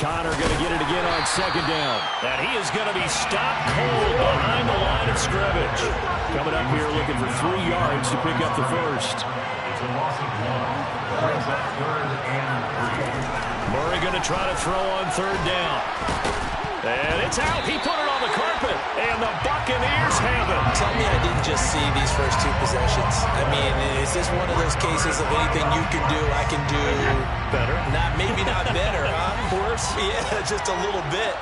Connor going to get it again on second down. And he is going to be stopped cold behind the line of scrimmage. Coming up here looking for 3 yards to pick up the first. Murray going to try to throw on third down. And it's out. He put it on the carpet. And the Buccaneers have it. Tell me I didn't just see these first 2 possessions. I mean, is this one of those cases of anything you can do, I can do better? Maybe not better, huh? Worse? Yeah, just a little bit.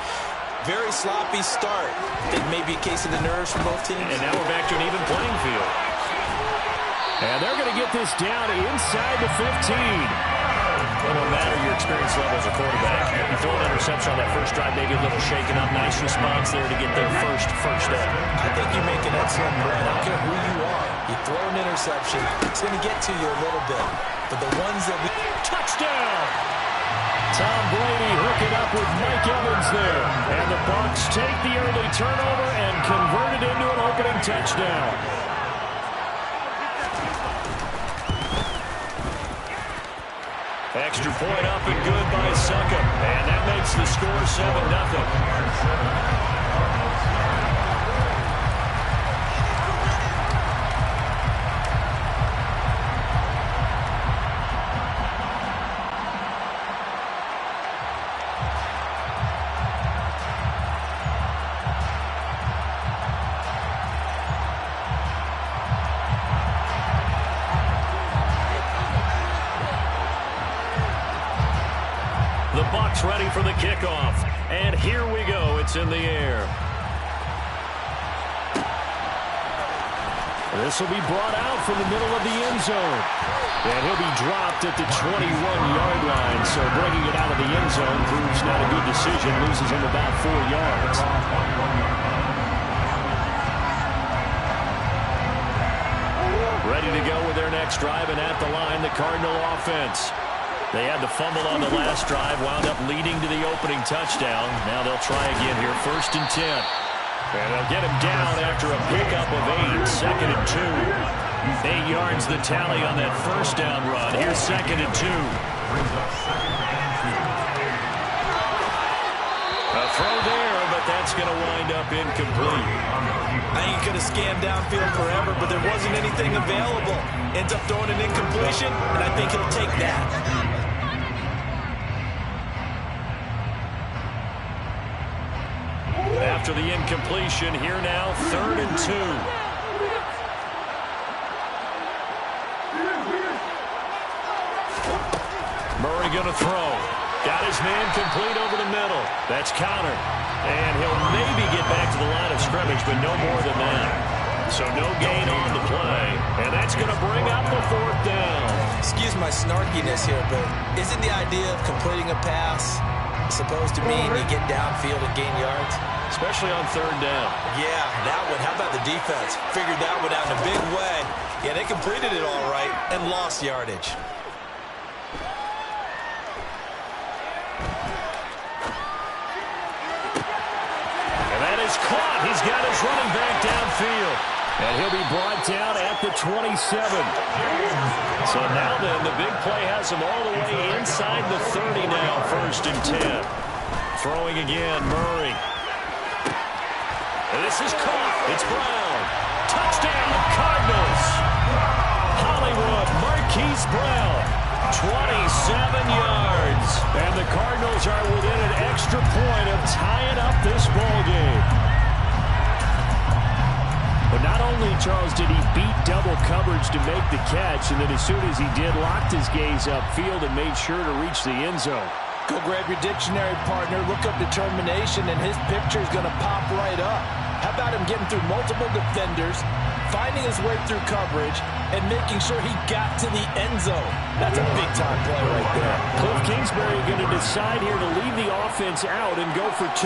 Very sloppy start. Think maybe a case of the nerves from both teams. And now we're back to an even playing field. And they're going to get this down inside the 15. It won't matter your experience level as a quarterback. You throw an interception on that first drive, maybe a little shaken up. Nice response there to get their first down. I think you make an excellent play. I don't care who you are. You throw an interception, it's going to get to you a little bit. But the ones that we... Touchdown! Tom Brady hooking up with Mike Evans there. And the Bucs take the early turnover and convert it into an opening touchdown. Extra point up and good by Suckup. And that makes the score 7-0. The Bucs ready for the kickoff. And here we go. It's in the air. This will be brought out from the middle of the end zone. And he'll be dropped at the 21-yard line. So bringing it out of the end zone proves not a good decision. Loses him about 4 yards. Ready to go with their next drive, and at the line, the Cardinal offense. They had the fumble on the last drive, wound up leading to the opening touchdown. Now they'll try again here, 1st and 10. And they'll get him down after a pickup of 8, 2nd and 2. 8 yards the tally on that first down run. Here's 2nd and 2. A throw there, but that's going to wind up incomplete. I think he could have scanned downfield forever, but there wasn't anything available. Ends up throwing an incompletion, and I think he'll take that. After the incompletion, here now, 3rd and 2. Murray going to throw. Got his man complete over the middle. That's Connor. And he'll maybe get back to the line of scrimmage, but no more than that. So no gain on the play. And that's going to bring up the 4th down. Excuse my snarkiness here, but isn't the idea of completing a pass supposed to mean you get downfield and gain yards? Especially on 3rd down. Yeah, that one. How about the defense? Figured that one out in a big way. Yeah, they completed it all right and lost yardage. And that is caught. He's got his running back downfield. And he'll be brought down at the 27. So now then, the big play has him all the way inside the 30 now, 1st and 10. Throwing again, Murray. And this is caught. It's Brown. Touchdown, Cardinals. Hollywood, Marquise Brown. 27 yards. And the Cardinals are within an extra point of tying up this ball game. But not only, Charles, did he beat double coverage to make the catch, and then as soon as he did, locked his gaze upfield and made sure to reach the end zone. Go grab your dictionary, partner. Look up determination, and his picture is going to pop right up. How about him getting through multiple defenders, finding his way through coverage, and making sure he got to the end zone? That's a big-time play right there. Cliff Kingsbury going to decide here to leave the offense out and go for 2.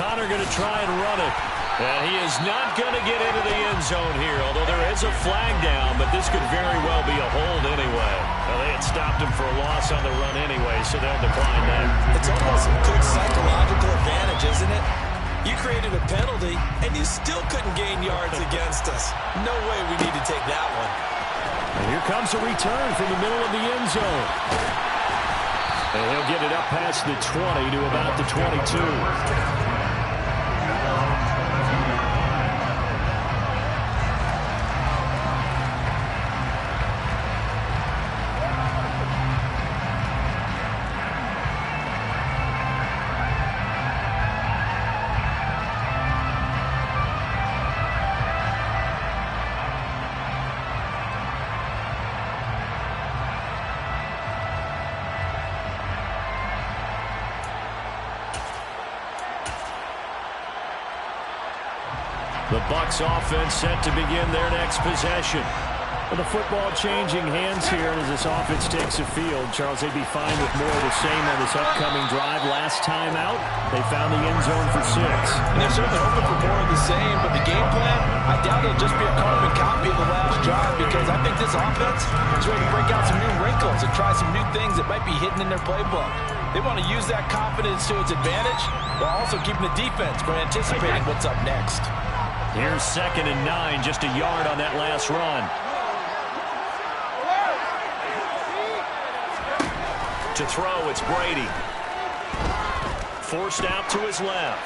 Connor going to try and run it. And he is not going to get into the end zone here, although there is a flag down, but this could very well be a hold anyway. Well, they had stopped him for a loss on the run anyway, so they'll decline that. It's almost a good psychological advantage, isn't it? You created a penalty, and you still couldn't gain yards against us. No way we need to take that one. And here comes a return from the middle of the end zone. And he'll get it up past the 20 to about the 22. The Bucs offense set to begin their next possession. Well, the football changing hands here as this offense takes the field. Charles, they'd be fine with more of the same on this upcoming drive. Last time out, they found the end zone for 6. And they're certainly hoping for more of the same, but the game plan, I doubt it'll just be a carbon copy of the last drive, because I think this offense is ready to break out some new wrinkles and try some new things that might be hidden in their playbook. They want to use that confidence to its advantage, while also keeping the defense from anticipating what's up next. Here's 2nd and 9, just a yard on that last run. To throw, it's Brady. Forced out to his left.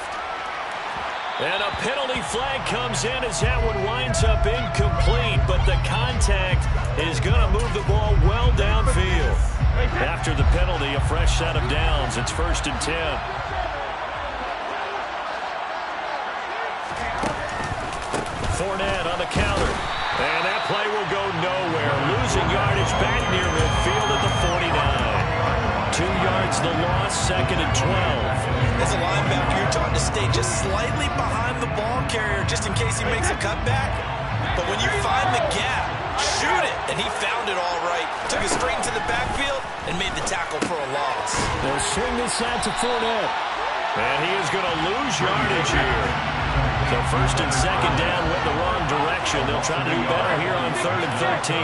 And a penalty flag comes in as that one winds up incomplete, but the contact is going to move the ball well downfield. After the penalty, a fresh set of downs. It's 1st and 10. Fournette on the counter. And that play will go nowhere. Losing yardage back near midfield at the 49. 2 yards the loss, 2nd and 12. As a linebacker, you're taught to stay just slightly behind the ball carrier just in case he makes a cutback. But when you find the gap, shoot it. And he found it all right. Took it straight into the backfield and made the tackle for a loss. They'll swing this out to Fournette. And he is going to lose yardage here. So 1st and 2nd down went the wrong direction. They'll try to do better here on 3rd and 13.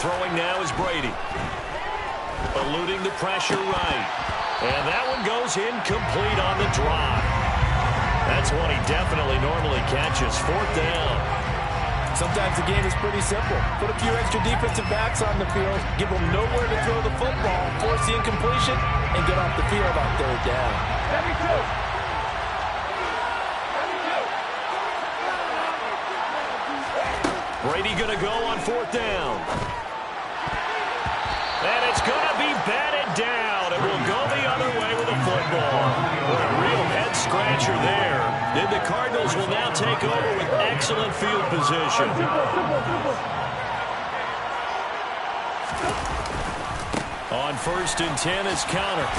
Throwing now is Brady. Eluding the pressure right. And that one goes incomplete on the drive. That's one he definitely normally catches. 4th down. Sometimes the game is pretty simple. Put a few extra defensive backs on the field, give them nowhere to throw the football, force the incompletion, and get off the field on 3rd down. Brady going to go on 4th down. And it's going to be batted down. It will go the other way with the football. What a real head-scratcher there. And the Cardinals will now take over with excellent field position. On 1st and 10 is counter.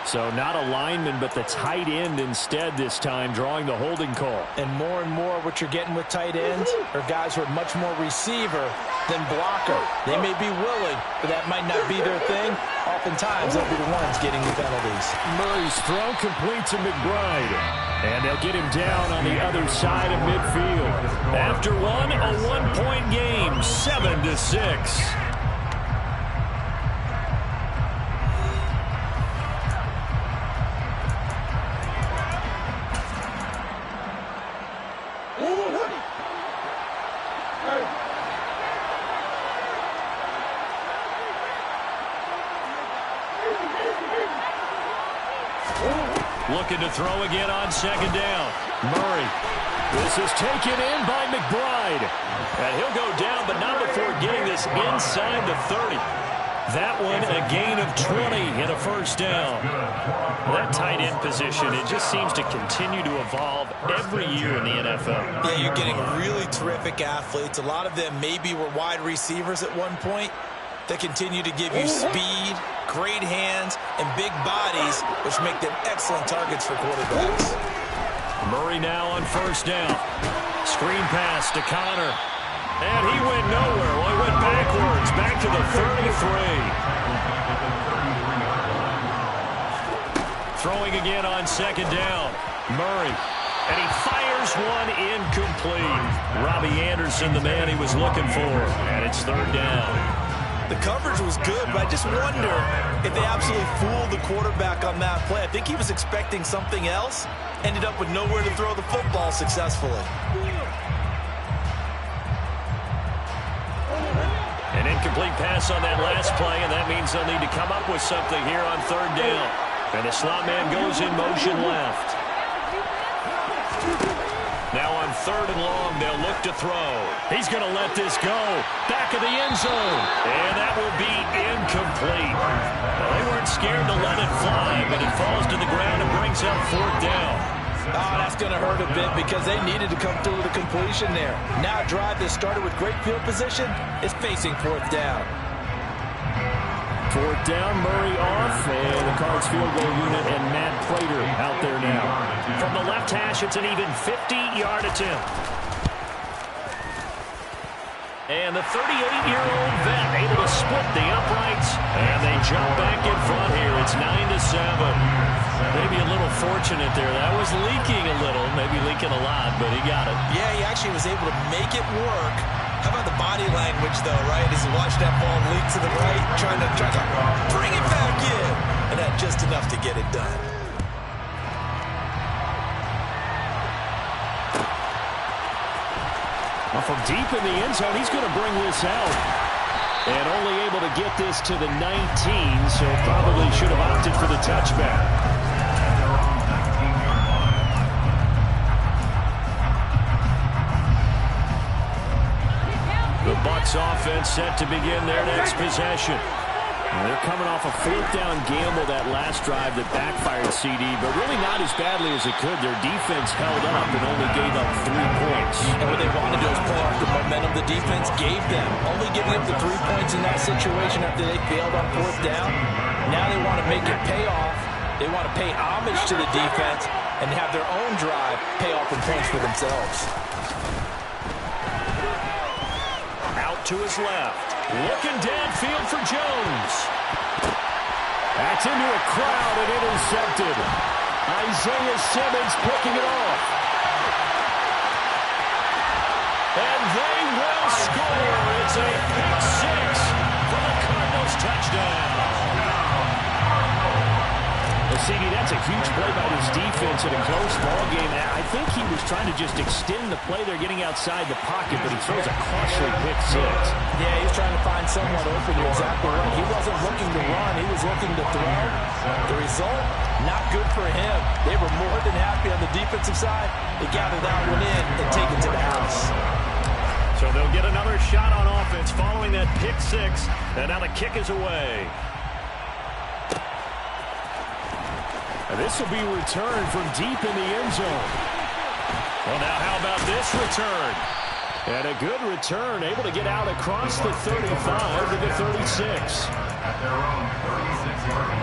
So not a lineman, but the tight end instead this time, drawing the holding call. And more what you're getting with tight ends are guys who are much more receiver than blocker. They may be willing, but that might not be their thing. Oftentimes, they'll be the ones getting the penalties. Murray's throw complete to McBride. And they'll get him down on the other side of midfield. After one, a one-point game, 7-6. Looking to throw again on 2nd down. Murray. This is taken in by McBride. And he'll go down, but not before getting this inside the 30. That one a gain of 20 and a 1st down. That tight end position, it just seems to continue to evolve every year in the NFL. Yeah, you're getting really terrific athletes. A lot of them maybe were wide receivers at one point. They continue to give you speed, great hands, and big bodies, which make them excellent targets for quarterbacks. Murray now on 1st down. Screen pass to Connor. And he went nowhere. Well, he went backwards, back to the 33. Throwing again on 2nd down. Murray. And he fires one incomplete. Robbie Anderson, the man he was looking for. And it's 3rd down. The coverage was good, but I just wonder if they absolutely fooled the quarterback on that play. I think he was expecting something else, ended up with nowhere to throw the football successfully. An incomplete pass on that last play, and that means they'll need to come up with something here on third down. And the slot man goes in motion left. Now on third and long, they'll look to throw. He's going to let this go. Back of the end zone. And that will be incomplete. Well, they weren't scared to let it fly, but it falls to the ground and brings up fourth down. Oh, that's going to hurt a bit because they needed to come through with a completion there. Now a drive that started with great field position is facing fourth down. Fourth down, Murray off, and the Cards field goal unit and Matt Prater out there now. From the left hash, it's an even 50-yard attempt. And the 38-year-old vet able to split the uprights, and they jump back in front here. It's 9-7. Maybe a little fortunate there. That was leaking a little, maybe leaking a lot, but he got it. Yeah, he actually was able to make it work. How about the body language, though, right? As he watched that ball leak to the right, trying to bring it back in. And that just enough to get it done. Well, from deep in the end zone, he's going to bring this out. And only able to get this to the 19, so probably should have opted for the touchback. The Bucs offense set to begin their next possession. They're coming off a fourth down gamble that last drive that backfired CD, but really not as badly as it could. Their defense held up and only gave up 3 points. And what they wanted to do is play off the momentum the defense gave them. Only giving up the 3 points in that situation after they failed on fourth down. Now they want to make it pay off. They want to pay homage to the defense and have their own drive pay off in points for themselves. Out to his left. Looking downfield for Jones. That's into a crowd and intercepted. Isaiah Simmons picking it off. And they will score. It's a pick six for the Cardinals touchdown. CD, that's a huge play by this defense in a close ball game. I think he was trying to just extend the play. They're getting outside the pocket, but he throws a costly pick six. Yeah, he's trying to find someone open. You're exactly right. He wasn't looking to run. He was looking to throw. The result, not good for him. They were more than happy on the defensive side. They gather that one in and take it to the house. So they'll get another shot on offense following that pick six, and now the kick is away. And this will be returned from deep in the end zone. Well, now how about this return? And a good return, able to get out across the 35 to the 36. At their own 36-yard line.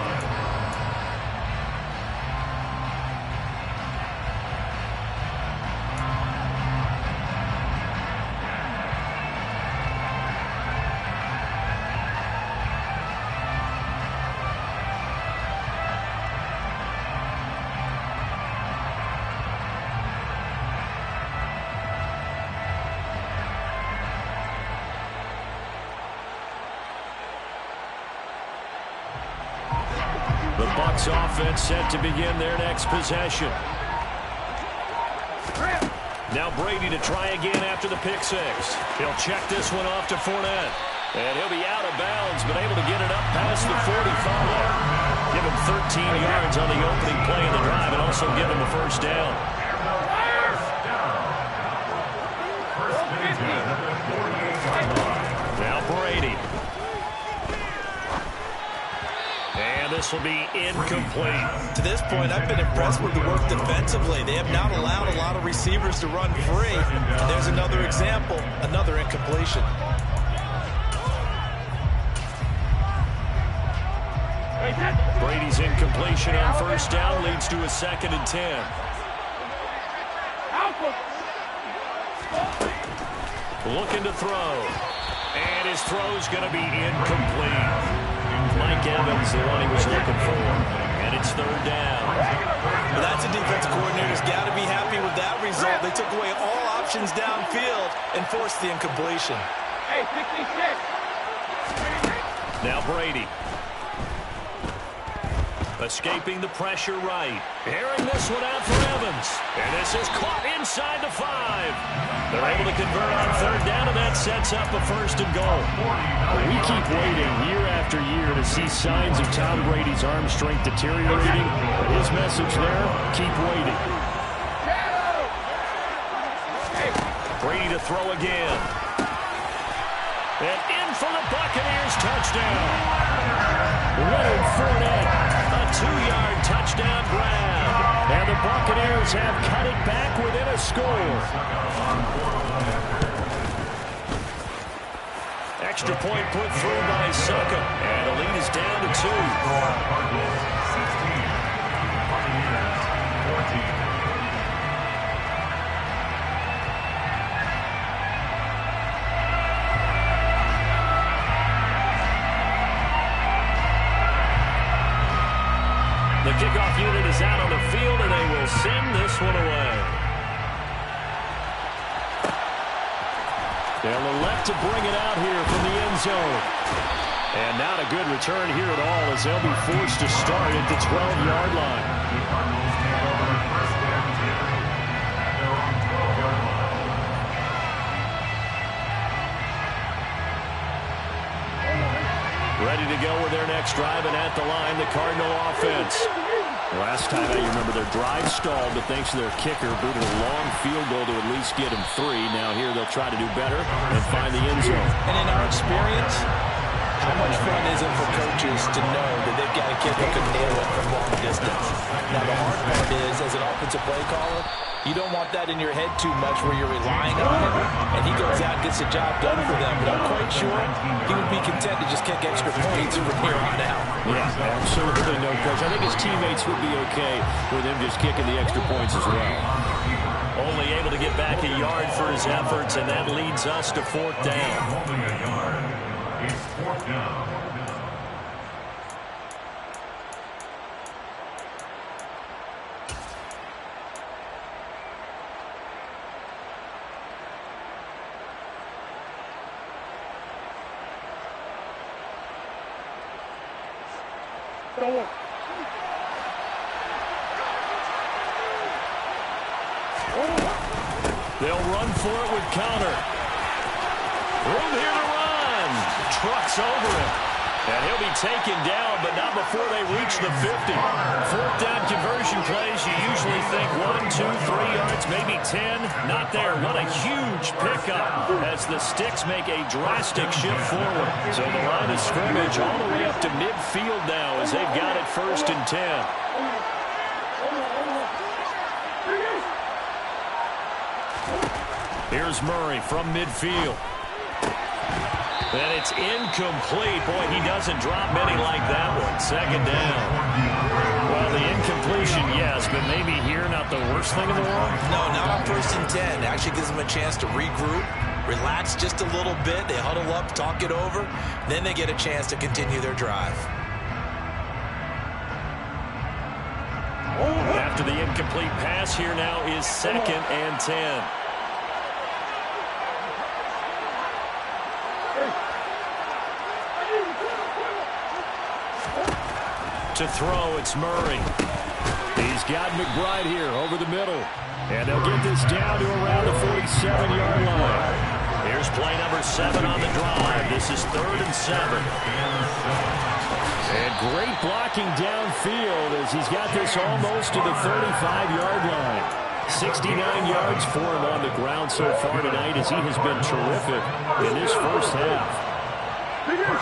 The Bucs offense set to begin their next possession. Now Brady to try again after the pick six. He'll check this one off to Fournette. And he'll be out of bounds, but able to get it up past the 45. Give him 13 yards on the opening play of the drive and also give him a first down. Now Brady. This will be incomplete. To this point, I've been impressed with the work defensively. They have not allowed a lot of receivers to run free. And there's another example, another incompletion. Brady's incompletion on first down leads to a 2nd and 10. Looking to throw. And his throw's going to be incomplete. Mike Evans, the one he was looking for. And it's 3rd down. Well, that's a defensive coordinator's got to be happy with that result. They took away all options downfield and forced the incompletion. Hey, 66. Now Brady. Escaping the pressure right. Airing this one out for Evans. And this is caught inside the 5. They're able to convert on third down, and that sets up a first and goal. We keep waiting year after year to see signs of Tom Brady's arm strength deteriorating. But his message there, keep waiting. Brady to throw again. And in for the Buccaneers touchdown. Leonard Fournette. A 2-yard touchdown grab. And the Buccaneers have cut it back within a score. Extra point put through by Saka. And the lead is down to 2. The kickoff unit is out on the field, and they will send this one away. They'll elect to bring it out here from the end zone. And not a good return here at all, as they'll be forced to start at the 12-yard line. Ready to go with their next drive, and at the line, the Cardinal offense. Last time out, you remember their drive stalled, but thanks to their kicker, booted a long field goal to at least get them 3. Now here they'll try to do better and find the end zone. And in our experience, how much fun is it for coaches to know that they've got a kid who can nail it from long distance? Now the hard part is, as an offensive play caller, you don't want that in your head too much where you're relying on it, and he goes out and gets the job done for them. But I'm quite sure he would be content to just kick extra points from here on out. Yeah, absolutely no coach. I think his teammates would be okay with him just kicking the extra points as well. Only able to get back a yard for his efforts, and that leads us to 4th down. It's 4th down. They'll run for it with counter. Room here to run. Trucks over him. And he'll be taken down, but not before they reach the 50. 4th down conversion plays, you usually think 1, 2, 3 yards, maybe 10. Not there. What a huge pickup as the Sticks make a drastic shift forward. So the line of scrimmage all the way up to midfield now as they've got it 1st and 10. Here's Murray from midfield. And it's incomplete. Boy, he doesn't drop many like that one. 2nd down. Well, the incompletion, yes, but maybe here not the worst thing in the world? No, not on 1st and 10. Actually gives them a chance to regroup, relax just a little bit. They huddle up, talk it over. Then they get a chance to continue their drive. After the incomplete pass, here now is 2nd and 10. To throw, it's Murray. He's got McBride here over the middle. And they'll get this down to around the 47-yard line. Here's play number 7 on the drive. This is 3rd and 7. And great blocking downfield as he's got this almost to the 35-yard line. 69 yards for him on the ground so far tonight as he has been terrific in this first half.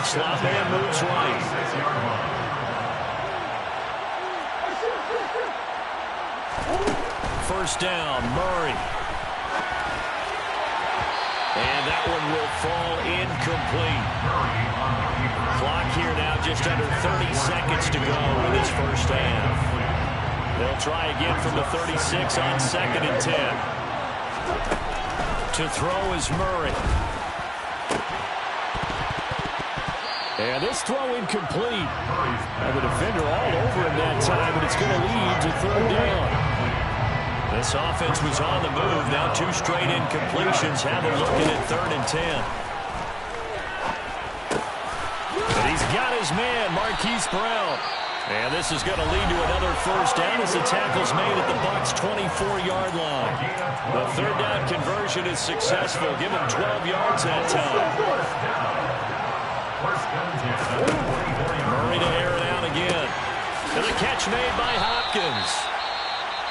Slot man moves right. First down, Murray. And that one will fall incomplete. Clock here now just under 30 seconds to go in this first half. They'll try again from the 36 on 2nd and 10. To throw is Murray. And this throw incomplete. And the defender all over him that time, but it's going to lead to 3rd down. This offense was on the move. Now 2 straight incompletions. Have a look at it 3rd and 10. But He's got his man, Marquise Brown. And this is going to lead to another first down as the tackle's made at the Bucs' 24-yard line. The third down conversion is successful. Give him 12 yards that time. Murray to air it out again. And the catch made by Hopkins.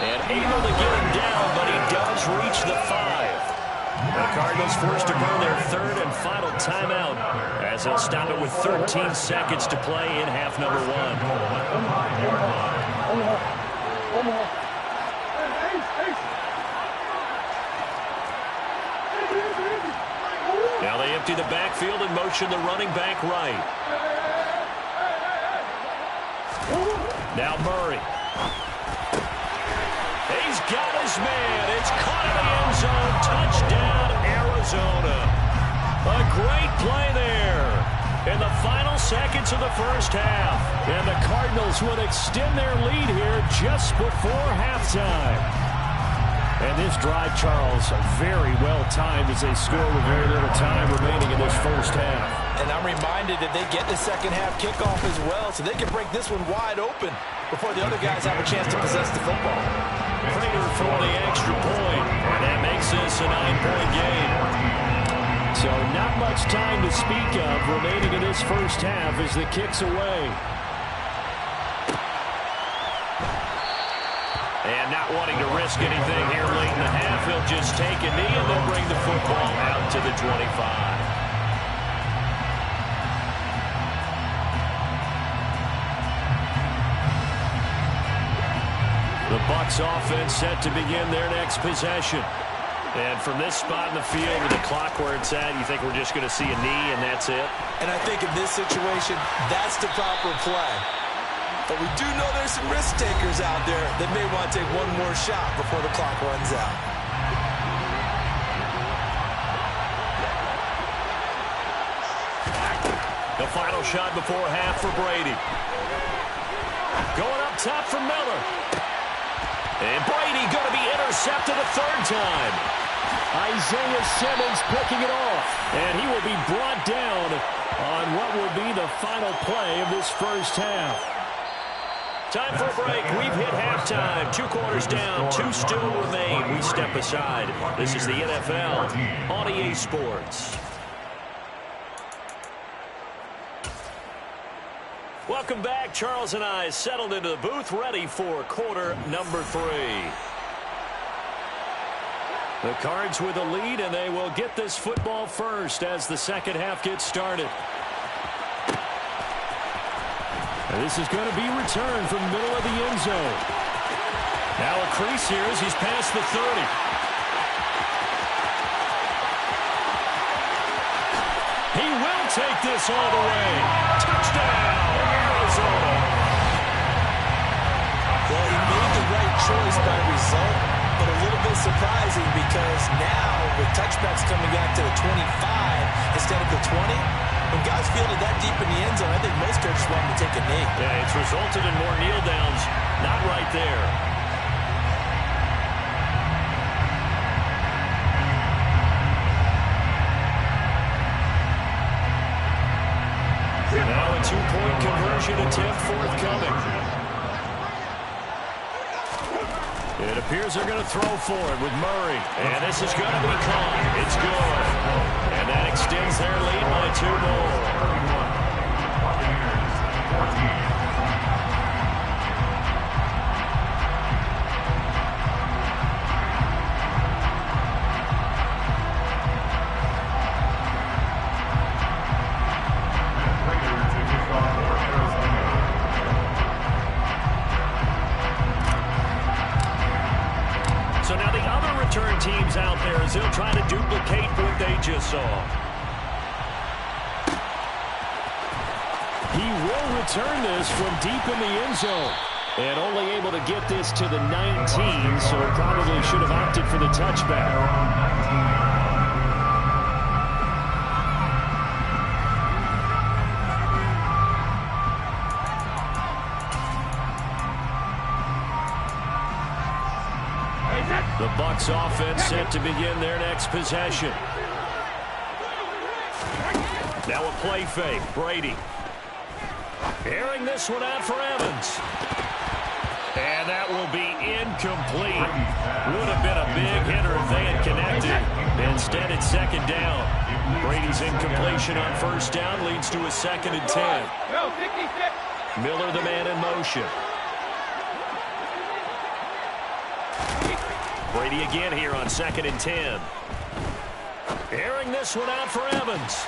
And able to get him down, but he does reach the 5. The Cardinals forced to burn their third and final timeout as they'll stop it with 13 seconds to play in half number 1. Now they empty the backfield and motion the running back right. Now Murray. He's got his man. It's caught in the end zone. Touchdown, Arizona. A great play there in the final seconds of the first half. And the Cardinals would extend their lead here just before halftime. And this drive, Charles, very well timed as they score with very little time remaining in this first half. And I'm reminded that they get the second half kickoff as well, so they can break this one wide open before the other guys have a chance to possess the football. Prater for the extra point, and that makes this a 9-point game. So not much time to speak of remaining in this first half as the kick's away. And not wanting to risk anything here late in the half, he'll just take a knee and then bring the football out to the 25. The Bucs offense set to begin their next possession. And from this spot in the field with the clock where it's at, you think we're just going to see a knee and that's it? And I think in this situation, that's the proper play. But we do know there's some risk takers out there that may want to take one more shot before the clock runs out. The final shot before half for Brady. Going up top for Miller. And Brady going to be intercepted a third time. Isaiah Simmons picking it off. And he will be brought down on what will be the final play of this first half. Time for a break. We've hit halftime. 2 quarters down. 2 still remain. We step aside. This is the NFL on EA Sports. Welcome back. Charles and I settled into the booth, ready for quarter number 3. The Cards with the lead, and they will get this football first as the second half gets started. And this is going to be returned from the middle of the end zone. Now a crease here as he's past the 30. He will take this all the way. Touchdown, Arizona. Well, he made the right choice by result, but a little bit surprising because now with touchbacks coming back to the 25 instead of the 20, when guys fielded that deep in the end zone, I think most coaches want him to take a knee. Yeah, it's resulted in more kneel downs. Not right there. Now a 2-point conversion attempt forthcoming. It appears they're going to throw for it with Murray. And this is going to be caught. It's good. And that extends their lead by 2 more. So now the other return teams out there as they'll try to duplicate what they just saw. He will return this from deep in the end zone. And only able to get this to the 19, so probably should have opted for the touchback. The Bucs offense set to begin their next possession. Now a play fake. Brady. Airing this one out for Evans. And that will be incomplete. Would have been a big hitter if they had connected. Instead, it's second down. Brady's incompletion on first down leads to a 2nd and 10. Miller, the man in motion. Brady again here on 2nd and 10. Airing this one out for Evans.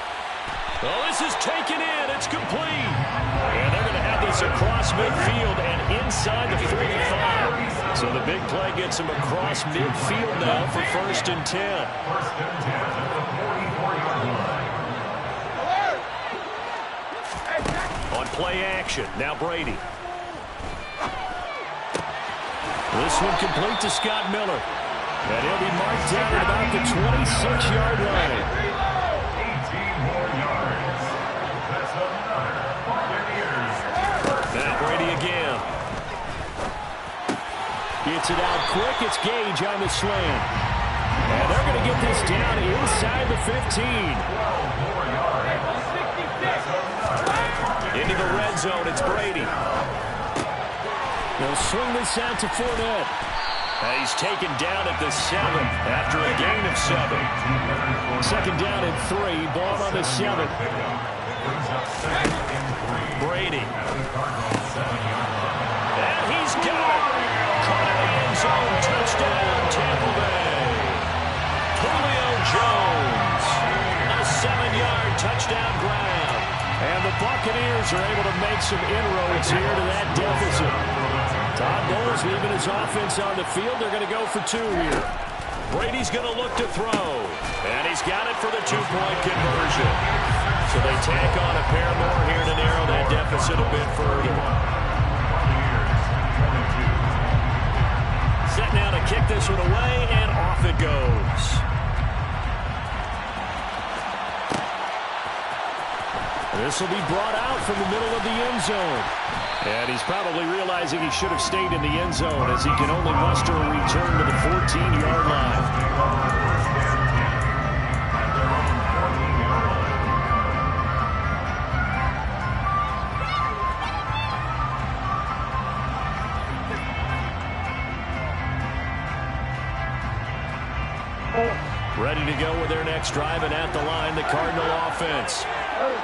Oh, this is taken in. It's complete. And they're going to have this across midfield and inside the 45. So the big play gets him across midfield now for 1st and 10. On play action, now Brady. This one complete to Scott Miller. And he'll be marked down at about the 26-yard line. 18 more yards. That's another Buccaneers. Now Brady again. Gets it out quick. It's Gage on the slant. And they're going to get this down inside the 15. 12 more yards. Into the red zone, it's Brady. They'll swing this out to Fournette. He's taken down at the 7 after a gain of 7. 2nd down and 3. Ball on the 7. Brady. And he's got it. Caught in the end zone. Touchdown, Tampa Bay. Julio Jones. A 7-yard touchdown grab. And the Buccaneers are able to make some inroads here to that deficit. Todd Bowles leaving his offense on the field. They're going to go for 2 here. Brady's going to look to throw. And he's got it for the 2-point conversion. So they tack on a pair more here to narrow that deficit a bit further. Set now to kick this one away, and off it goes. This will be brought out from the middle of the end zone. And he's probably realizing he should have stayed in the end zone as he can only muster a return to the 14-yard line. Ready to go with their next drive, and at the line, the Cardinal offense.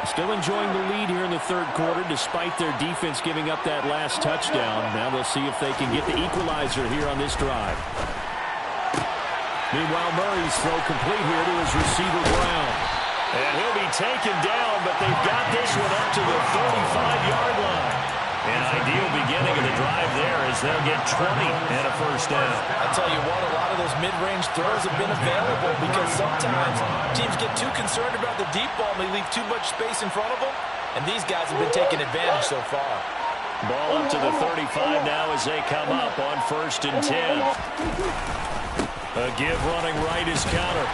Still enjoying the lead here in the 3rd quarter, despite their defense giving up that last touchdown. Now they'll see if they can get the equalizer here on this drive. Meanwhile, Murray's throw complete here to his receiver, Brown. And he'll be taken down, but they've got this one up to the 35-yard line. An ideal beginning of the drive there as they'll get 20 and a first down. I tell you what, a lot of those mid-range throws have been available because sometimes teams get too concerned about the deep ball and they leave too much space in front of them, and these guys have been taking advantage so far. Ball up to the 35 now as they come up on 1st and 10. A give running right is counter.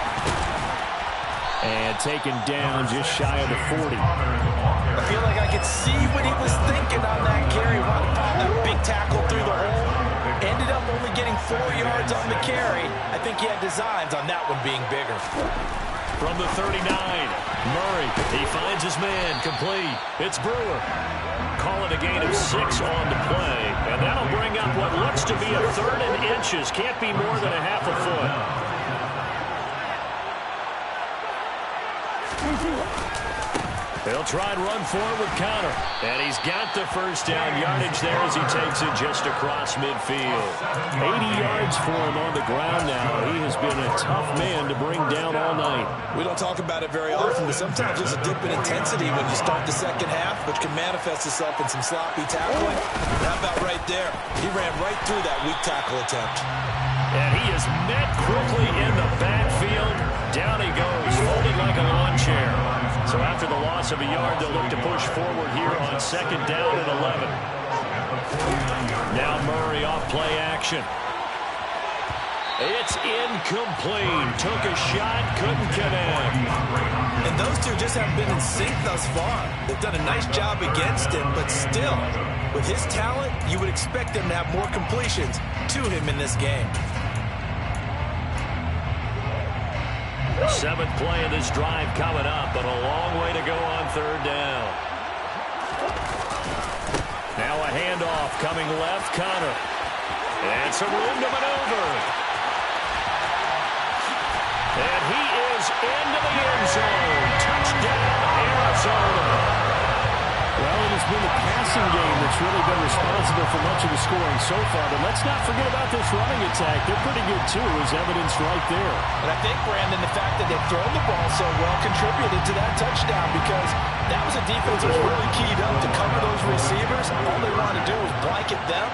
And taken down just shy of the 40. I feel like I could see what he was thinking on that carry. Wanted to pile that big tackle through the hole. Ended up only getting 4 yards on the carry. I think he had designs on that one being bigger. From the 39, Murray, he finds his man, complete. It's Brewer. Calling a gain of 6 on the play. And that'll bring up what looks to be a 3rd and inches. Can't be more than a half a foot. They'll try and run forward with Connor. And he's got the first down yardage there as he takes it just across midfield. 80 yards for him on the ground now. He has been a tough man to bring down all night. We don't talk about it very often, but sometimes there's a dip in intensity when you start the 2nd half, which can manifest itself in some sloppy tackling. How about right there? He ran right through that weak tackle attempt. And he is met quickly in the backfield. Down he goes, folded like a lawn chair. So after the loss of a yard, they'll look to push forward here on 2nd down and 11. Now Murray off play action. It's incomplete. Took a shot, couldn't connect. And those two just haven't been in sync thus far. They've done a nice job against him, but still, with his talent, you would expect them to have more completions to him in this game. 7th play of this drive coming up, but a long way to go on 3rd down. Now a handoff coming left, Connor. And some room to maneuver. And he is into the end zone. Touchdown, Arizona. Well, it has been the passing game that's really been responsible for much of the scoring so far. But let's not forget about this running attack. They're pretty good, too, as evidenced right there. And I think, Brandon, the fact that they've thrown the ball so well contributed to that touchdown because that was a defense that was really keyed up to cover those receivers. All they wanted to do was blanket them.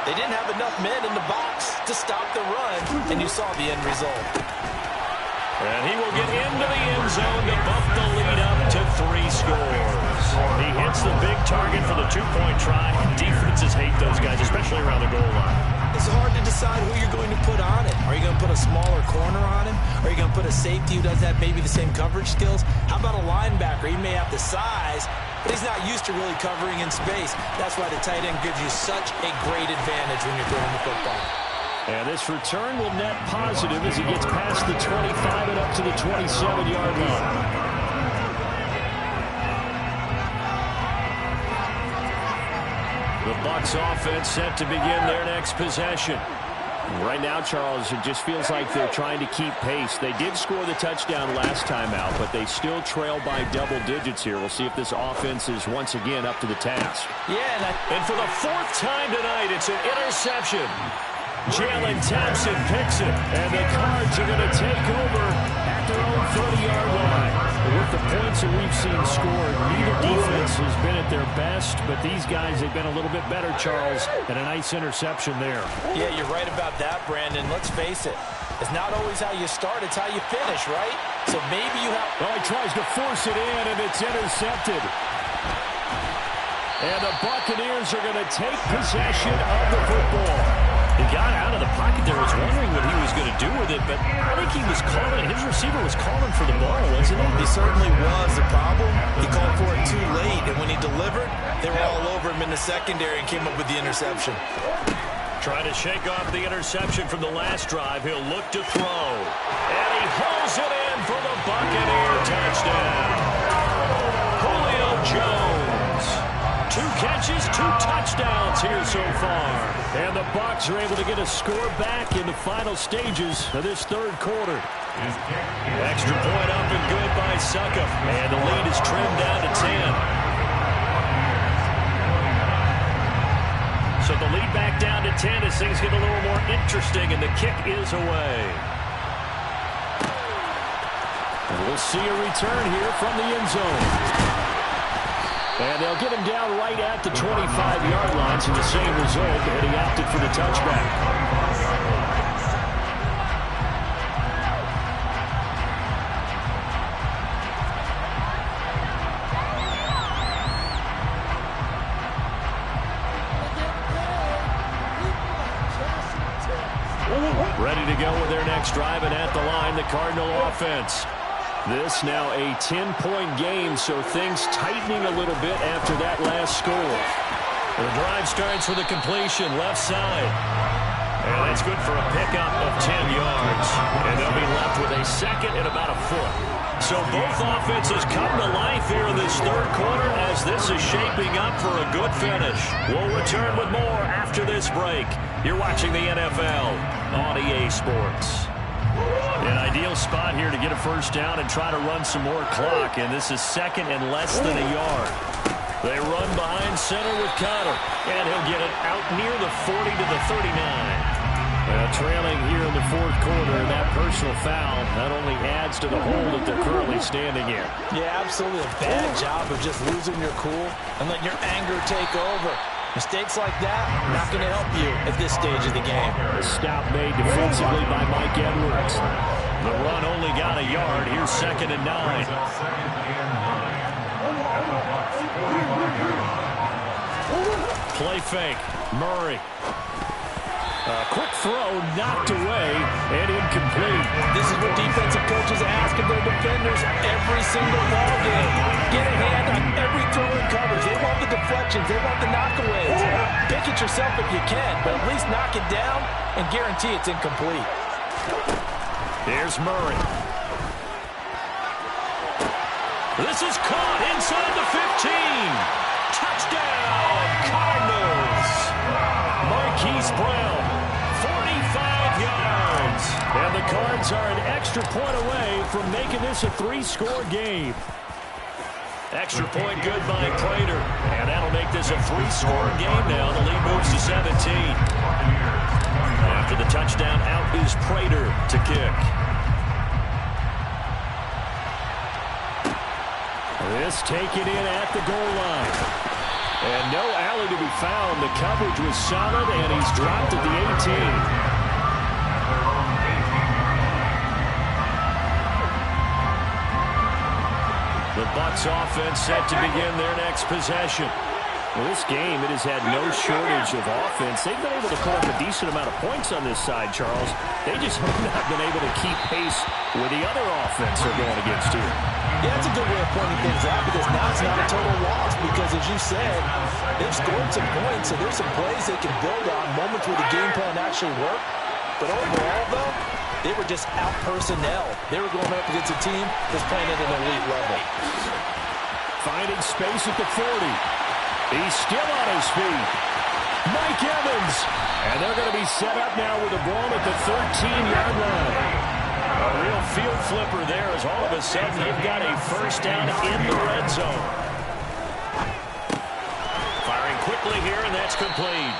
They didn't have enough men in the box to stop the run, and you saw the end result. And he will get into the end zone to bump the lead up to 3 scores. He hits the big target for the 2-point try. Defenses hate those guys, especially around the goal line. It's hard to decide who you're going to put on it. Are you going to put a smaller corner on him? Are you going to put a safety who doesn't have maybe the same coverage skills? How about a linebacker? He may have the size, but he's not used to really covering in space. That's why the tight end gives you such a great advantage when you're throwing the football. And this return will net positive as he gets past the 25 and up to the 27-yard line. The Bucs offense set to begin their next possession. Right now, Charles, it just feels like they're trying to keep pace. They did score the touchdown last time out, but they still trail by double digits here. We'll see if this offense is once again up to the task. Yeah, and for the 4th time tonight, it's an interception. Jalen Thompson picks it, and the Cards are going to take over at their own 30-yard line. With the points that we've seen scored, neither defense has been at their best, but these guys have been a little bit better, Charles, and a nice interception there. Yeah, you're right about that, Brandon. Let's face it. It's not always how you start, it's how you finish, right? So maybe you have... Oh, he tries to force it in, and it's intercepted. And the Buccaneers are going to take possession of the football. He got out of the pocket there, was wondering what he was going to do with it, but I think he was calling, his receiver was calling for the ball, wasn't he? He certainly was. The problem, he called for it too late, and when he delivered, they were all over him in the secondary and came up with the interception. Trying to shake off the interception from the last drive. He'll look to throw. And he hauls it in for the Buccaneer touchdown. Julio Jones. 2 catches, 2 touchdowns here so far. And the Bucs are able to get a score back in the final stages of this 3rd quarter. Extra point up and good by Succop. And the lead is trimmed down to 10. So the lead back down to 10 as things get a little more interesting, and the kick is away. And we'll see a return here from the end zone. And they'll get him down right at the 25-yard line, so the same result, and he opted for the touchback. Ready to go with their next drive, and at the line, the Cardinal offense. This now a 10-point game, so things tightening a little bit after that last score. The drive starts with a completion, left side. And that's good for a pickup of 10 yards. And they'll be left with a second and about a foot. So both offenses come to life here in this 3rd quarter as this is shaping up for a good finish. We'll return with more after this break. You're watching the NFL on EA Sports. An ideal spot here to get a first down and try to run some more clock, and this is 2nd and less than a yard. They run behind center with Connor, and he'll get it out near the 40 to the 39. Trailing here in the 4th quarter, and that personal foul not only adds to the hole that they're currently standing in. Yeah, absolutely a bad job of just losing your cool and letting your anger take over. Mistakes like that, not going to help you at this stage of the game. A stop made defensively by Mike Edwards. The run only got a yard. Here's 2nd and 9. Play fake. Murray. A quick throw knocked away and incomplete. This is what defensive coaches ask of their defenders every single ball game. Get a hand on every throw in coverage. They want the deflections. They want the knockaways. Pick it yourself if you can, but at least knock it down and guarantee it's incomplete. Here's Murray. This is caught inside the 15. Touchdown, Cardinals. Knights are an extra point away from making this a 3-score game. Extra point good by Prater. And that'll make this a 3-score game now. The lead moves to 17. After the touchdown, out is Prater to kick. This taken in at the goal line. And no alley to be found. The coverage was solid, and he's dropped at the 18. The Bucs offense set to begin their next possession. Well, this game, it has had no shortage of offense. They've been able to put up a decent amount of points on this side, Charles. They just have not been able to keep pace with the other offense they're going against here. Yeah, that's a good way of pointing things out because now it's not a total loss because, as you said, they've scored some points, so there's some plays they can build on, moments where the game plan actually worked. But overall, though, they were just out personnel. They were going up against a team that's playing at an elite level. Finding space at the 40. He's still on his feet. Mike Evans. And they're going to be set up now with a ball at the 13-yard line. A real field flipper there as all of a sudden you've got a first down in the red zone. Firing quickly here, and that's complete.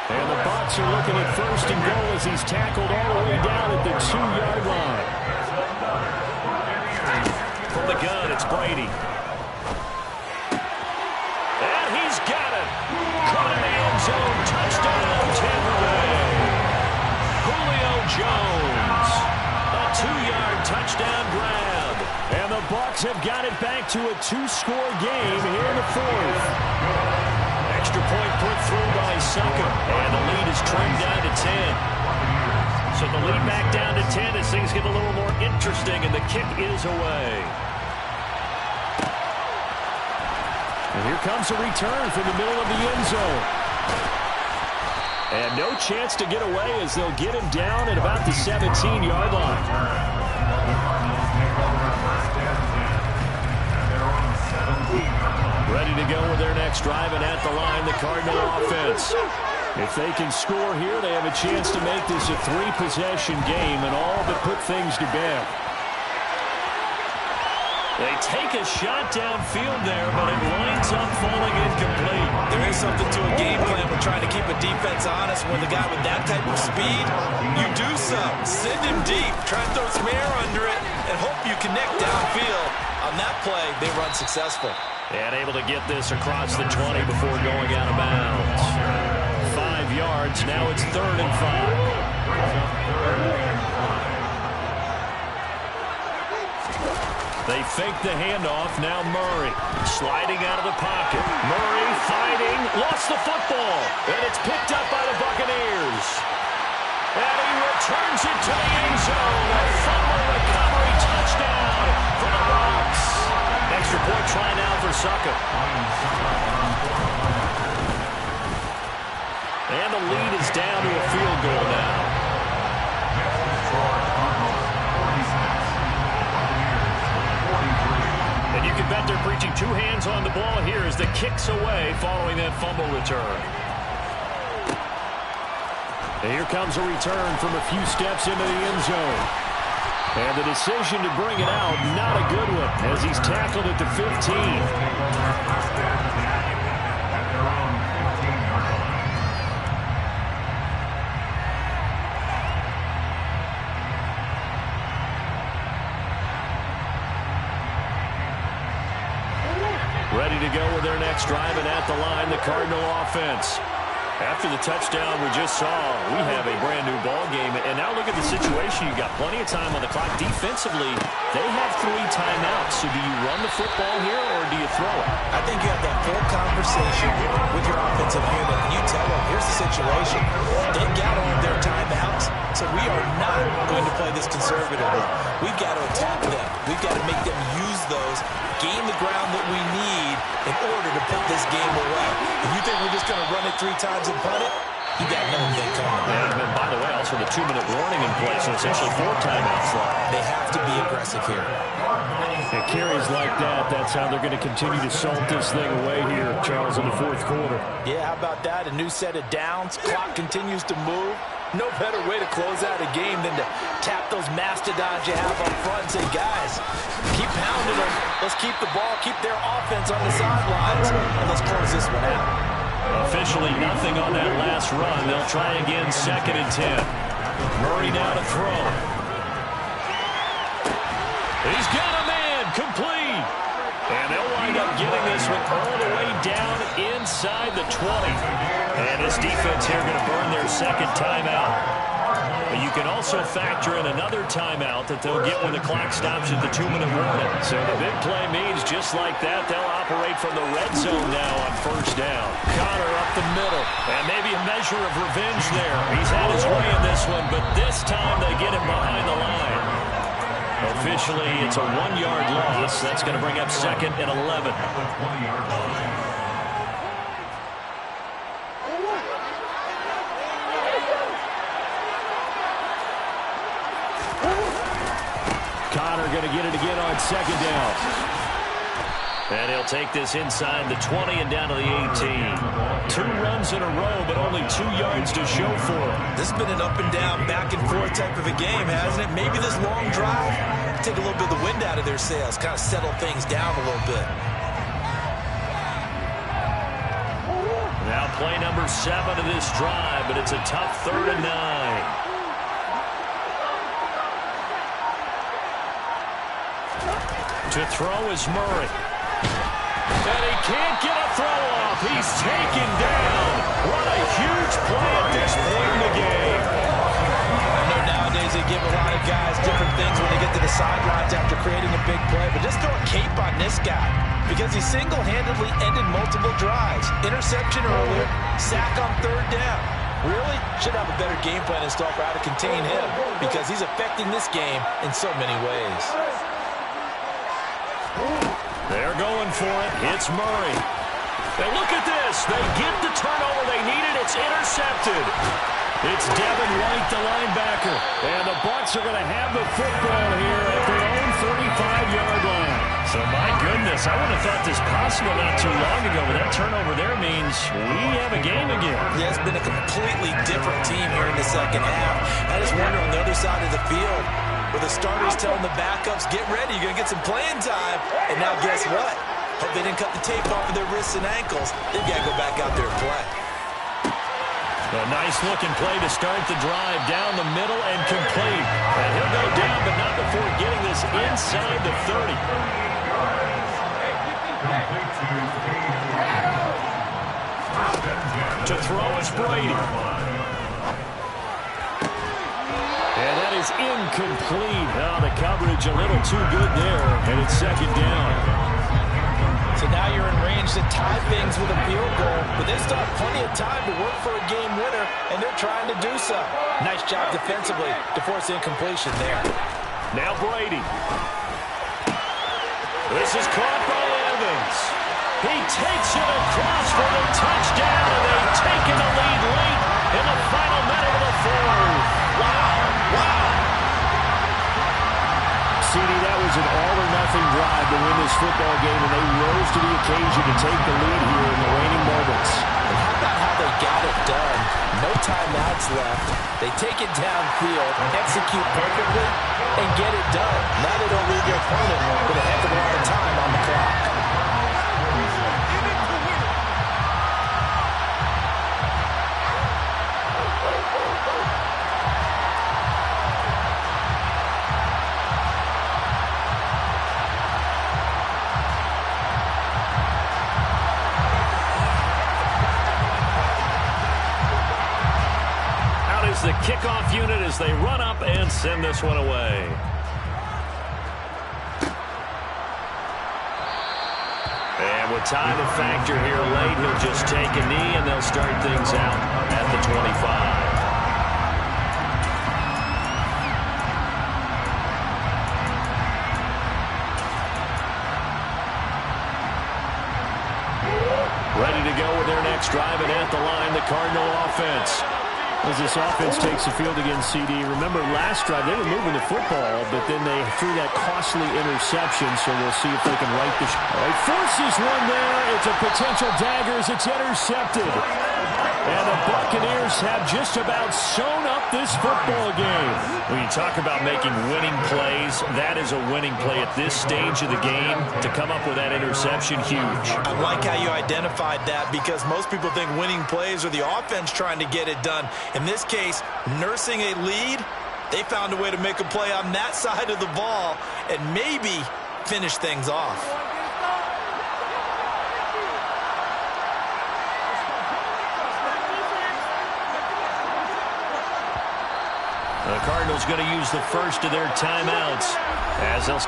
And the Bucs are looking at first and goal as he's tackled all the way down at the 2-yard line. From the gun, it's Brady. And he's got it. Caught in the end zone. Touchdown, Tampa Bay. Julio Jones. A 2-yard touchdown grab. And the Bucs have got it back to a 2-score game here in the fourth. Extra point put through by Sucker. And the lead is trimmed down to 10. So the lead back down to 10 as things get a little more interesting, and the kick is away. And here comes a return from the middle of the end zone. And no chance to get away as they'll get him down at about the 17-yard line. Ready to go with their next drive, and at the line, the Cardinal offense. If they can score here, they have a chance to make this a 3-possession game and all but put things to bed. They take a shot downfield there, but it winds up falling incomplete. There is something to a game plan when trying to keep a defense honest. When the guy with that type of speed, you do something. Send him deep. Try and throw some air under it and hope you connect downfield. On that play, they run successful. And able to get this across the 20 before going out of bounds. 5 yards. Now it's 3rd and 5. They fake the handoff. Now Murray sliding out of the pocket. Murray fighting. Lost the football. And it's picked up by the Buccaneers. And he returns it to the end zone. A fumble recovery touchdown for the Bucs. Extra point try now for Sucker. And the lead is down to a field goal now. And you can bet they're preaching 2 hands on the ball here as the kick's away following that fumble return. And here comes a return from a few steps into the end zone. And the decision to bring it out, not a good one, as he's tackled at the 15. Ready to go with their next drive, and at the line, the Cardinal offense. After the touchdown we just saw, we have a brand-new ball game. And now look at the situation. You've got plenty of time on the clock. Defensively, they have 3 timeouts. So do you run the football here, or do you throw it? I think you have that full conversation with your offensive unit. You tell them, here's the situation. They've got all of their timeouts, so we are not going to play this conservatively. We've got to attack them. We've got to make them use those, gain the ground that we need in order to put this game away. If you think we're just going to run it 3 times and punt it, he got another thing coming. And by the way, also the 2-minute warning in place, so essentially 4 timeouts left. They have to be aggressive here. It carries like that. That's how they're going to continue to salt this thing away here, Charles, in the fourth quarter. Yeah, how about that? A new set of downs. Clock continues to move. No better way to close out a game than to tap those mastodons you have up front and say, guys, keep pounding them. Let's keep the ball, keep their offense on the sidelines, and let's close this one out. Officially nothing on that last run. They'll try again, 2nd and 10. Murray now to throw. He's got a man, complete. And they'll wind up getting this one all the way down inside the 20. And this defense here going to burn their 2nd timeout. But you can also factor in another timeout that they'll get when the clock stops at the 2-minute warning. So the big play means just like that, they'll operate from the red zone now on 1st down. Connor up the middle. And maybe a measure of revenge there. He's had his way in this one, but this time they get him behind the line. Officially, it's a 1-yard loss. That's going to bring up 2nd and 11. Connor going to get it again on 2nd down. And he'll take this inside the 20 and down to the 18. 2 runs in a row, but only 2 yards to show for him. This has been an up and down, back and forth type of a game, hasn't it? Maybe this long drive, take a little bit of the wind out of their sails, kind of settle things down a little bit. Now play number 7 of this drive, but it's a tough 3rd and 9. To throw is Murray. And he can't get a throw off. He's taken down. What a huge play at this point in the game. I know nowadays they give a lot of guys different things when they get to the sidelines after creating a big play, but just throw a cape on this guy because he single-handedly ended multiple drives. Interception earlier, sack on 3rd down. Really should have a better game plan installed for how to contain him because he's affecting this game in so many ways. They're going for it. It's Murray. And look at this. They get the turnover they needed. It's intercepted. It's Devin White, the linebacker. And the Bucs are going to have the football here at their own 35-yard line. So, my goodness, I would have thought this possible not too long ago, but that turnover there means we have a game again. Yeah, it's been a completely different team here in the 2nd half. I just wonder on the other side of the field, where the starters telling the backups, get ready, you're going to get some playing time. And now guess what? Hope they didn't cut the tape off of their wrists and ankles. They've got to go back out there and play. A nice-looking play to start the drive down the middle and complete. And he'll go down, but not before getting this inside the 30. To throw is Brady. And that is incomplete. Oh, the coverage a little too good there, and it's 2nd down. So now you're in range to tie things with a field goal, but they still have plenty of time to work for a game winner, and they're trying to do so. Nice job defensively to force incompletion there. Now Brady. This is caught by Evans. He takes it across for the touchdown, and they've taken the lead late in the final minute of the 4th. Wow, wow. CD, that was an all-or-nothing drive to win this football game, and they rose to the occasion to take the lead here in the waning moments. And how about how they got it done? No timeouts left. They take it downfield, execute perfectly, and get it done. Now they don't leave their opponent with a heck of a lot of time on the clock. The kickoff unit as they run up and send this one away. And with time a factor here late, he'll just take a knee and they'll start things out at the 25. Ready to go with their next next drive, and at the line, the Cardinal offense. As this offense takes the field against CD, remember last drive they were moving the football, but then they threw that costly interception, so we'll see if they can right the ship. He forces one there. It's a potential dagger as it's intercepted. And the Buccaneers have just about sewn up this football game. When you talk about making winning plays, that is a winning play at this stage of the game. To come up with that interception, huge. I like how you identified that because most people think winning plays are the offense trying to get it done. In this case, nursing a lead, they found a way to make a play on that side of the ball and maybe finish things off. The Cardinals going to use the first of their timeouts as they'll...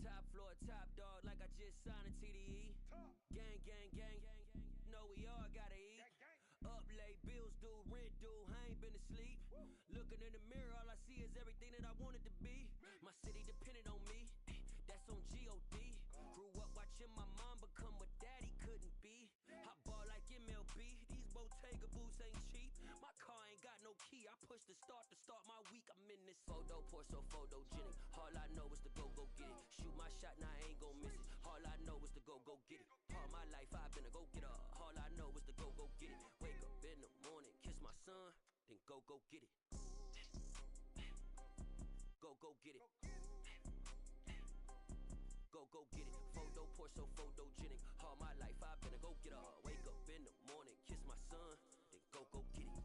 Top floor, top dog, like I just signed a TDE. Gang, gang, gang, know we all gotta eat. Up late, bills due, rent due, I ain't been asleep. Looking in the mirror, all I see is everything that I wanted to be. My city depended on me, that's on G.O.D. Grew up watching my mom become what daddy couldn't be. I ball like MLB, these Bottega boots ain't cheap. My car ain't got no key, I push the start to start my week. I'm in this photo, pour so photogenic. All I know is to go get it. Shoot my shot, now I ain't gon' miss it. All I know is to go get it. All my life I've been a go-getter. All I know is to go get it. Wake up in the morning, kiss my son, then go get it. Go get it. Go get it. Photo, pour so photogenic. All my life I've been a go-getter. Wake up in the morning, kiss my son, then go get it.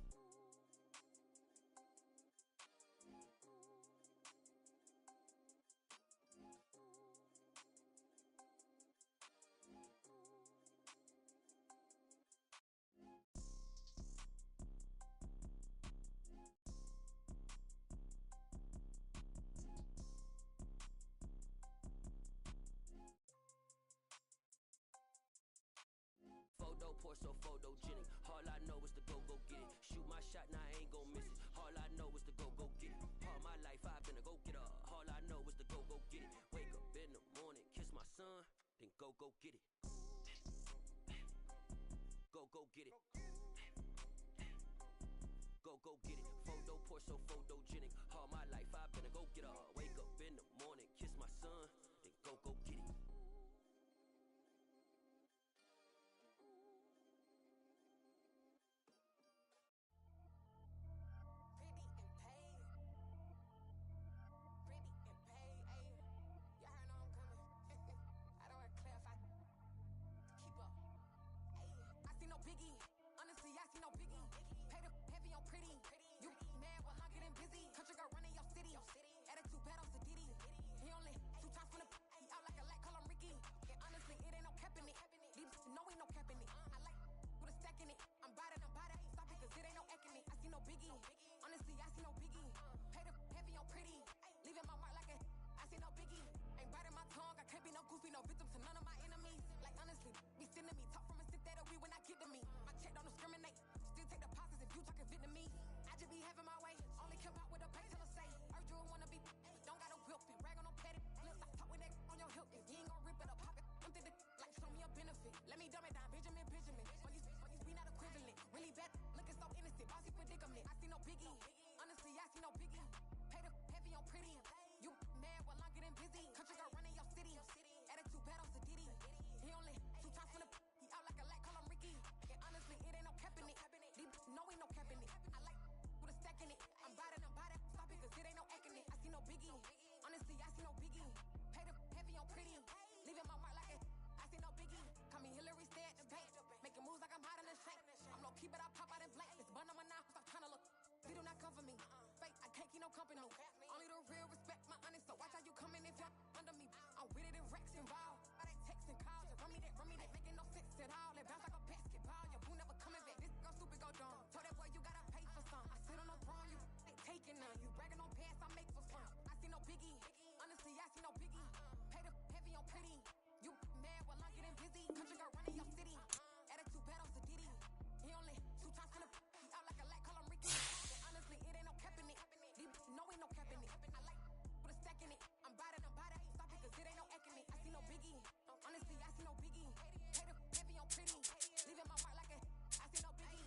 Photo, pour so photogenic. All I know is to go get it. Shoot my shot, now I ain't gon' miss it. All I know is to go get it. All my life I've been a go-getter. All I know is to go get it. Wake up in the morning, kiss my son, then go get it. Go get it. Go get it. Photo, pour so photogenic. All my life I've been a go-getter. Wake up in the morning, kiss my son, then go get it. Biggie, honestly, I see no biggie. Pay the heavy on pretty. You mad, well, I'm getting busy. Country girl running your city. Attitude bad on Diddy. He only 2 times from the he out like a light, call him Ricky. And honestly, it ain't no cap in it. These know ain't no cap in it. I like with a stack in it. I'm bad at stop it, cause it ain't no acting it. I see no biggie. Honestly, I see no biggie. Pay the heavy on pretty. Leaving my mark like I see no biggie. Ain't biting my tongue. I can't be no goofy, no victim to none of my enemies. Like honestly, be sending me talk from a sit that we when I get to me. My check don't discriminate. Still take deposits if you talking Vietnamese. I just be having my way. Only come out with a pay till I say. Urge you wanna be. Don't got no whip and brag on no petty. Let's stop talk with that on your hip. If you ain't gon' rip it up, pop it. Empty the like show me a benefit. Let me dumb it down, Benjamin. For you we not equivalent. Really bad, looking so innocent. Bossy predicament. I see no biggie. Honestly, I see no biggie. Pay the heavy on pretty. You mad while I'm getting busy. Country girl running your city. Attitude bad on Diddy. He only 2 times from the he out like a light, call him Ricky. And honestly, it ain't no cap in it. These know ain't no cap in it. I like with a stack in it. I'm bad at stop it, cause it ain't no acting it. I see no biggie. Honestly, I see no biggie. Pay the heavy on pretty. keep it, I pop out in black. This bun on my knife, I'm trying to look. They do not come for me. Fake, I can't keep no company. Only the real respect my honest. So watch how you coming if you're under me. I'm with it in Rex involved. All that text and calls. You run me that, making no sense at all. They bounce like a basketball. Your boo never coming back. This go stupid, go dumb. Told that boy you gotta pay for some. I sit on no throne, you ain't taking none. You bragging on past, I make for fun. I see no biggie. Honestly, I see no biggie. Pay the heavy on pretty. You mad while I'm getting busy. Country girl running your city. Attitude bad on Sadiddy. He only 2 times finna he out like a light, call him Ricky. And honestly, it ain't no cap in it. No ain't no cap in it. I like with a stack in it. I'm bad at stop it, cause it ain't no acting it. I see no biggie. Honestly, I see no biggie. Pay the heavy on pretty. Leaving my white like a I see no biggie.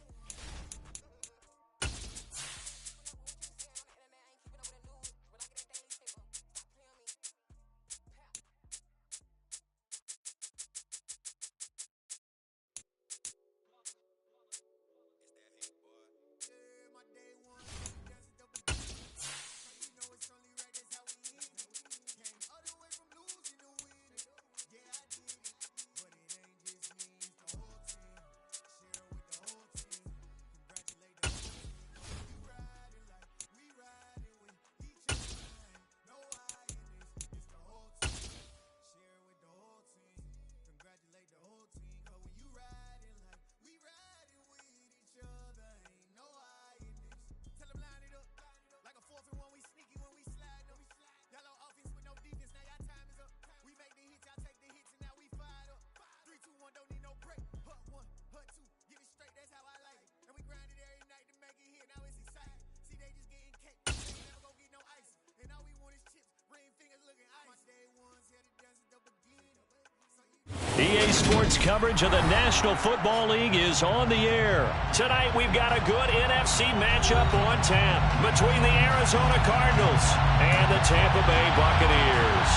EA Sports coverage of the National Football League is on the air. Tonight we've got a good NFC matchup on tap between the Arizona Cardinals and the Tampa Bay Buccaneers.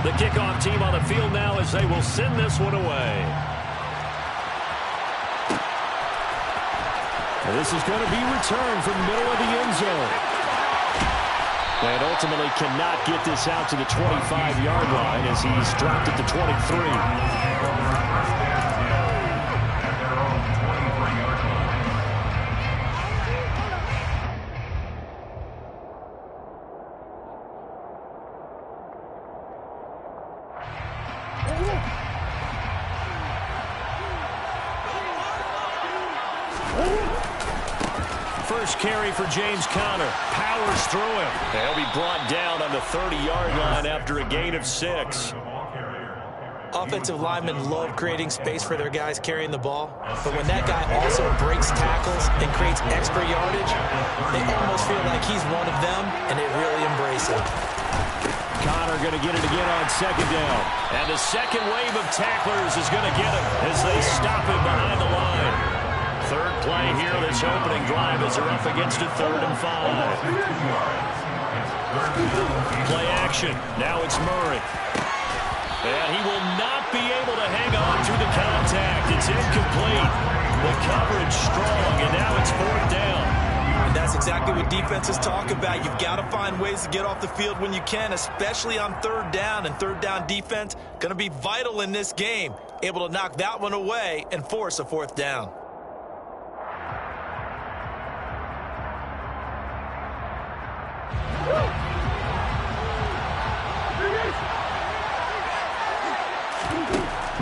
The kickoff team on the field now as they will send this one away. This is going to be returned from the middle of the end zone. And ultimately cannot get this out to the 25-yard line as he's dropped it to 23. First carry for James Conner. Powers through him. He'll be brought down on the 30-yard line after a gain of 6. Offensive linemen love creating space for their guys carrying the ball, but when that guy also breaks tackles and creates extra yardage, they almost feel like he's one of them, and they really embrace him. Conner going to get it again on second down. And the second wave of tacklers is going to get him as they stop him behind the line. Third play here, this opening drive as they're up against a 3rd and 5. Play action. Now it's Murray. And he will not be able to hang on to the contact. It's incomplete. The coverage strong, and now it's 4th down. And that's exactly what defenses talk about. You've got to find ways to get off the field when you can, especially on 3rd down. And 3rd down defense going to be vital in this game. Able to knock that one away and force a 4th down.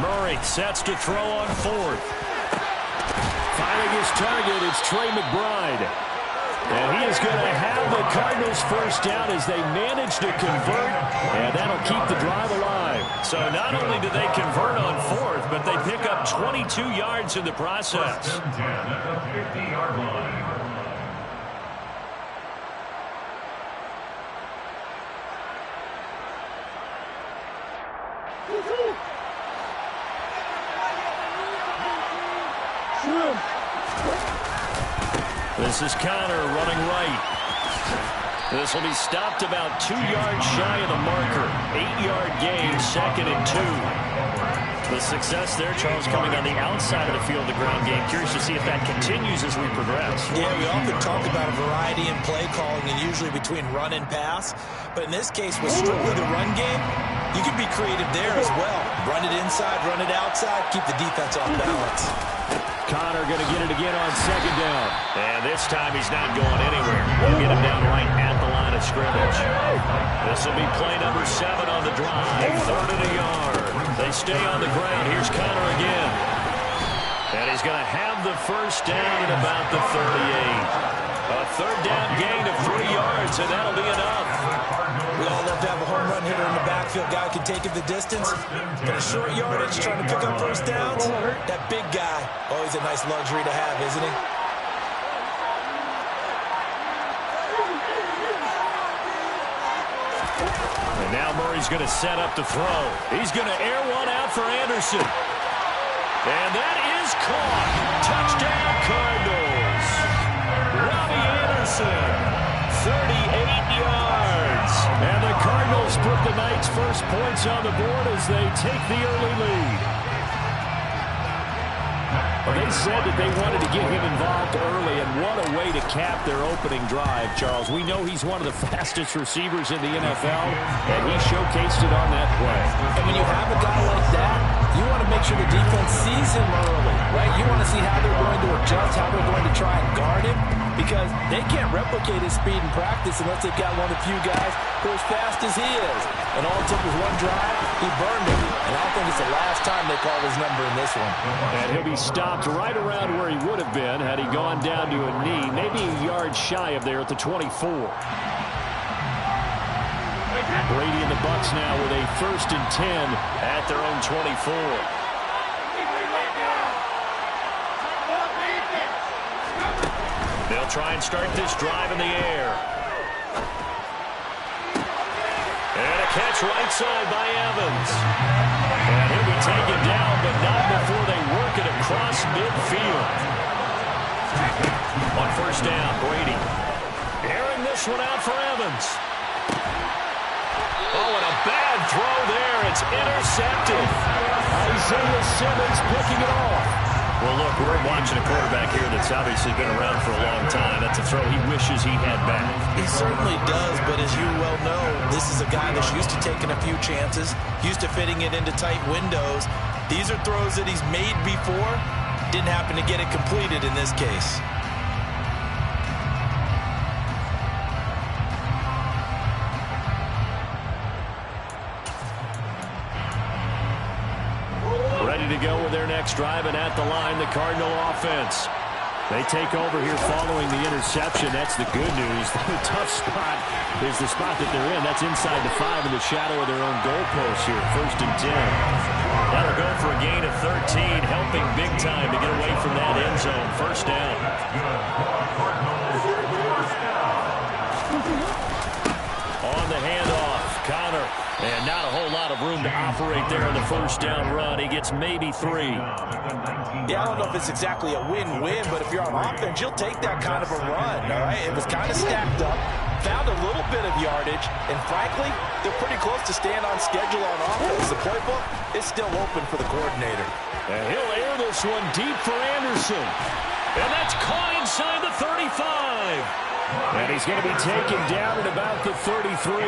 Murray sets to throw on 4th. Finding his target, it's Trey McBride. And he is going to have the Cardinals first down as they manage to convert, and that'll keep the drive alive. So not only do they convert on 4th, but they pick up 22 yards in the process. 1st and 10 at the 50-yard line. This is Conner running right. This will be stopped about 2 yards shy of the marker. 8-yard gain, 2nd and 2. The success there, Charles, coming on the outside of the field, the ground game. Curious to see if that continues as we progress. Yeah, we often talk about a variety in play calling and usually between run and pass. But in this case, with strictly the run game, you can be creative there as well. Run it inside, run it outside, keep the defense off balance. Connor going to get it again on second down. And this time he's not going anywhere. They'll get him down right at the line of scrimmage. This will be play number 7 on the drive. 3rd and a yard. They stay on the ground. Here's Connor again. And he's going to have the first down at about the 38. A 3rd down gain of 3 yards, and that'll be enough. We all love to have a home run hitter in the backfield. Guy can take it the distance. But a short yardage trying to pick up first downs. That big guy, always a nice luxury to have, isn't he? And now Murray's going to set up to throw. He's going to air one out for Anderson. And that is caught. Touchdown, Cardinals. Robbie Anderson, 38 yards. And the Cardinals put the Knights' first points on the board as they take the early lead. Well, they said that they wanted to get him involved early, and what a way to cap their opening drive, Charles. We know he's one of the fastest receivers in the NFL, and he showcased it on that play. And when you have a guy like that, you want to make sure the defense sees him early, right? You want to see how they're going to adjust, how they're going to try and guard him, because they can't replicate his speed in practice unless they've got one of the few guys who are as fast as he is. And all it took was one drive, he burned him. And I don't think it's the last time they call his number in this one. And he'll be stopped right around where he would have been had he gone down to a knee, maybe a yard shy of there at the 24. Brady and the Bucs now with a 1st and 10 at their own 24. They'll try and start this drive in the air. And a catch right side by Evans. And he'll be taken down, but not before they work it across midfield. On 1st down, Brady airing this one out for Evans. Oh, and a bad throw there. It's intercepted. Isaiah Simmons picking it off. Well, look, we're watching a quarterback here that's obviously been around for a long time. That's a throw he wishes he had back. He certainly does, but as you well know, this is a guy that's used to taking a few chances, used to fitting it into tight windows. These are throws that he's made before. Didn't happen to get it completed in this case. To go with their next drive, and at the line, the Cardinal offense. They take over here following the interception. That's the good news. The tough spot is the spot that they're in. That's inside the 5 in the shadow of their own goalpost here. 1st and 10. That'll go for a gain of 13, helping big time to get away from that end zone. 1st down. On the handoff, Connor. And not a whole lot of room to operate there on the 1st down run. He gets maybe 3. Yeah, I don't know if it's exactly a win-win, but if you're on offense, you'll take that kind of a run, all right? It was kind of stacked up, found a little bit of yardage, and frankly, they're pretty close to staying on schedule on offense. The playbook is still open for the coordinator. And he'll air this one deep for Anderson. And that's caught inside the 35. And he's going to be taken down at about the 33.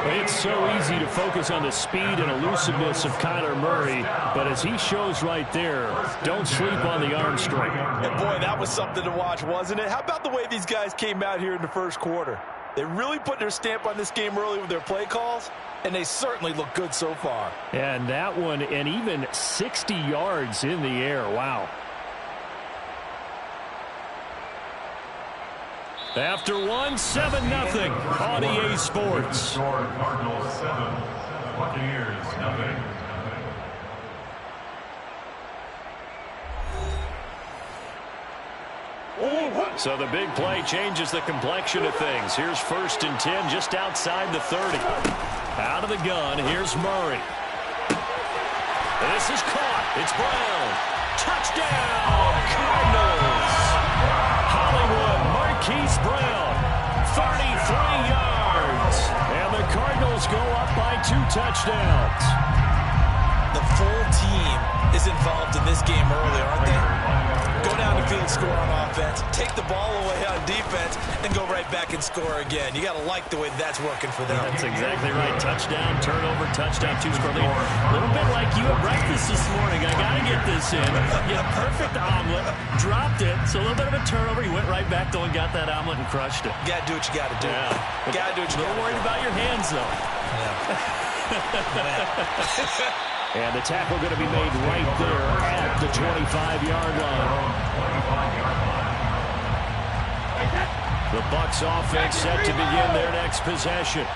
It's so easy to focus on the speed and elusiveness of Kyler Murray, but as he shows right there, don't sleep on the arm strength. And boy, that was something to watch, wasn't it? How about the way these guys came out here in the 1st quarter? They really put their stamp on this game early with their play calls, and they certainly look good so far. And that one, and even 60 yards in the air. Wow. After 1, 7-0 on EA Sports. Cardinals 7, Buccaneers 0. So the big play changes the complexion of things. Here's 1st and 10 just outside the 30. Out of the gun, here's Murray. This is caught. It's Brown. Touchdown, Cardinals. Hollywood Marquise Brown, 33 yards. And the Cardinals go up by 2 touchdowns. the full team is involved in this game early, aren't they? Go down the field, score on offense, take the ball away on defense, and go right back and score again. You got to like the way that's working for them. That's exactly right. Touchdown, turnover, touchdown, two-score lead. A little bit like you at breakfast this morning. I got to get this in. You had a perfect omelet, dropped it, so a little bit of a turnover. You went right back, though, and got that omelet and crushed it. You got to do what you got to do. Yeah. Got to do what you got to do. A little worried about your hands, though. Yeah. And the tackle going to be made right there at the 25-yard line. The Bucs offense set to begin their next possession.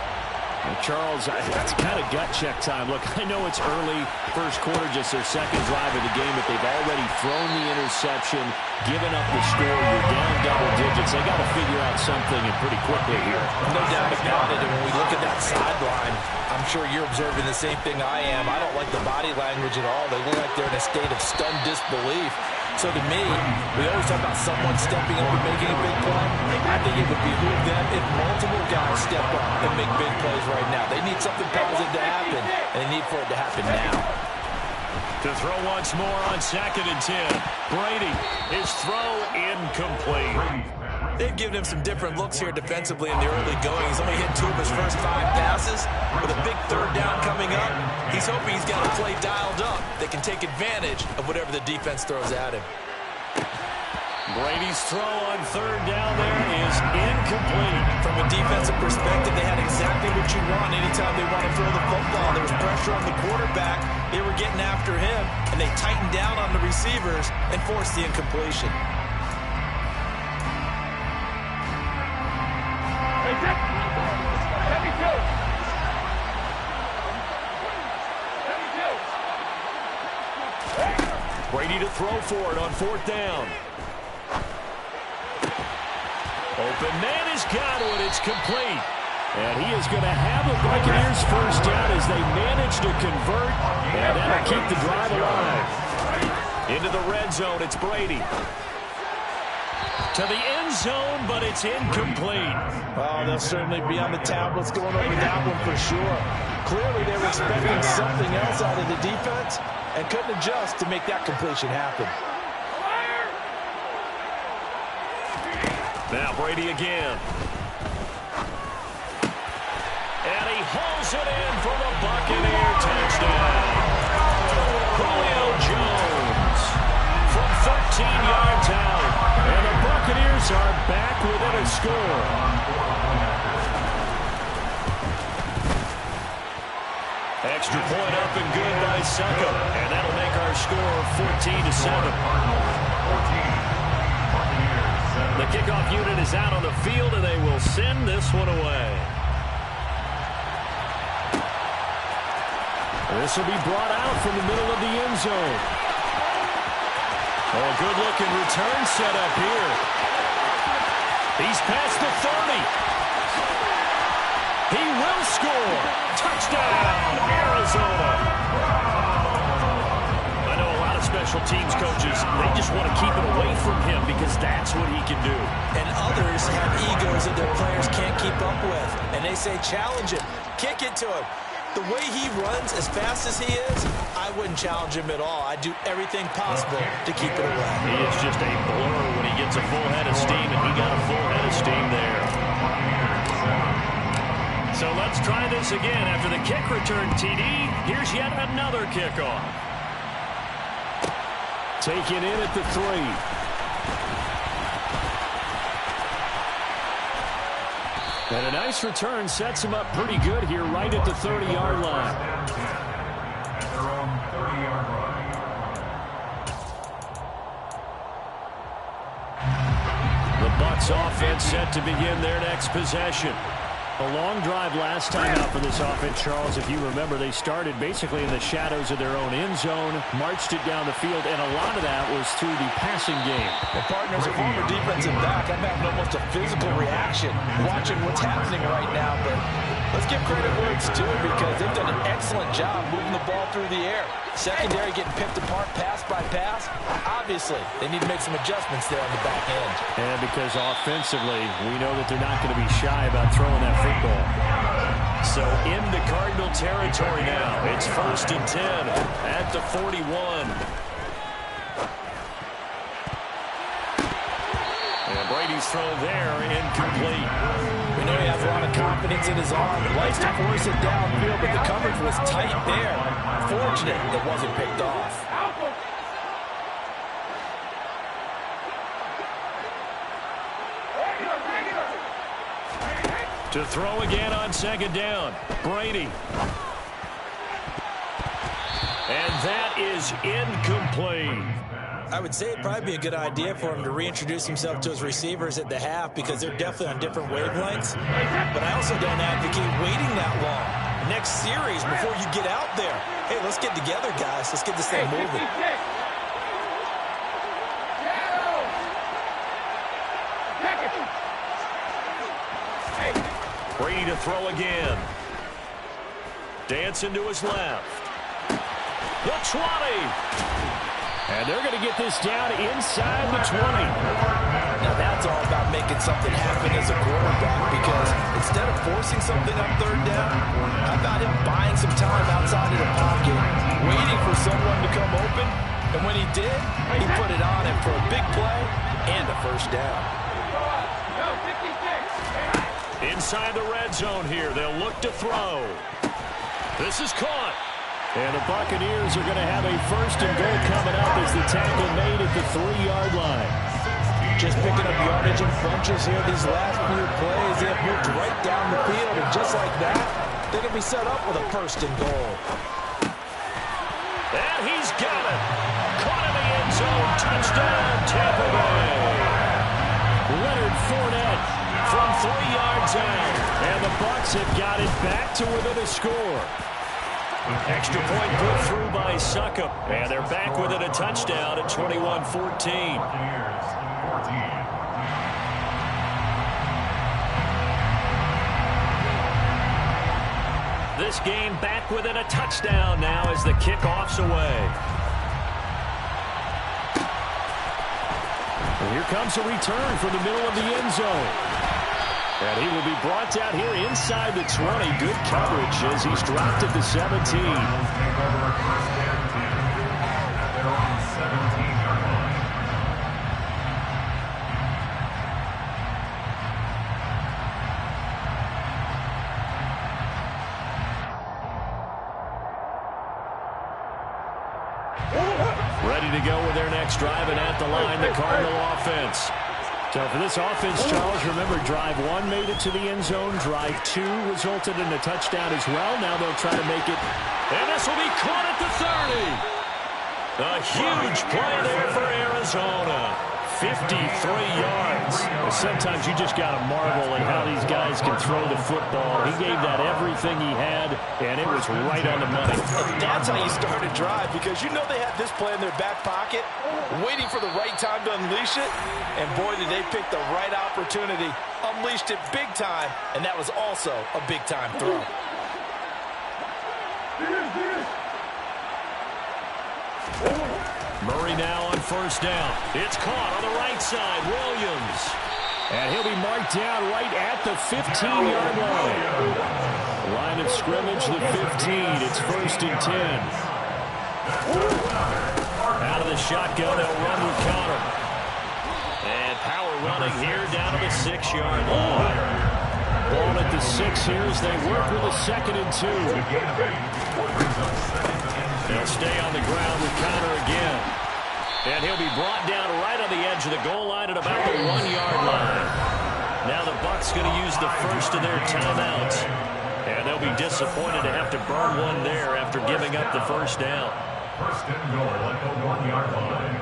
Charles, it's kind of gut check time. Look, I know it's early, first quarter, just their second drive of the game, but they've already thrown the interception, given up the score. You're down double digits. They got to figure out something, and pretty quickly here. No doubt about it. And when we look at that sideline, I'm sure you're observing the same thing I am. I don't like the body language at all. They look like they're in a state of stunned disbelief. So to me, we always talk about someone stepping up and making a big play. I think it would behoove them if multiple guys step up and make big plays right now. They need something positive to happen, and they need for it to happen now. To throw once more on 2nd and 10. Brady, his throw incomplete. They've given him some different looks here defensively in the early going. He's only hit 2 of his first 5 passes. With a big 3rd down coming up, he's hoping he's got a play dialed up that can take advantage of whatever the defense throws at him. Brady's throw on 3rd down there is incomplete. From a defensive perspective, they had exactly what you want anytime they want to throw the football. There was pressure on the quarterback. They were getting after him, and they tightened down on the receivers and forced the incompletion. Brady to throw for it on 4th down. Open man is Godwin. It's complete. And he is going to have the Buccaneers first down as they manage to convert, and that'll keep the drive alive. Into the red zone, it's Brady. To the end zone, but it's incomplete. Well, they'll certainly be on the tablets going over that one for sure. Clearly, they were expecting something else out of the defense and couldn't adjust to make that completion happen. Now Brady again. And he hauls it in for the Buccaneer touchdown. Julio Jones from 13 yards out. And the Buccaneers are back within a score. Extra point up and good by Succo. And that'll make our score 14-7. The kickoff unit is out on the field, and they will send this one away. This will be brought out from the middle of the end zone. Oh, a good-looking return set up here. He's past the 30. He will score. Touchdown, Arizona. I know a lot of special teams coaches, they just want to keep it away from him because that's what he can do. And others have egos that their players can't keep up with. And they say, challenge him, kick it to him. The way he runs as fast as he is, I wouldn't challenge him at all. I'd do everything possible to keep it away. He is just a blur when he gets a full head of steam, and he got a full head of steam there. So let's try this again. After the kick return TD, here's yet another kickoff. Taken in at the 3. And a nice return sets him up pretty good here right at the 30-yard line. At their own 30-yard line. The Bucs offense set to begin their next possession. A long drive last time out for this offense, Charles. If you remember, they started basically in the shadows of their own end zone, marched it down the field, and a lot of that was through the passing game. Well, partners, a former defensive back, I'm having almost a physical reaction watching what's happening right now. But let's give credit where it's due because they've done an excellent job moving the ball through the air. Secondary getting picked apart pass by pass. Obviously, they need to make some adjustments there on the back end. And because offensively, we know that they're not going to be shy about throwing that football. So into Cardinal territory now. It's 1st and 10 at the 41. And Brady's throw there, incomplete. We know he has a lot of confidence in his arm. He likes to force it downfield, but the coverage was tight there. Fortunate it wasn't picked off. To throw again on 2nd down, Brady. And that is incomplete. I would say it'd probably be a good idea for him to reintroduce himself to his receivers at the half because they're definitely on different wavelengths. But I also don't advocate waiting that long. Next series before you get out there. Hey, let's get together, guys. Let's get this thing moving. Brady to throw again. Dancing to his left. The 20. And they're going to get this down inside the 20. Now that's all about making something happen as a quarterback, because instead of forcing something on 3rd down, how about him buying some time outside of the pocket, waiting for someone to come open, and when he did, he put it on him for a big play and a 1st down. Inside the red zone here, they'll look to throw. This is caught. And the Buccaneers are going to have a 1st and goal coming up as the tackle made at the 3-yard line. Just picking up yardage in bunches here these last few plays. They have moved right down the field, and just like that, they're going to be set up with a 1st and goal. And he's got it. Caught in the end zone. Touchdown, Tampa Bay. Leonard Fournette from 3 yards out. And the Bucs have got it back to within a score. Extra point put through by Succop. And they're back within a touchdown at 21-14. This game back within a touchdown now as the kickoff's away. And here comes a return from the middle of the end zone. And he will be brought down here inside the 20. Good coverage as he's dropped at the 17. Ready to go with their next drive, and at the line, the Cardinal offense. So for this offense, Charles, remember, drive 1 made it to the end zone. Drive 2 resulted in a touchdown as well. Now they'll try to make it. And this will be caught at the 30. A huge play there for Arizona. 53 yards. Sometimes you just got to marvel at how these guys can throw the football. He gave that everything he had, and it was right on the money. That's how you start a drive, because you know they had this play in their back pocket, waiting for the right time to unleash it. And boy, did they pick the right opportunity. Unleashed it big time, and that was also a big-time throw. Murray now on 1st down. It's caught on the right side. Williams. And he'll be marked down right at the 15-yard line. Line of scrimmage, the 15. It's 1st and 10. Out of the shotgun, they'll run with Connor. And power running here down to the 6-yard line. Ball at the 6 here as they work with a 2nd and 2. They'll stay on the ground with Connor again. And he'll be brought down right on the edge of the goal line at about the 1-yard line. Now the Bucs going to use the first of their timeouts. And they'll be disappointed to have to burn one there after giving up the 1st down. 1st and goal at the 1-yard line.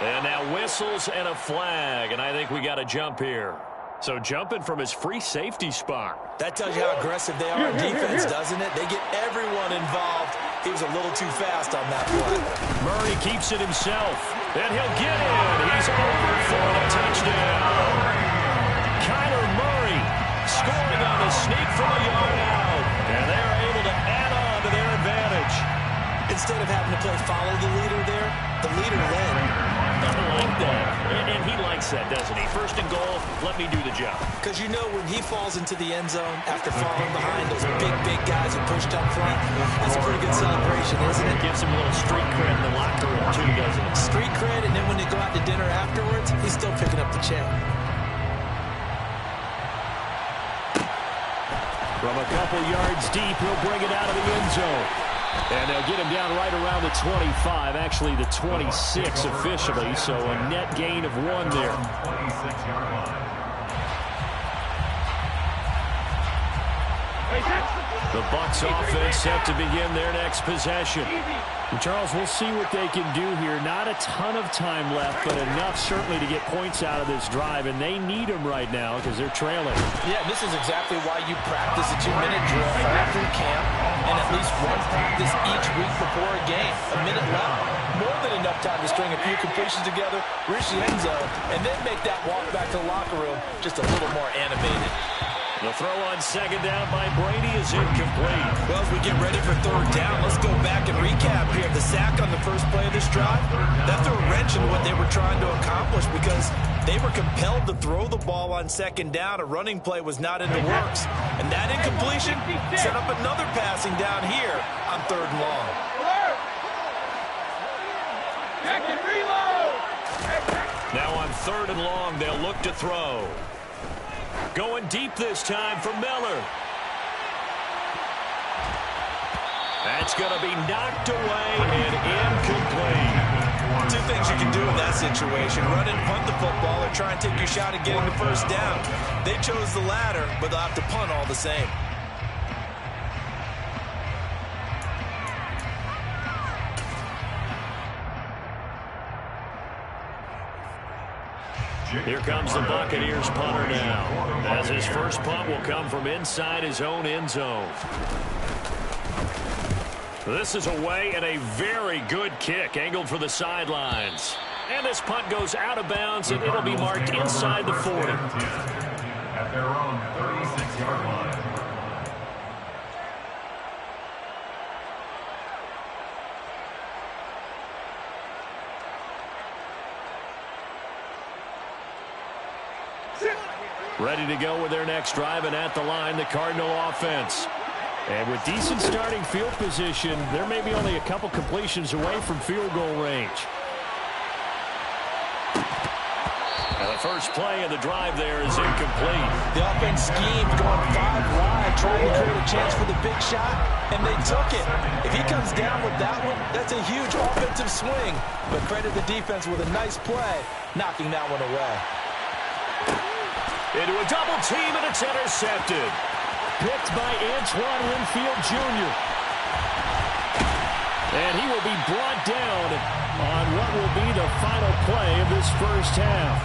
And now whistles and a flag, and I think we got a jump here. So jumping from his free safety spot. That tells you how aggressive they are on defense, doesn't it? They get everyone involved. He was a little too fast on that play. Murray keeps it himself, and he'll get in. He's over for the touchdown. Kyler Murray scoring on the sneak from a yard out, and they're able to add on to their advantage. Instead of having to play follow the leader there, the leader led. I like that. mindset, doesn't he? First and goal, let me do the job. Because you know when he falls into the end zone after falling behind those big guys who pushed up front, that's a pretty good celebration, isn't it? Gives him a little street cred in the locker room, too, doesn't it? Street cred, and then when they go out to dinner afterwards, he's still picking up the check. From a couple yards deep, he'll bring it out of the end zone. And they'll get him down right around the 25, actually the 26 officially, so a net gain of 1 there. 26-yard line. The Bucs offense set to begin their next possession. And Charles, we'll see what they can do here. Not a ton of time left, but enough certainly to get points out of this drive, and they need them right now because they're trailing. Yeah, this is exactly why you practice a 2-minute drill all through camp and at least one practice each week before a game. A minute left, more than enough time to string a few completions together, reach the end zone, and then make that walk back to the locker room just a little more animated. The throw on second down by Brady is incomplete. Well, as we get ready for third down, let's go back and recap here. The sack on the first play of this drive, that threw a wrench in what they were trying to accomplish because they were compelled to throw the ball on second down. A running play was not in the works. And that incompletion set up another passing down here on third and long. Now on third and long, they'll look to throw. Going deep this time for Miller. That's going to be knocked away and incomplete. Two things you can do in that situation. Run and punt the football or try and take your shot at getting the first down. They chose the latter, but they'll have to punt all the same. Here comes the Buccaneers punter now, as his first punt will come from inside his own end zone. This is away and a very good kick, angled for the sidelines. And this punt goes out of bounds, and it'll be marked inside the 40. At their own 36-yard line. Ready to go with their next drive, and at the line, the Cardinal offense. And with decent starting field position, there may be only a couple completions away from field goal range. And the first play of the drive there is incomplete. The offense schemed going 5 wide, trying to create a chance for the big shot, and they took it. If he comes down with that one, that's a huge offensive swing. But credit the defense with a nice play, knocking that one away. Into a double team, and it's intercepted. Picked by Antoine Winfield Jr. And he will be brought down on what will be the final play of this first half.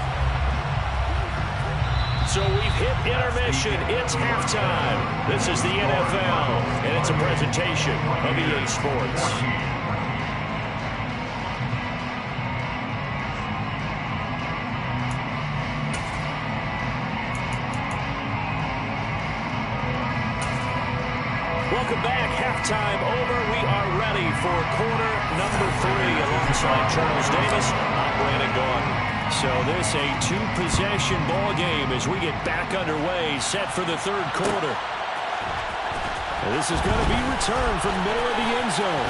So we've hit intermission. It's halftime. This is the NFL, and it's a presentation of EA Sports. Welcome back. Halftime over. We are ready for quarter number 3 alongside Charles Davis. I'm Brandon Gordon. So this a 2-possession ball game as we get back underway, set for the third quarter. And this is going to be returned from middle of the end zone.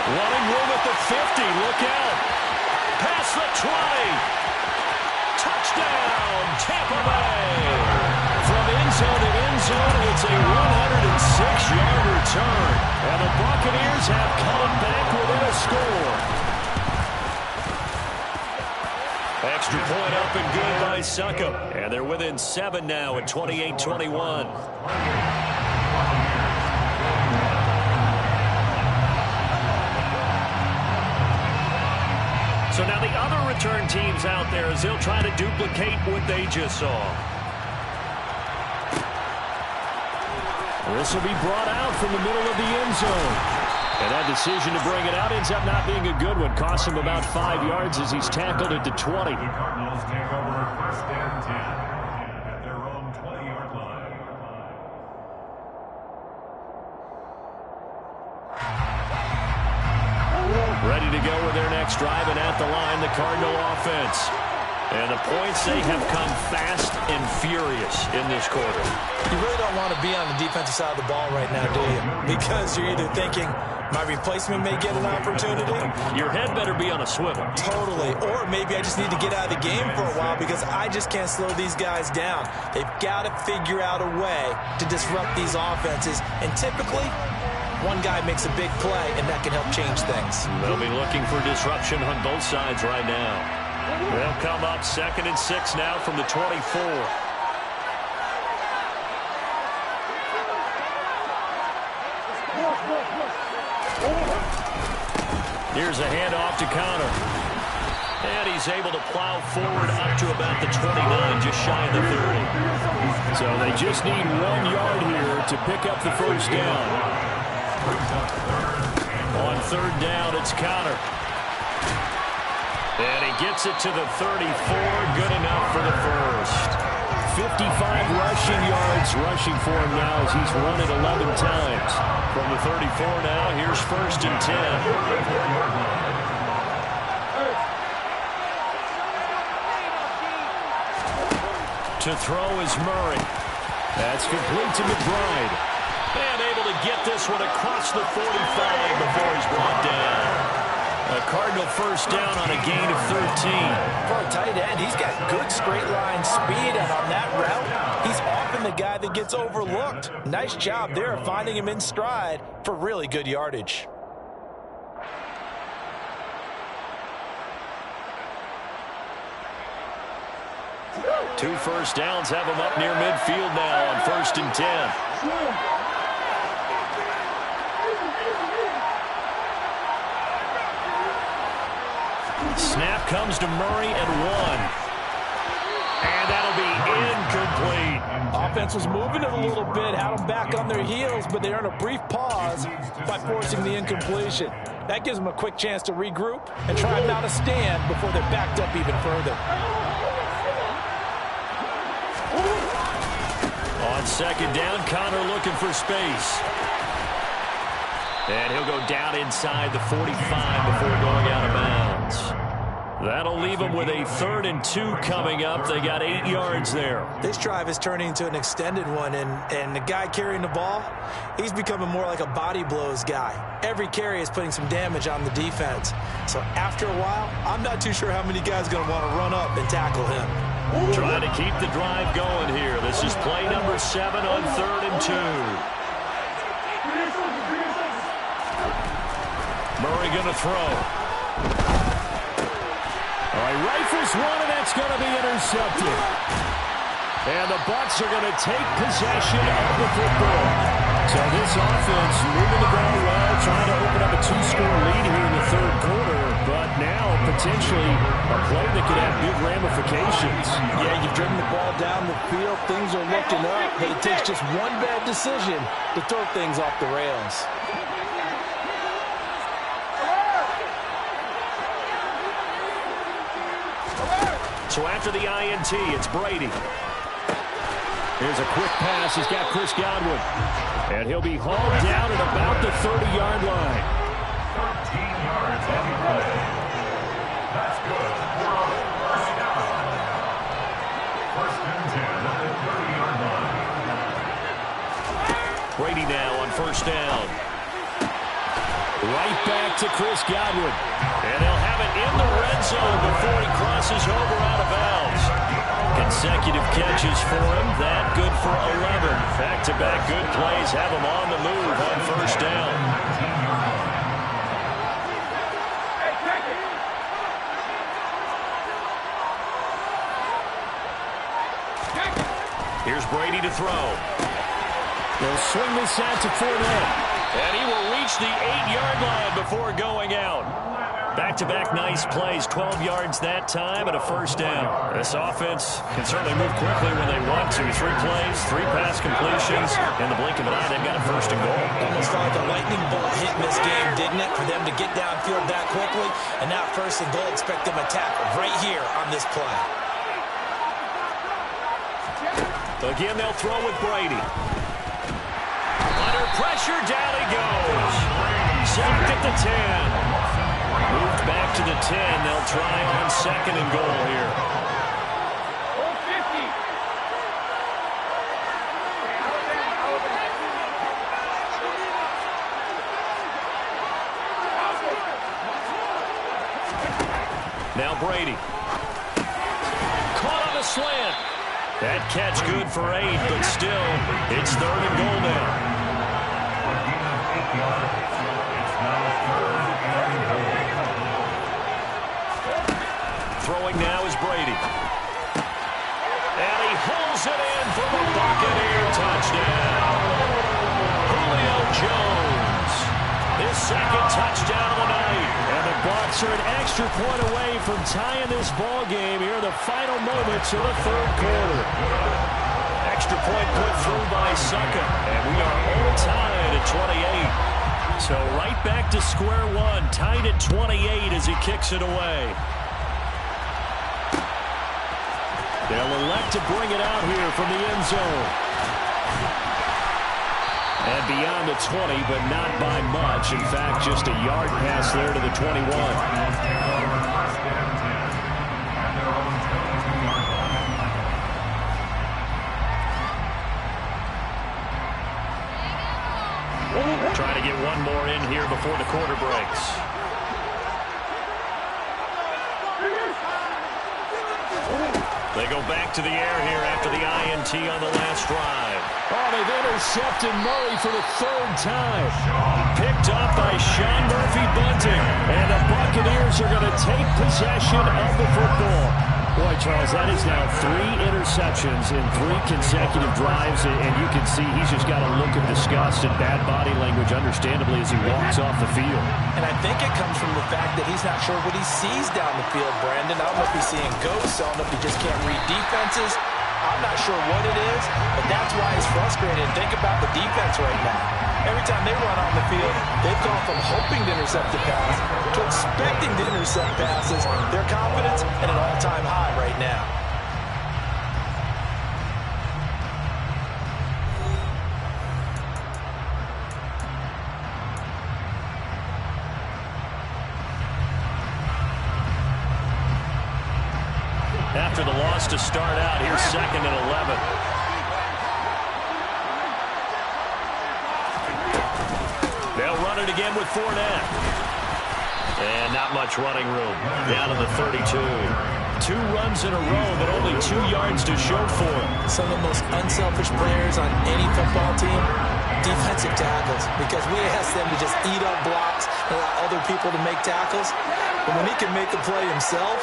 Running room at the 50. Look out. Past the 20. Touchdown, Tampa Bay. From end zone to end zone, it's a 106-yard return. And the Buccaneers have come back within a score. Extra point up and good by Succop. And they're within 7 now at 28-21. So now the other return teams out there as they'll try to duplicate what they just saw. This will be brought out from the middle of the end zone. And that decision to bring it out ends up not being a good one. Costs him about 5 yards as he's tackled at the 20. The Cardinals take over first and 10 at their own 20-yard line. Ready to go with their next drive, and at the line, the Cardinal offense. And the points, they have come fast and furious in this quarter. You really don't want to be on the defensive side of the ball right now, do you? Because you're either thinking, my replacement may get an opportunity. Your head better be on a swivel. Totally. Or maybe I just need to get out of the game for a while because I just can't slow these guys down. They've got to figure out a way to disrupt these offenses. And typically, one guy makes a big play, and that can help change things. They'll be looking for disruption on both sides right now. They'll come up 2nd and 6 now from the 24. Here's a handoff to Connor. And he's able to plow forward up to about the 29, just shy of the 30. So they just need 1 yard here to pick up the first down. On 3rd down, it's Connor. And he gets it to the 34. Good enough for the first. 55 rushing yards rushing for him now as he's run it 11 times. From the 34 now, here's 1st and 10. To throw is Murray. That's complete to McBride. And able to get this one across the 45 before he's brought down. A Cardinal first down on a gain of 13. For a tight end, he's got good straight line speed, and on that route, he's often the guy that gets overlooked. Nice job there of finding him in stride for really good yardage. Two first downs have him up near midfield now on 1st and 10. Snap comes to Murray and 1. And that'll be incomplete. Offense was moving it a little bit, had them back on their heels, but they earned a brief pause by forcing the incompletion. That gives them a quick chance to regroup and try and mount a stand before they're backed up even further. On 2nd down, Connor looking for space. And he'll go down inside the 45 before going out of bounds. That'll leave them with a 3rd and 2 coming up. They got 8 yards there. This drive is turning into an extended one, and the guy carrying the ball, he's becoming more like a body blows guy. Every carry is putting some damage on the defense. So after a while, I'm not too sure how many guys are going to want to run up and tackle him. Trying to keep the drive going here. This is play number 7 on 3rd and 2. Murray going to throw. All right, rifles one, and that's going to be intercepted. And the Bucs are going to take possession of the football. So this offense moving the ball well, trying to open up a 2-score lead here in the 3rd quarter. But now potentially a play that could have big ramifications. Yeah, you've driven the ball down the field. Things are looking up, but it takes just one bad decision to throw things off the rails. So after the INT, it's Brady. Here's a quick pass. He's got Chris Godwin. And he'll be hauled down at about the 30-yard line. 13 yards on the play. That's good. First down. 1st and 10 at the 30-yard line. Brady now on 1st down. Right back to Chris Godwin. And he'll have it in the red zone before he crosses over out of bounds. Consecutive catches for him. That good for 11. Back-to-back good plays have him on the move on 1st down. Here's Brady to throw. They'll swing this out to Fournette. And he will reach the 8-yard line before going out. Back-to-back nice plays, 12 yards that time and a 1st down. This offense can certainly move quickly when they want to. 3 plays, 3 pass completions. In the blink of an eye, they've got a 1st and goal. Almost felt like a lightning bolt hitting this game, didn't it? For them to get downfield that quickly. And now 1st and goal, expect them to tackle right here on this play. Again, they'll throw with Brady. Under pressure, down he goes. Sacked at the 10. the 10. They'll try on 2nd and goal here. Now Brady. Caught on the slant. That catch good for 8, but still, it's 3rd and goal now. Throwing now is Brady. And he hauls it in for the Buccaneer touchdown. Julio Jones. His 2nd touchdown of the night. And the Bucs are an extra point away from tying this ball game here in the final moments of the 3rd quarter. Extra point put through by Succa. And we are all tied at 28. So right back to square one. Tied at 28 as he kicks it away. They'll elect to bring it out here from the end zone. And beyond the 20, but not by much. In fact, just a yard pass there to the 21. Trying to get one more in here before the quarter breaks. They go back to the air here after the INT on the last drive. Oh, they've intercepted Murray for the 3rd time. Picked up by Sean Murphy-Bunting. And the Buccaneers are going to take possession of the football. Boy, Charles, that is now 3 interceptions in 3 consecutive drives, and you can see he's just got a look of disgust and bad body language, understandably, as he walks off the field. And I think it comes from the fact that he's not sure what he sees down the field, Brandon. I don't know if he's seeing ghosts. I don't know if he just can't read defenses. I'm not sure what it is, but that's why he's frustrated. And think about the defense right now. Every time they run on the field, they've gone from hoping to intercept the pass to expecting to intercept passes. Their confidence at an all-time high right now. After the loss to start out, here's 2nd and 11. They'll run it again with Fournette. And not much running room. Down to the 32. 2 runs in a row, but only 2 yards to show for it. Some of the most unselfish players on any football team, defensive tackles, because we ask them to just eat up blocks and allow other people to make tackles. But when he can make a play himself,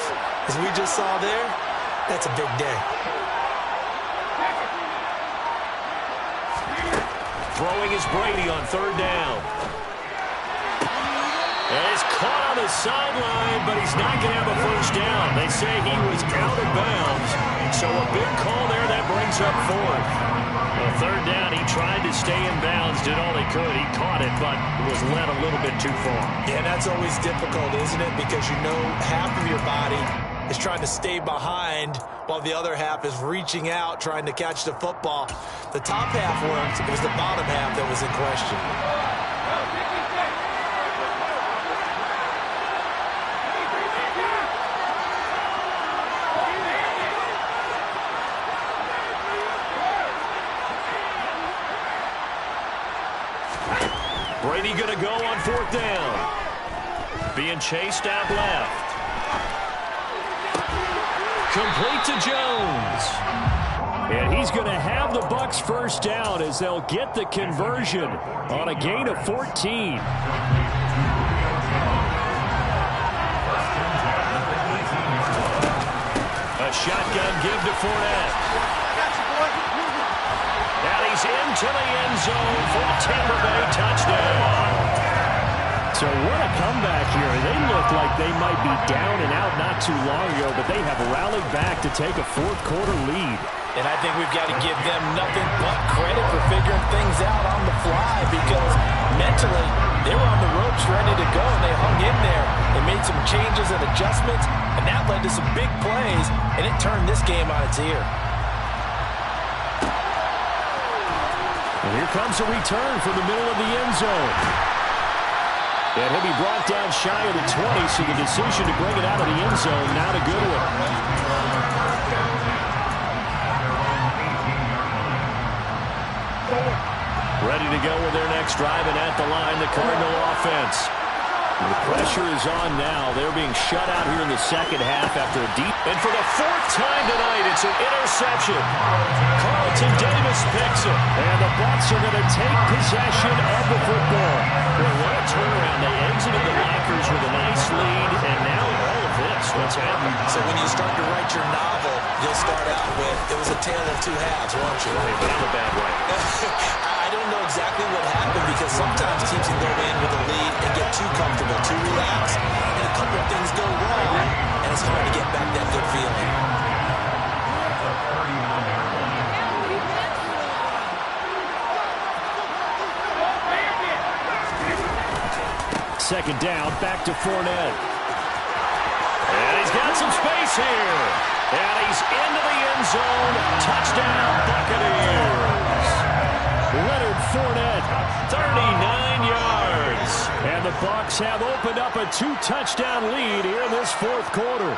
as we just saw there, that's a big day. Throwing is Brady on 3rd down. And he's caught on the sideline, but he's not going to have a 1st down. They say he was out of bounds. So a big call there that brings up 4th. Well, 3rd down, he tried to stay in bounds, did all he could. He caught it, but was led a little bit too far. Yeah, that's always difficult, isn't it? Because you know half of your body is trying to stay behind while the other half is reaching out, trying to catch the football. The top half worked. It was the bottom half that was in question. Brady going to go on 4th down. Being chased out left. Complete to Jones. And he's going to have the Bucs 1st down as they'll get the conversion on a gain of 14. A shotgun give to Fournette. And he's into the end zone for a Tampa Bay touchdown. So what a comeback here. They look like they might be down and out not too long ago, but they have rallied back to take a 4th quarter lead. And I think we've got to give them nothing but credit for figuring things out on the fly, because mentally they were on the ropes ready to go, and they hung in there. They made some changes and adjustments, and that led to some big plays, and it turned this game on its ear. And here comes a return from the middle of the end zone. And he'll be brought down shy of the 20, so the decision to bring it out of the end zone, not a good one. Ready to go with their next drive, and at the line, the Cardinal offense. The pressure is on now. They're being shut out here in the second half after a deep. And for the fourth time tonight, it's an interception. Carlton Davis picks it. And the Bucs are going to take possession of the football. Well, what a turnaround. They exited the lockers with a nice lead, and now all of this. What's happening? So when you start to write your novel, you'll start out with, it was a tale of two halves, won't you? Hey, but I'm a bad writer. I don't know exactly what happened because sometimes teams can go in with a lead and get too comfortable, too relaxed, and a couple of things go wrong, and it's hard to get back that good feeling. Second down, back to Fournette. And he's got some space here. And he's into the end zone. Touchdown, Buccaneers. Leonard Fournette, 39 yards. and the Bucs have opened up a 2-touchdown lead here in this fourth quarter.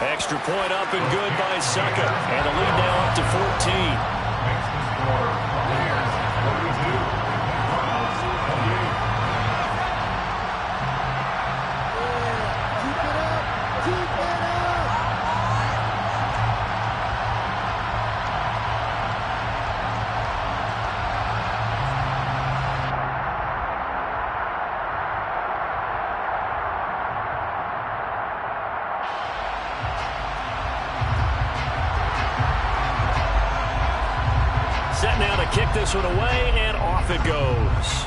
Extra point up and good by Succa. And the lead now up to 14. Set now to kick this one away, and off it goes.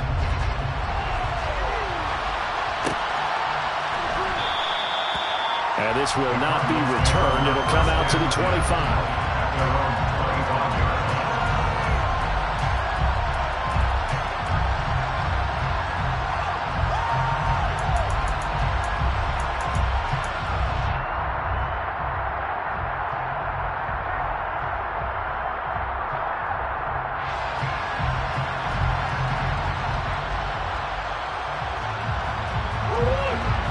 And this will not be returned. It'll come out to the 25.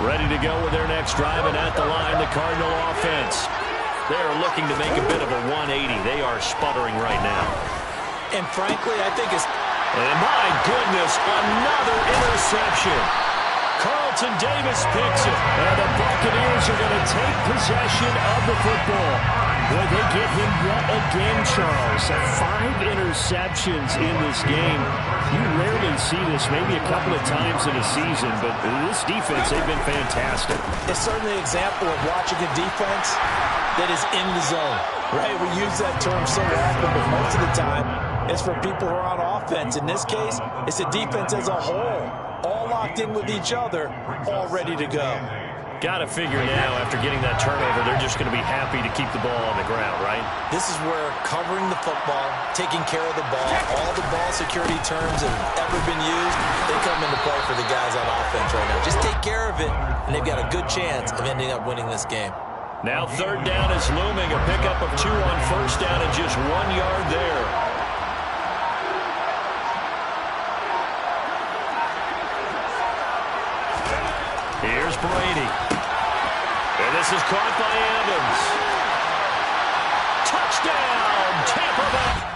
Ready to go with their next drive, and at the line, the Cardinal offense. They're looking to make a bit of a 180. They are sputtering right now. And frankly, I think it's... And my goodness, another interception. Carlton Davis picks it. And the Buccaneers are going to take possession of the football. Will they get him yet again, Charles? 5 interceptions in this game. You rarely see this, maybe a couple of times in a season, but this defense, they've been fantastic. It's certainly an example of watching a defense that is in the zone, right? We use that term so often, but most of the time, it's for people who are on offense. In this case, it's a defense as a whole, all locked in with each other, all ready to go. Got to figure now, after getting that turnover, they're just going to be happy to keep the ball on the ground, right? This is where covering the football, taking care of the ball, all the ball security terms that have ever been used, they come into play for the guys on offense right now. Just take care of it, and they've got a good chance of ending up winning this game. Now third down is looming. A pickup of 2 on first down and just 1 yard there. Here's Brady. And this is caught by Evans. Touchdown, Tampa Bay.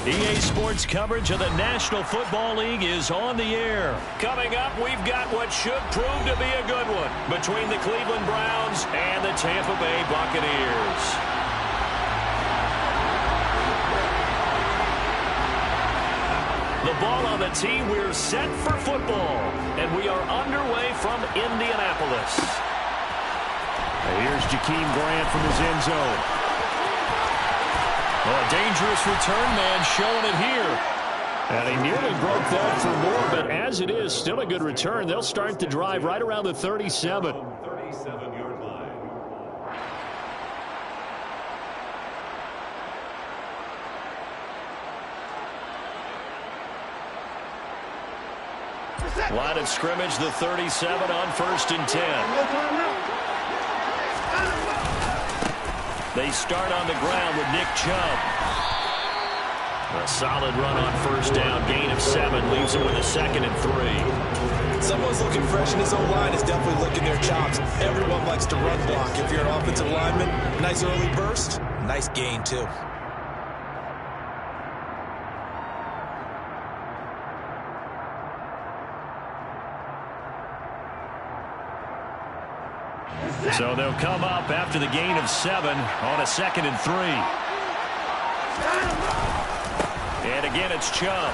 EA Sports coverage of the National Football League is on the air. Coming up, we've got what should prove to be a good one between the Cleveland Browns and the Tampa Bay Buccaneers. The ball on the tee, we're set for football, and we are underway from Indianapolis. Here's Jakeem Grant from his end zone. Oh, a dangerous return man showing it here. And he nearly broke that for more, but as it is, still a good return. They'll start the drive right around the 37. 37-yard line. Line of scrimmage, the 37 on 1st and 10. They start on the ground with Nick Chubb. A solid run on 1st down. Gain of 7 leaves him with a 2nd and 3. Someone's looking fresh, and his own line is definitely licking their chops. Everyone likes to run block. If you're an offensive lineman, nice early burst, nice gain too. So they'll come up after the gain of 7 on a 2nd and 3. And again, it's Chubb.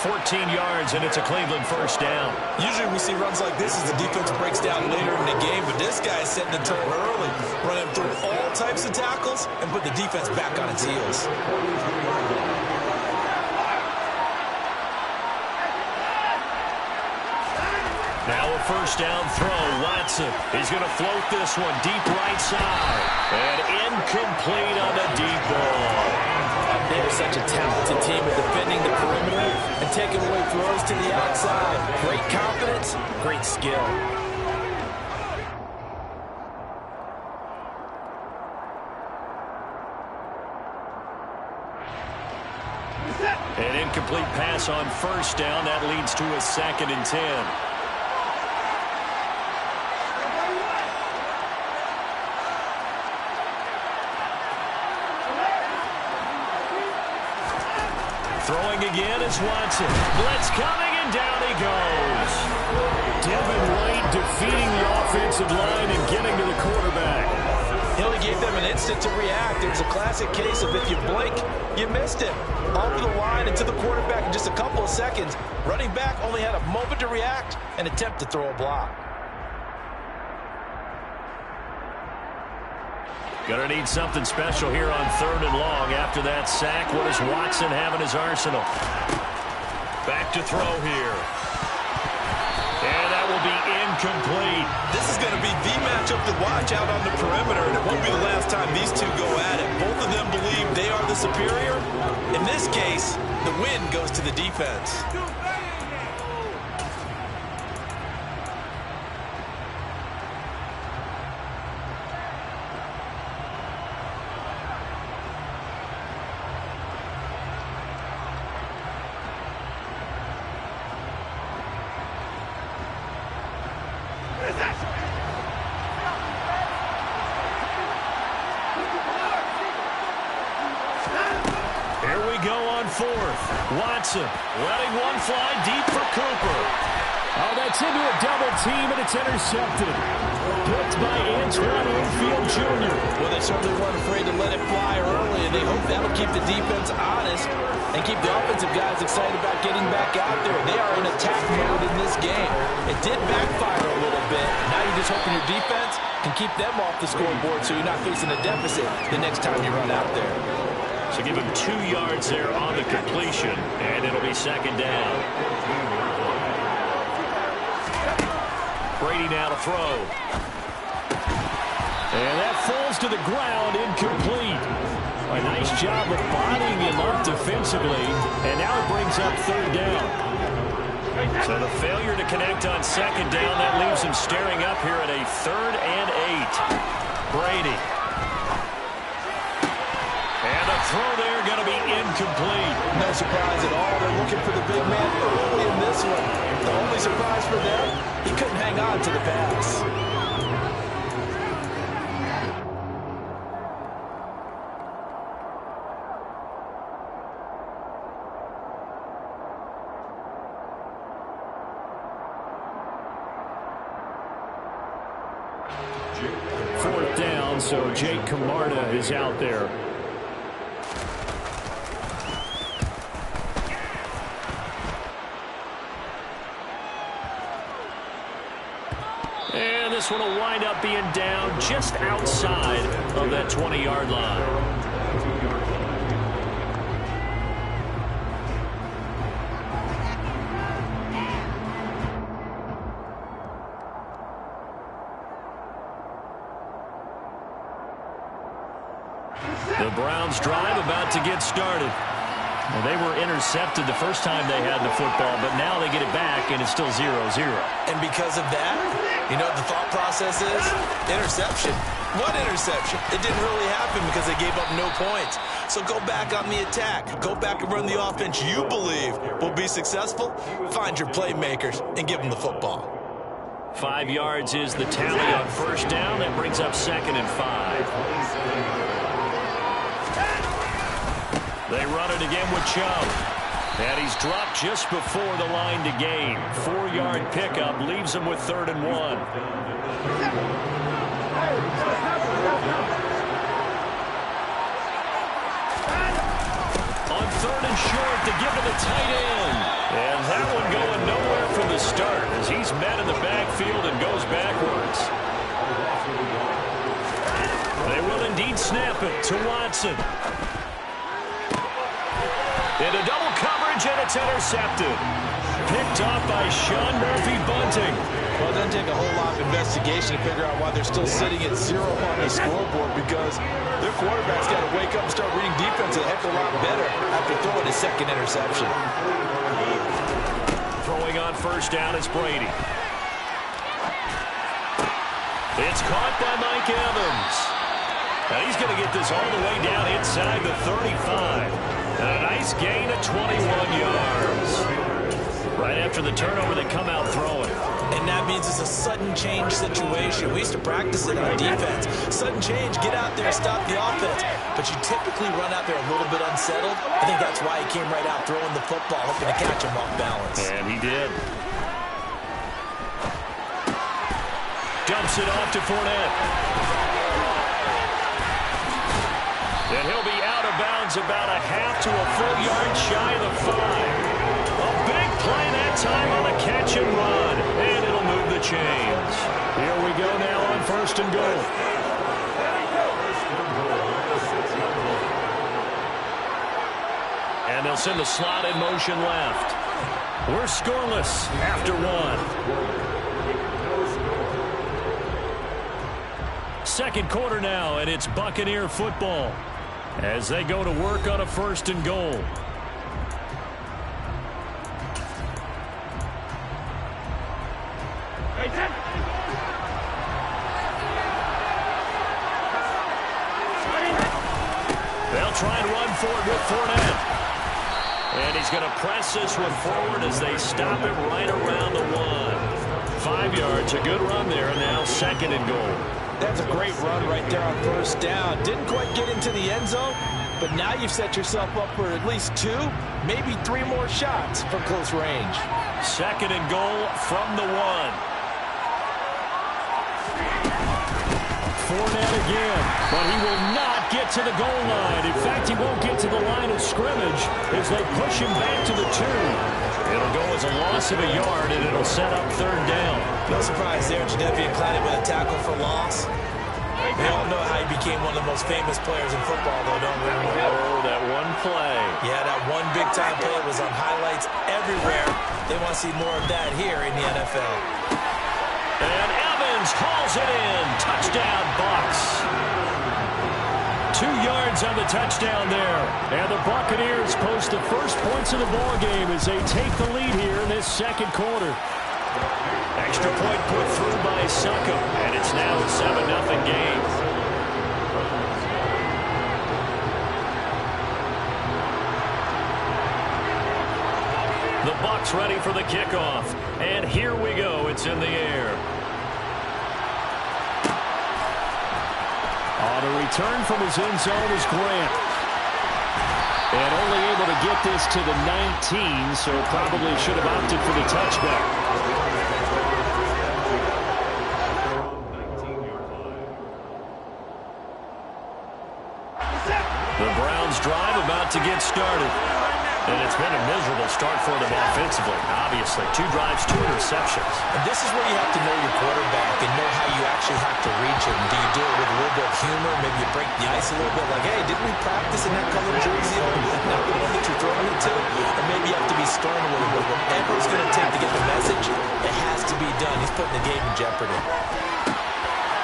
14 yards, and it's a Cleveland 1st down. Usually we see runs like this as the defense breaks down later in the game, but this guy is setting the tone early, running through all types of tackles and put the defense back on its heels. Now a 1st down throw. Watson is going to float this one deep right side. And incomplete on the deep ball. They're such a talented team at defending the perimeter and taking away throws to the outside. Great confidence, great skill. An incomplete pass on 1st down. That leads to a 2nd and 10. Throwing again is Watson. Blitz coming, and down he goes. Devin White defeating the offensive line and getting to the quarterback. He only gave them an instant to react. It was a classic case of if you blink, you missed him. Over the line and to the quarterback in just a couple of seconds. Running back only had a moment to react and attempt to throw a block. Gonna need something special here on 3rd and long. After that sack, what does Watson have in his arsenal? Back to throw here. And that will be incomplete. This is going to be the matchup to watch out on the perimeter, and it won't be the last time these two go at it. Both of them believe they are the superior. In this case, the win goes to the defense. Here we go on 4th. Watson letting one fly deep for Cooper. Oh, that's into a double team, and it's intercepted. Picked by Antoine Winfield Jr. Well, they certainly weren't afraid to let it fly early, and they hope that'll keep the defense honest and keep the offensive guys excited about getting back out there. They are in attack mode in this game. It did backfire a little bit. Now you're just hoping your defense can keep them off the scoreboard so you're not facing a deficit the next time you run out there. So give him 2 yards there on the completion, and it'll be 2nd down. Brady now to throw. And that falls to the ground, incomplete. A nice job of bodying him up defensively, and now it brings up 3rd down. So the failure to connect on 2nd down, that leaves him staring up here at a 3rd and 8. Brady. And the throw there going to be incomplete. No surprise at all. They're looking for the big man early in this one. The only surprise for them, he couldn't hang on to the pass. Fourth down, so Jake Camarda is out there. And this one will wind up being down just outside of that 20-yard line. The Browns drive about to get started. Well, they were intercepted the first time they had the football, but now they get it back, and it's still 0-0. And because of that, you know what the thought process is? Interception. What interception? It didn't really happen because they gave up no points. So go back on the attack. Go back and run the offense you believe will be successful. Find your playmakers and give them the football. 5 yards is the tally on first down. That brings up 2nd and 5. They run it again with Chubb. And he's dropped just before the line to gain. 4-yard pickup leaves him with 3rd and 1. On 3rd and short to give to the tight end. And that one going nowhere from the start as he's met in the backfield and goes backwards. They will indeed snap it to Watson. Into double coverage, and it's intercepted. Picked off by Sean Murphy-Bunting. Well, it doesn't take a whole lot of investigation to figure out why they're still sitting at 0 on the scoreboard, because their quarterback's got to wake up and start reading defense a heck of a lot better after throwing his 2nd interception. Throwing on first down is Brady. It's caught by Mike Evans. Now he's going to get this all the way down inside the 35. And a nice gain of 21 yards. Right after the turnover, they come out throwing. And that means it's a sudden change situation. We used to practice it on defense. Sudden change, get out there, stop the offense. But you typically run out there a little bit unsettled. I think that's why he came right out throwing the football, hoping to catch him off balance. And he did. Dumps it off to Fournette. And he'll be out of bounds about a half to a full yard shy of the 5. A big play that time on the catch and run. And it'll move the chains. Here we go now on 1st and goal. And they'll send the slot in motion left. We're scoreless after 1. Second quarter now, and it's Buccaneer football as they go to work on a 1st and goal. They'll try and run for it with Fournette. And he's going to press this one forward as they stop it right around the 1. 5 yards, a good run there, and now 2nd and goal. That's a great run right there on first down. Didn't quite get into the end zone, but now you've set yourself up for at least 2, maybe 3 more shots from close range. 2nd and goal from the 1. Fournette again, but he will not get to the goal line. In fact, he won't get to the line of scrimmage as they push him back to the 2. It'll go as a loss of a yard, and it'll set up 3rd down. No surprise there, Jadeveon Clowney with a tackle for loss. We all know how he became one of the most famous players in football, though, don't we? Oh, that one play. Yeah, that one big-time play was on highlights everywhere. They want to see more of that here in the NFL. And Evans hauls it in. Touchdown, Bucs. 2 yards on the touchdown there. And the Buccaneers post the first points of the ball game as they take the lead here in this 2nd quarter. Extra point put through by Succop, and it's now a 7-0 game. The Bucs ready for the kickoff. And here we go. It's in the air. On a return from his end zone is Grant. And only able to get this to the 19, so probably should have opted for the touchback. The Browns drive about to get started. And it's been a miserable start for them offensively, obviously. 2 drives, 2 interceptions. And this is where you have to know your quarterback and know how you actually have to reach him. Do you do it with a little bit of humor? Maybe you break the ice a little bit like, hey, didn't we practice in that colored jersey? Not the one that you're throwing it to? Or maybe you have to be stern a little bit. Whatever it's going to take to get the message, it has to be done. He's putting the game in jeopardy.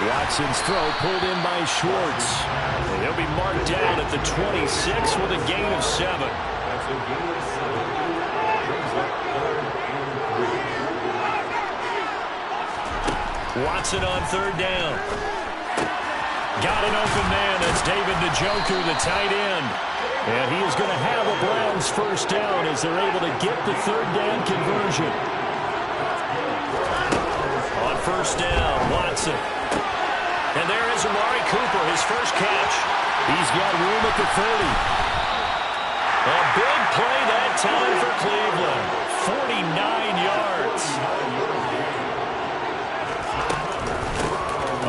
Watson's throw pulled in by Schwartz. And he'll be marked down at the 26 with a gain of 7. Watson on 3rd down. Got an open man. That's David Njoku, the tight end. And he is going to have a Browns 1st down as they're able to get the 3rd down conversion. On 1st down, Watson. And there is Amari Cooper, his first catch. He's got room at the 30. A big play that time for Cleveland. 49 yards.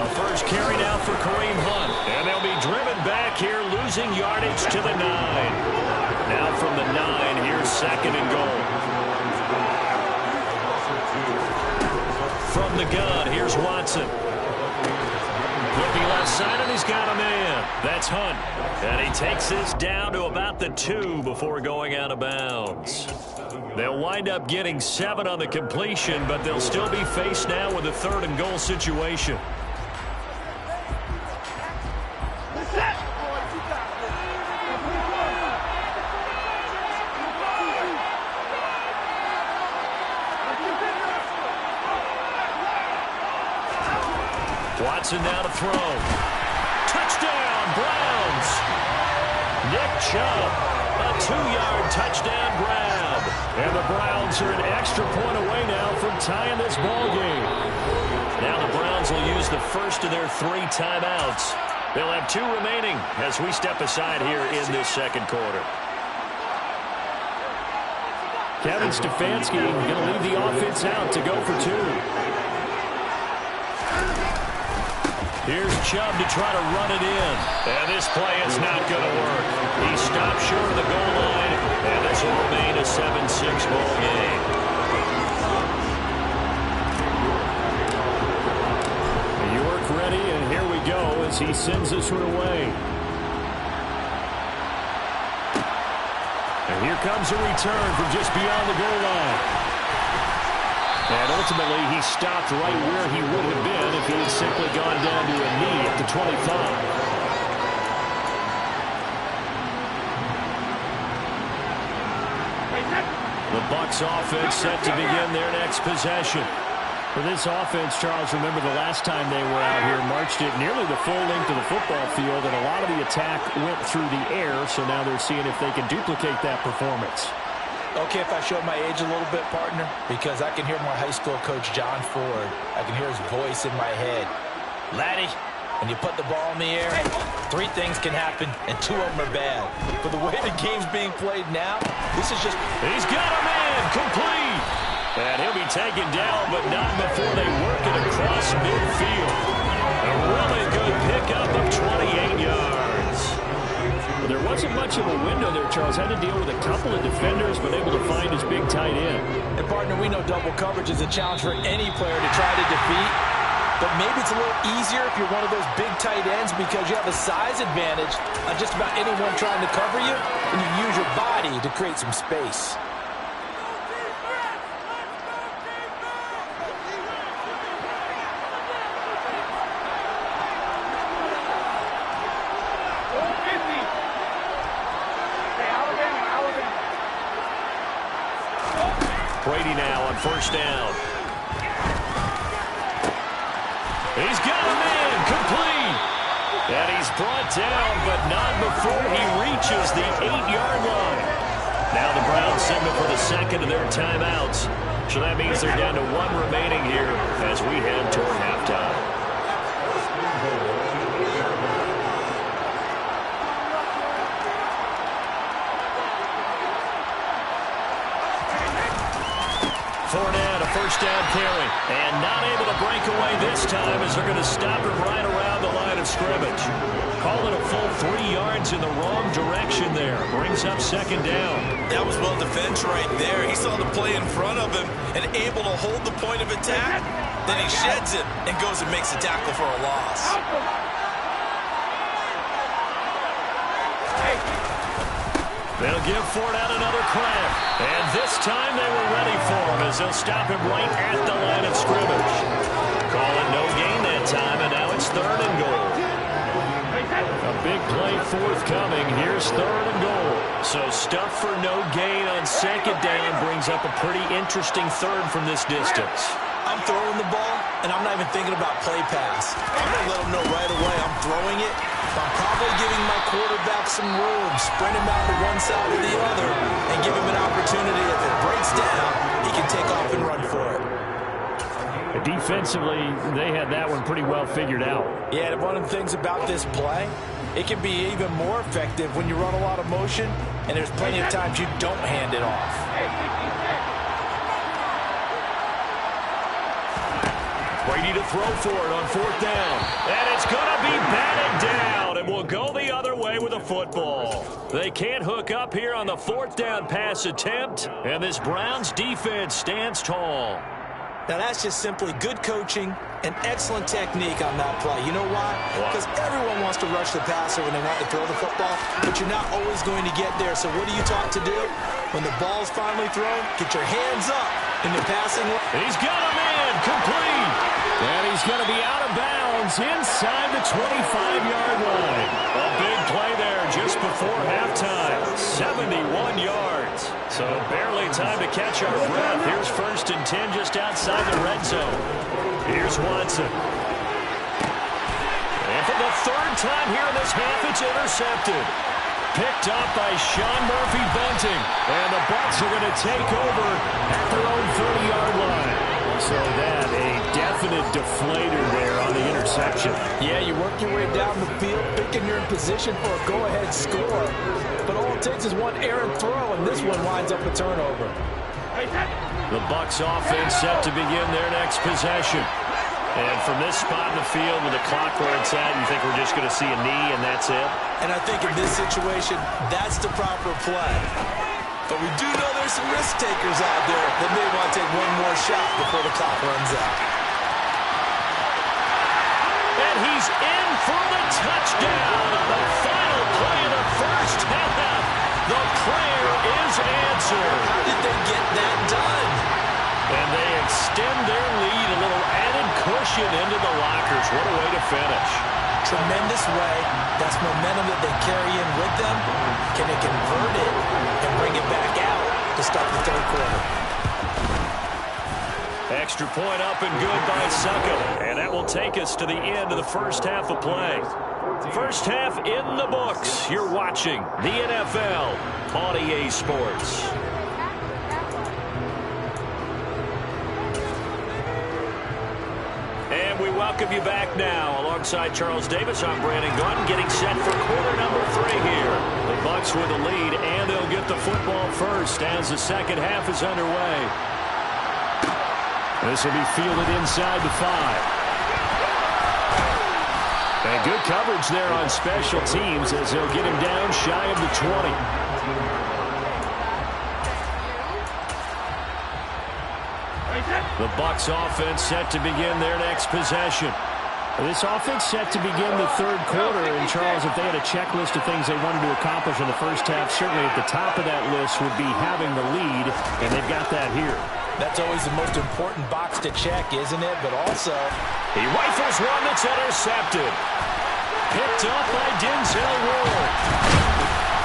A first carry now for Kareem Hunt. And they'll be driven back here, losing yardage to the 9. Now from the 9, here's 2nd and goal. From the gun, here's Watson. Looking left side, and he's got a man. That's Hunt. And he takes this down to about the 2 before going out of bounds. They'll wind up getting 7 on the completion, but they'll still be faced now with a 3rd and goal situation. Watson now to throw. Touchdown, Browns. Nick Chubb, a 2-yard touchdown grab. And the Browns are an extra point away now from tying this ball game. Now the Browns will use the first of their 3 timeouts. They'll have 2 remaining as we step aside here in this 2nd quarter. Kevin Stefanski going to leave the offense out to go for 2. Here's Chubb to try to run it in. And this play is not going to work. He stopped short of the goal line, and this will remain a 7-6 ball game. York ready, and here we go as he sends this one away. And here comes a return from just beyond the goal line. And ultimately, he stopped right where he would have been if he had simply gone down to a knee at the 25. The Bucs offense set to begin their next possession. For this offense, Charles, remember the last time they were out here, marched it nearly the full length of the football field, and a lot of the attack went through the air, so now they're seeing if they can duplicate that performance. Okay, if I show my age a little bit, partner, because I can hear my high school coach, John Ford. I can hear his voice in my head. Laddie, when you put the ball in the air, 3 things can happen, and 2 of them are bad. But the way the game's being played now, this is just... He's got a man, complete. And he'll be taken down, but not before they work it across midfield. A really good pickup of 28 yards. Well, there wasn't much of a window there, Charles. Had to deal with a couple of defenders, but able to find his big tight end. And, partner, we know double coverage is a challenge for any player to try to defeat. But maybe it's a little easier if you're one of those big tight ends because you have a size advantage on just about anyone trying to cover you, and you use your body to create some space. Brady now on 1st down. He's got a man, complete. And he's brought down, but not before he reaches the 8-yard line. Now the Browns signal for the 2nd of their timeouts. So that means they're down to 1 remaining here as we head toward halftime. Fournette, a 1st down carry, and not able to break away this time as they're going to stop him right around the line of scrimmage. Call it a full 3 yards in the wrong direction there. Brings up second down. That was well defense right there. He saw the play in front of him and able to hold the point of attack. Then he sheds it and goes and makes a tackle for a loss. They'll give Ford out another crack. And this time they were ready for him as they'll stop him right at the line of scrimmage. Call it no gain that time, and now it's 3rd and goal. A big play forthcoming. Here's 3rd and goal. So stuff for no gain on second down brings up a pretty interesting 3rd from this distance. I'm throwing the ball, and I'm not even thinking about play pass. I'm going to let him know right away I'm throwing it. I'm probably giving my quarterback some room, sprint him out to one side or the other, and give him an opportunity. If it breaks down, he can take off and run for it. Defensively, they had that one pretty well figured out. Yeah, one of the things about this play, it can be even more effective when you run a lot of motion, and there's plenty of times you don't hand it off. Brady to throw for it on 4th down. And it's going to be batted down, and will go the other way with a football. They can't hook up here on the 4th down pass attempt, and this Browns defense stands tall. Now, that's just simply good coaching and excellent technique on that play. You know why? Because everyone wants to rush the passer when they want to throw the football, but you're not always going to get there. So what are you taught to do? When the ball's finally thrown, get your hands up in the passing. He's got a man complete. And he's going to be out of bounds inside the 25-yard line. A big play there just before halftime. 71 yards. So barely time to catch our breath. Here's 1st and 10 just outside the red zone. Here's Watson. And for the 3rd time here in this half, it's intercepted. Picked up by Sean Murphy-Bunting. And the Bucs are going to take over at their own 30-yard line. So that a definite deflator there on the interception. Yeah, you work your way down the field, thinking you're in position for a go-ahead score. But all it takes is one errant throw, and this one winds up a turnover. The Bucs offense set to begin their next possession. And from this spot in the field with the clock where it's at, you think we're just going to see a knee and that's it? And I think in this situation, that's the proper play. But we do know there's some risk takers out there that may want to take one more shot before the clock runs out. And he's in for the touchdown on the final play of the first half. The prayer is answered. How did they get that done? And they extend their lead, a little added cushion into the lockers. What a way to finish. Tremendous way. That's momentum that they carry in with them. Can they convert it and bring it back out to start the 3rd quarter? Extra point up and good by Succo. And that will take us to the end of the first half of play. First half in the books. You're watching the NFL on EA Sports. And we welcome you back now. Alongside Charles Davis, I'm Brandon Gaudin, getting set for quarter number 3 here. The Bucs with the lead, and they'll get the football first as the second half is underway. This will be fielded inside the 5. And good coverage there on special teams as they'll get him down shy of the 20. The Bucs offense set to begin their next possession. This offense set to begin the 3rd quarter. And, Charles, if they had a checklist of things they wanted to accomplish in the first half, certainly at the top of that list would be having the lead, and they've got that here. That's always the most important box to check, isn't it? But also, he rifles one that's intercepted. Picked up by Denzel Ward.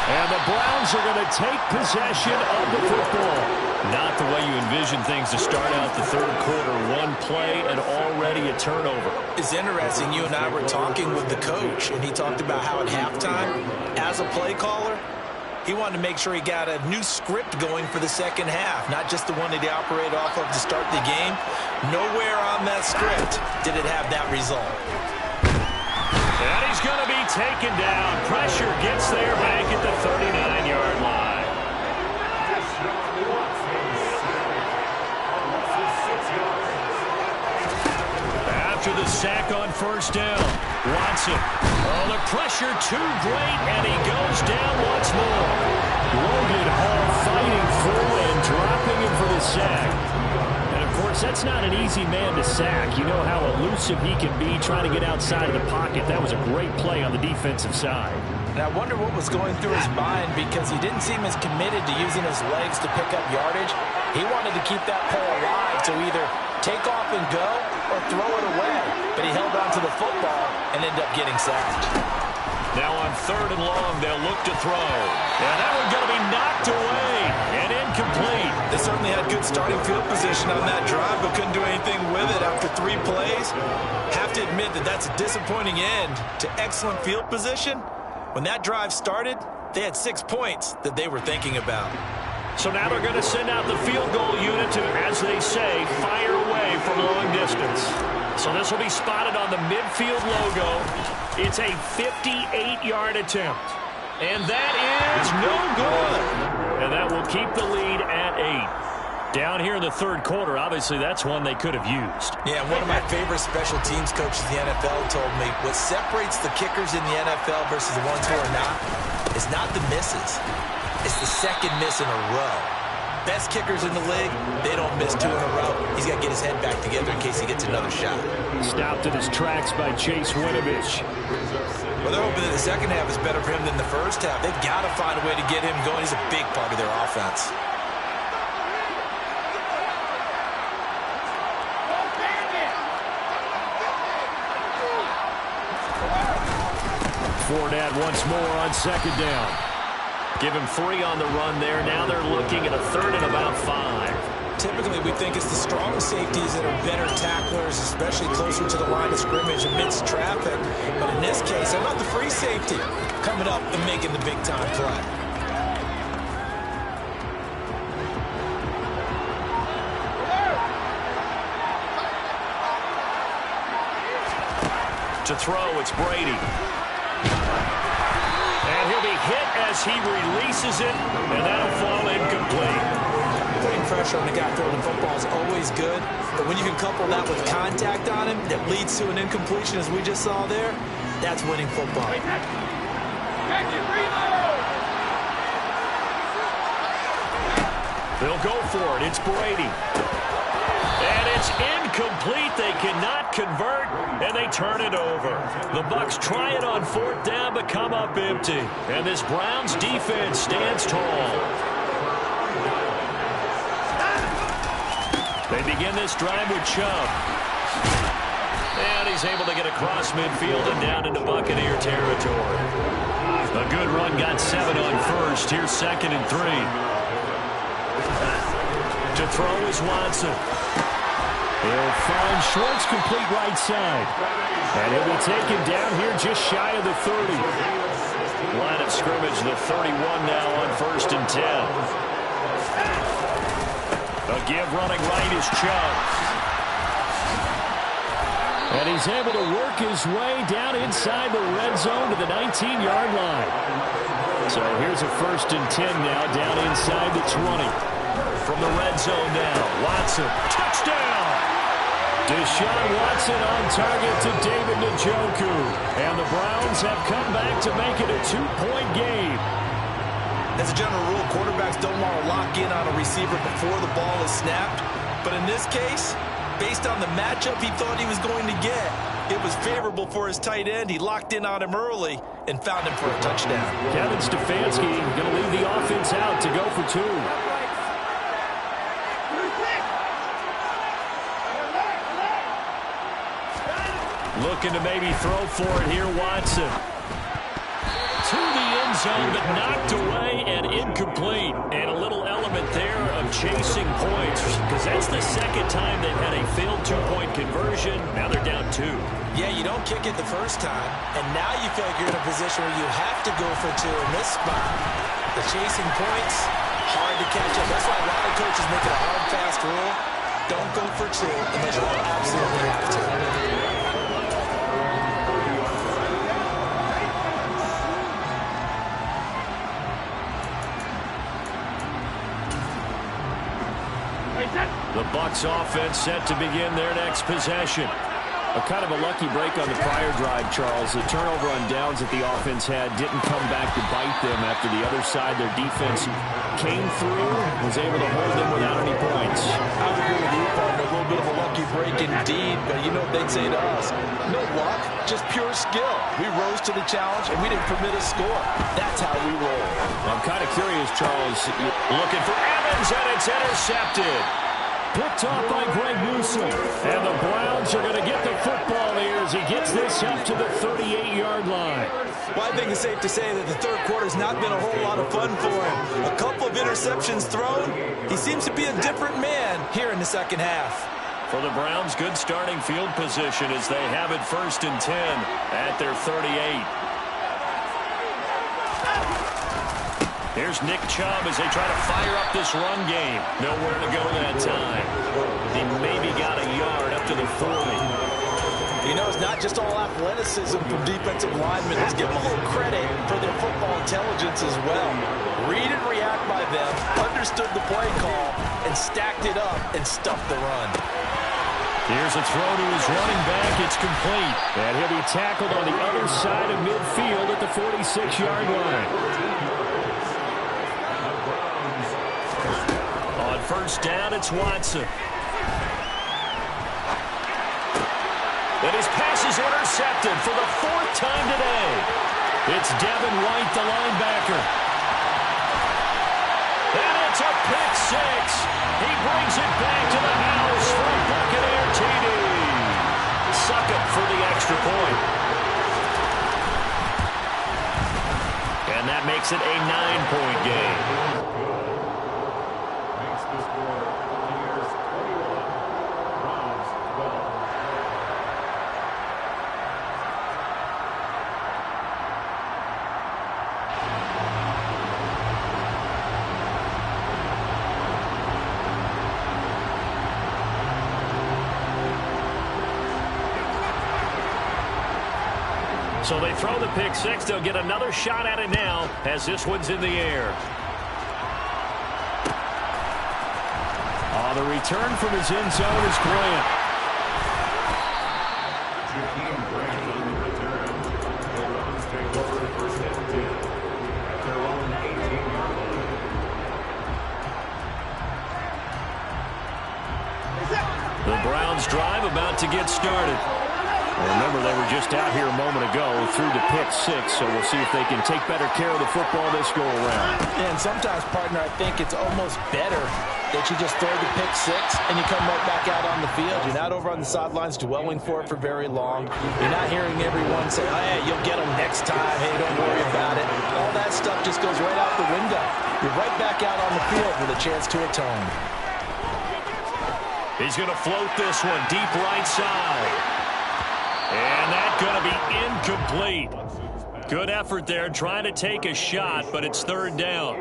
And the Browns are going to take possession of the football. Not the way you envision things to start out the 3rd quarter. One play and already a turnover. It's interesting. You and I were talking with the coach, and he talked about how at halftime, as a play caller, he wanted to make sure he got a new script going for the second half, not just the one that he operated off of to start the game. Nowhere on that script did it have that result. And he's going to be taken down. Pressure gets there back at the 39-yard line. After the sack on first down, Watson. Oh, the pressure too great, and he goes down once more. Logan Hall fighting through and dropping him for the sack. And, of course, that's not an easy man to sack. You know how elusive he can be trying to get outside of the pocket. That was a great play on the defensive side. And I wonder what was going through his mind, because he didn't seem as committed to using his legs to pick up yardage. He wanted to keep that play alive to either take off and go or throw it away. But he held on to the football and ended up getting sacked. Now on 3rd and long, they'll look to throw. And that one's going to be knocked away and incomplete. They certainly had good starting field position on that drive, but couldn't do anything with it after 3 plays. Have to admit that that's a disappointing end to excellent field position. When that drive started, they had 6 points that they were thinking about. So now they're going to send out the field goal unit to, as they say, fire away from long distance. So this will be spotted on the midfield logo. It's a 58-yard attempt. And that is no good. And that will keep the lead at 8. Down here in the 3rd quarter, obviously that's one they could have used. Yeah, one of my favorite special teams coaches in the NFL told me what separates the kickers in the NFL versus the ones who are not is not the misses. It's the second miss in a row. Best kickers in the league, they don't miss 2 in a row. He's got to get his head back together in case he gets another shot. Stopped in his tracks by Chase Winovich. Well, they're hoping that the second half is better for him than the first half. They've got to find a way to get him going. He's a big part of their offense. Fournette once more on 2nd down. Give him 3 on the run there. Now they're looking at a 3rd and about 5. Typically, we think it's the strong safeties that are better tacklers, especially closer to the line of scrimmage amidst traffic. But in this case, how about the free safety coming up and making the big-time play? To throw, it's Brady. And he'll be hit as he releases it, and that'll fall incomplete. Putting pressure on the guy throwing the football is always good, but when you can couple that with contact on him that leads to an incompletion, as we just saw there, that's winning football. They'll go for it. It's Brady. And it's incomplete. They cannot convert, and they turn it over. The Bucs try it on 4th down, but come up empty. And this Browns defense stands tall. They begin this drive with Chubb. And he's able to get across midfield and down into Buccaneer territory. A good run, got 7 on 1st. Here's 2nd and 3. To throw is Watson. He'll find Schwartz complete right side. And he'll be taken down here just shy of the 30. Line of scrimmage, the 31 now on 1st and 10. A give running right is Chubb. And he's able to work his way down inside the red zone to the 19-yard line. So here's a 1st and 10 now down inside the 20. From the red zone now, Watson, touchdown! Deshaun Watson on target to David Njoku. And the Browns have come back to make it a 2-point game. As a general rule, quarterbacks don't want to lock in on a receiver before the ball is snapped. But in this case, based on the matchup he thought he was going to get, it was favorable for his tight end. He locked in on him early and found him for a touchdown. Kevin Stefanski going to leave the offense out to go for 2. Looking to maybe throw for it here, Watson. To the end zone, but knocked away and incomplete. And a little element there of chasing points, because that's the second time they've had a failed 2-point conversion. Now they're down 2. Yeah, you don't kick it the first time, and now you feel like you're in a position where you have to go for 2 in this spot. The chasing points, hard to catch up. That's why a lot of coaches make it a hard, fast rule. Don't go for 2 unless you absolutely have to. The Bucs offense set to begin their next possession. A kind of a lucky break on the prior drive, Charles. The turnover on downs that the offense had didn't come back to bite them after the other side. Their defense came through, was able to hold them without any points. I would agree with you, partner. A little bit of a lucky break indeed, but you know what they'd say to us? No luck, just pure skill. We rose to the challenge, and we didn't permit a score. That's how we roll. I'm kind of curious, Charles. Looking for Evans, and it's intercepted. Picked off by Greg Newsom. And the Browns are going to get the football here as he gets this up to the 38-yard line. Well, I think it's safe to say that the third quarter's not been a whole lot of fun for him. A couple of interceptions thrown. He seems to be a different man here in the second half. For the Browns, good starting field position as they have it 1st and 10 at their 38. Here's Nick Chubb as they try to fire up this run game. Nowhere to go that time. He maybe got a yard up to the 40. You know, it's not just all athleticism from defensive linemen. Let's give them a little credit for their football intelligence as well. Read and react by them, understood the play call, and stacked it up and stuffed the run. Here's a throw to his running back. It's complete. And he'll be tackled on the other side of midfield at the 46-yard line. On 1st down, it's Watson. And his pass is intercepted for the 4th time today. It's Devin White, the linebacker. And it's a pick six. He brings it back to the house for a Buccaneer TD. Suck it for the extra point. And that makes it a 9-point game. So they throw the pick six. They'll get another shot at it now as this one's in the air. The return from his end zone is Grant. The Browns drive about to get started. Remember, they were just out here a moment ago through the pick six, so we'll see if they can take better care of the football this go-around. And sometimes, partner, I think it's almost better that you just throw the pick six and you come right back out on the field. You're not over on the sidelines dwelling for it for very long. You're not hearing everyone say, hey, you'll get them next time. Hey, don't worry about it. All that stuff just goes right out the window. You're right back out on the field with a chance to atone. He's going to float this one deep right side. And that's going to be incomplete. Good effort there trying to take a shot, but it's 3rd down.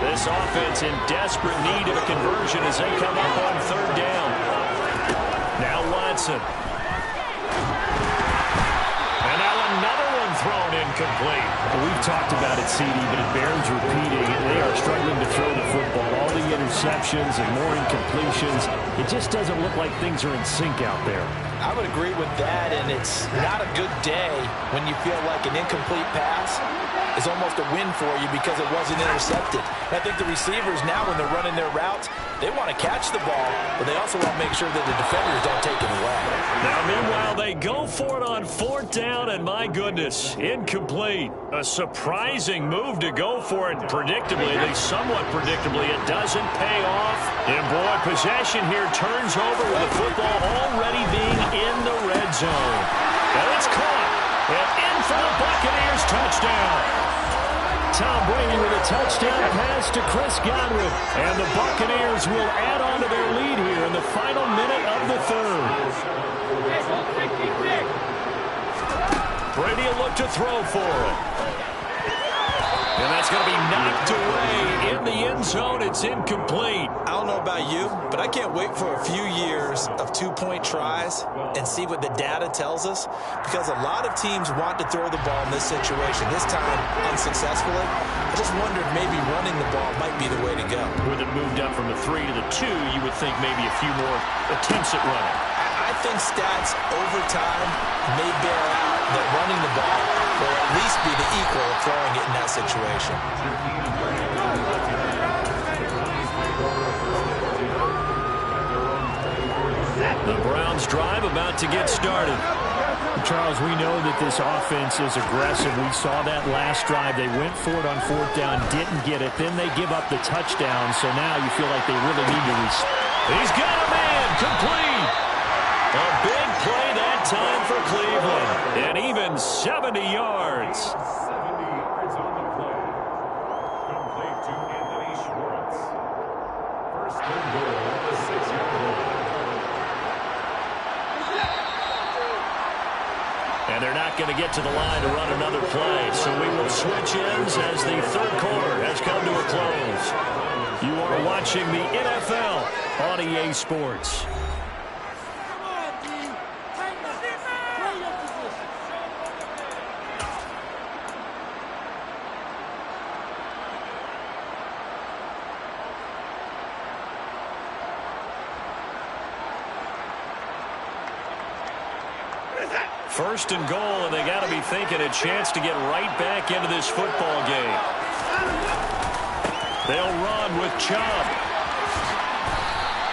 This offense in desperate need of a conversion as they come up on 3rd down. Now Watson. And now another one thrown incomplete. We've talked about it, CD, but it bears repeating. They are struggling to throw the football. All the interceptions and more incompletions. It just doesn't look like things are in sync out there. I would agree with that, and it's not a good day when you feel like an incomplete pass is almost a win for you because it wasn't intercepted. I think the receivers now, when they're running their routes, they want to catch the ball, but they also want to make sure that the defenders don't take it away. Now, meanwhile, they go for it on 4th down, and my goodness, incomplete. A surprising move to go for it predictably, at least somewhat predictably. It doesn't pay off. And, boy, possession here turns over with the football already being in the red zone. And it's caught. And in for the Buccaneers touchdown. Tom Brady with a touchdown pass to Chris Godwin. And the Buccaneers will add on to their lead here in the final minute of the 3rd. Brady will look to throw for it. And that's going to be knocked away in the end zone. It's incomplete. I don't know about you, but I can't wait for a few years of 2-point tries and see what the data tells us, because a lot of teams want to throw the ball in this situation. This time, unsuccessfully. I just wondered maybe running the ball might be the way to go. With it moved up from the 3 to the 2, you would think maybe a few more attempts at running. I think stats over time may bear out that running the ball will at least be the equal of throwing it in that situation. The Browns drive about to get started. Charles, we know that this offense is aggressive. We saw that last drive. They went for it on 4th down, didn't get it. Then they give up the touchdown. So now you feel like they really need to He's got a man complete. A big play that time for Cleveland. And even 70 yards. 70 yards on the play. Complete to Anthony Schwartz. First and goal at the 6-yard line. And they're not going to get to the line to run another play. So we will switch ends as the third quarter has come to a close. You are watching the NFL on EA Sports. First and goal, and they got to be thinking a chance to get right back into this football game. They'll run with Chubb.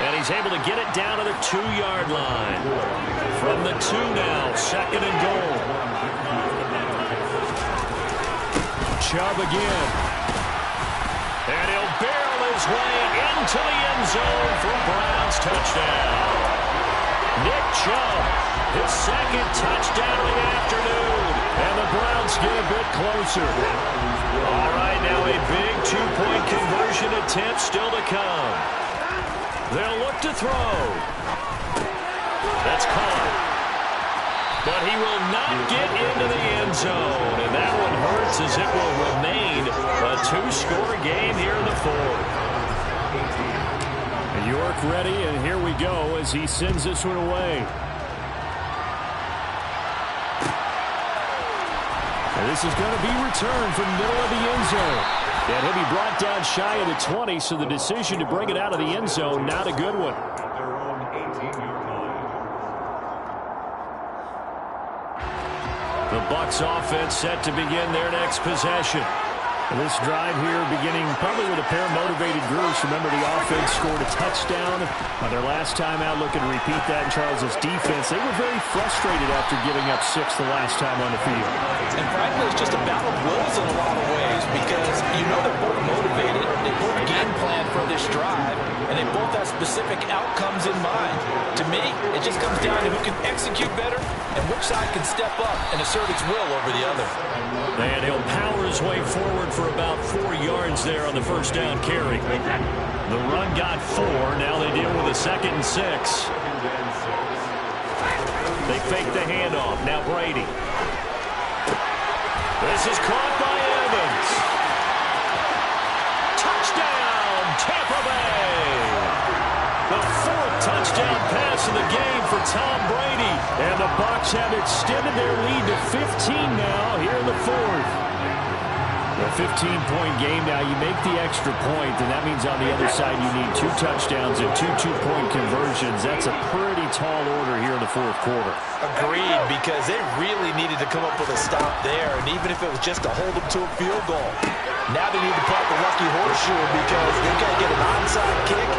And he's able to get it down to the 2-yard line. From the 2 now, second and goal. Chubb again. And he'll barrel his way into the end zone for a Browns touchdown. Nick Chubb, his second touchdown of the afternoon. And the Browns get a bit closer. All right, now a big 2-point conversion attempt still to come. They'll look to throw. That's caught. But he will not get into the end zone. And that one hurts as it will remain a 2-score game here in the 4th. York ready, and here we go as he sends this one away. And this is going to be returned from the middle of the end zone. And he'll be brought down shy of the 20, so the decision to bring it out of the end zone, not a good one. At their own 18-yard line. The Bucs offense set to begin their next possession. This drive here beginning probably with a pair of motivated groups. Remember, the offense scored a touchdown on their last time out, looking to repeat that in Charles's defense. They were very frustrated after giving up 6 the last time on the field. And frankly, it's just a battle of wills in a lot of ways because you know they're both motivated. They both game plan for this drive, and they both have specific outcomes in mind. To me, it just comes down to who can execute better and which side can step up and assert its will over the other. And he'll power his way forward for about 4 yards there on the first down carry. The run got 4. Now they deal with a 2nd and 6. They fake the handoff. Now Brady. This is caught by Evans. Touchdown, Tampa Bay. The 4th touchdown pass of the game for Tom Brady. And the Bucs have extended their lead to 15 now here in the 4th. A 15-point game now. You make the extra point, and that means on the other side you need 2 touchdowns and 2 two-point conversions. That's a pretty tall order here in the 4th quarter. Agreed, because they really needed to come up with a stop there, and even if it was just to hold them to a field goal. Now they need to put the lucky horseshoe because they've got to get an onside kick,